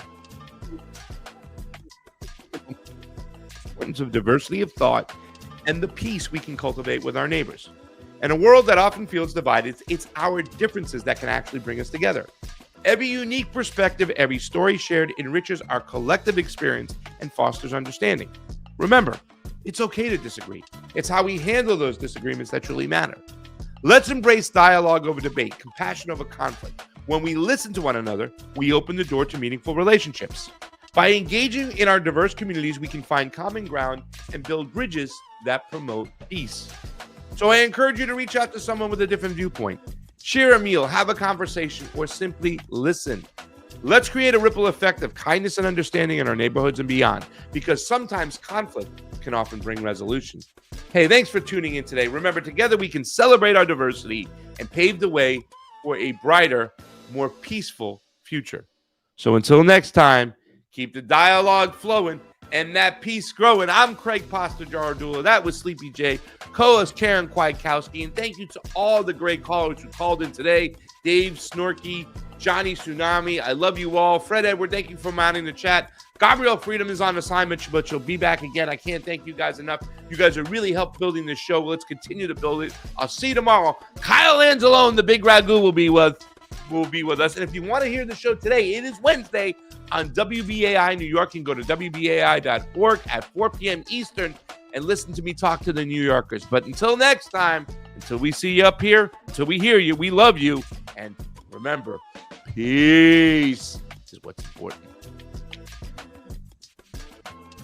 Importance of diversity of thought and the peace we can cultivate with our neighbors. In a world that often feels divided, it's our differences that can actually bring us together. Every unique perspective, every story shared enriches our collective experience and fosters understanding. Remember, it's okay to disagree. It's how we handle those disagreements that truly matter. Let's embrace dialogue over debate, compassion over conflict. When we listen to one another, we open the door to meaningful relationships. By engaging in our diverse communities, we can find common ground and build bridges that promote peace. So I encourage you to reach out to someone with a different viewpoint. Share a meal, have a conversation, or simply listen. Let's create a ripple effect of kindness and understanding in our neighborhoods and beyond, because sometimes conflict can often bring resolution. Hey, thanks for tuning in today. Remember, together we can celebrate our diversity and pave the way for a brighter, more peaceful future. So until next time, keep the dialogue flowing and that peace growing. I'm Craig Pasta Jardula. That was Sleepy J, co-host Karen Kwiatkowski. And thank you to all the great callers who called in today. Dave Snorky, Johnny Tsunami. I love you all. Fred Edward, thank you for mounting the chat. Gabrielle Freedom is on assignment, but she'll be back again. I can't thank you guys enough. You guys have really helped building this show. Let's continue to build it. I'll see you tomorrow. Kyle Anzalone, the big ragu, will be with us. And if you want to hear the show today, it is Wednesday on WBAI New York. You can go to WBAI.org at 4 p.m. Eastern and listen to me talk to the New Yorkers. But until next time, until we see you up here, until we hear you, we love you. And remember, peace is what's important.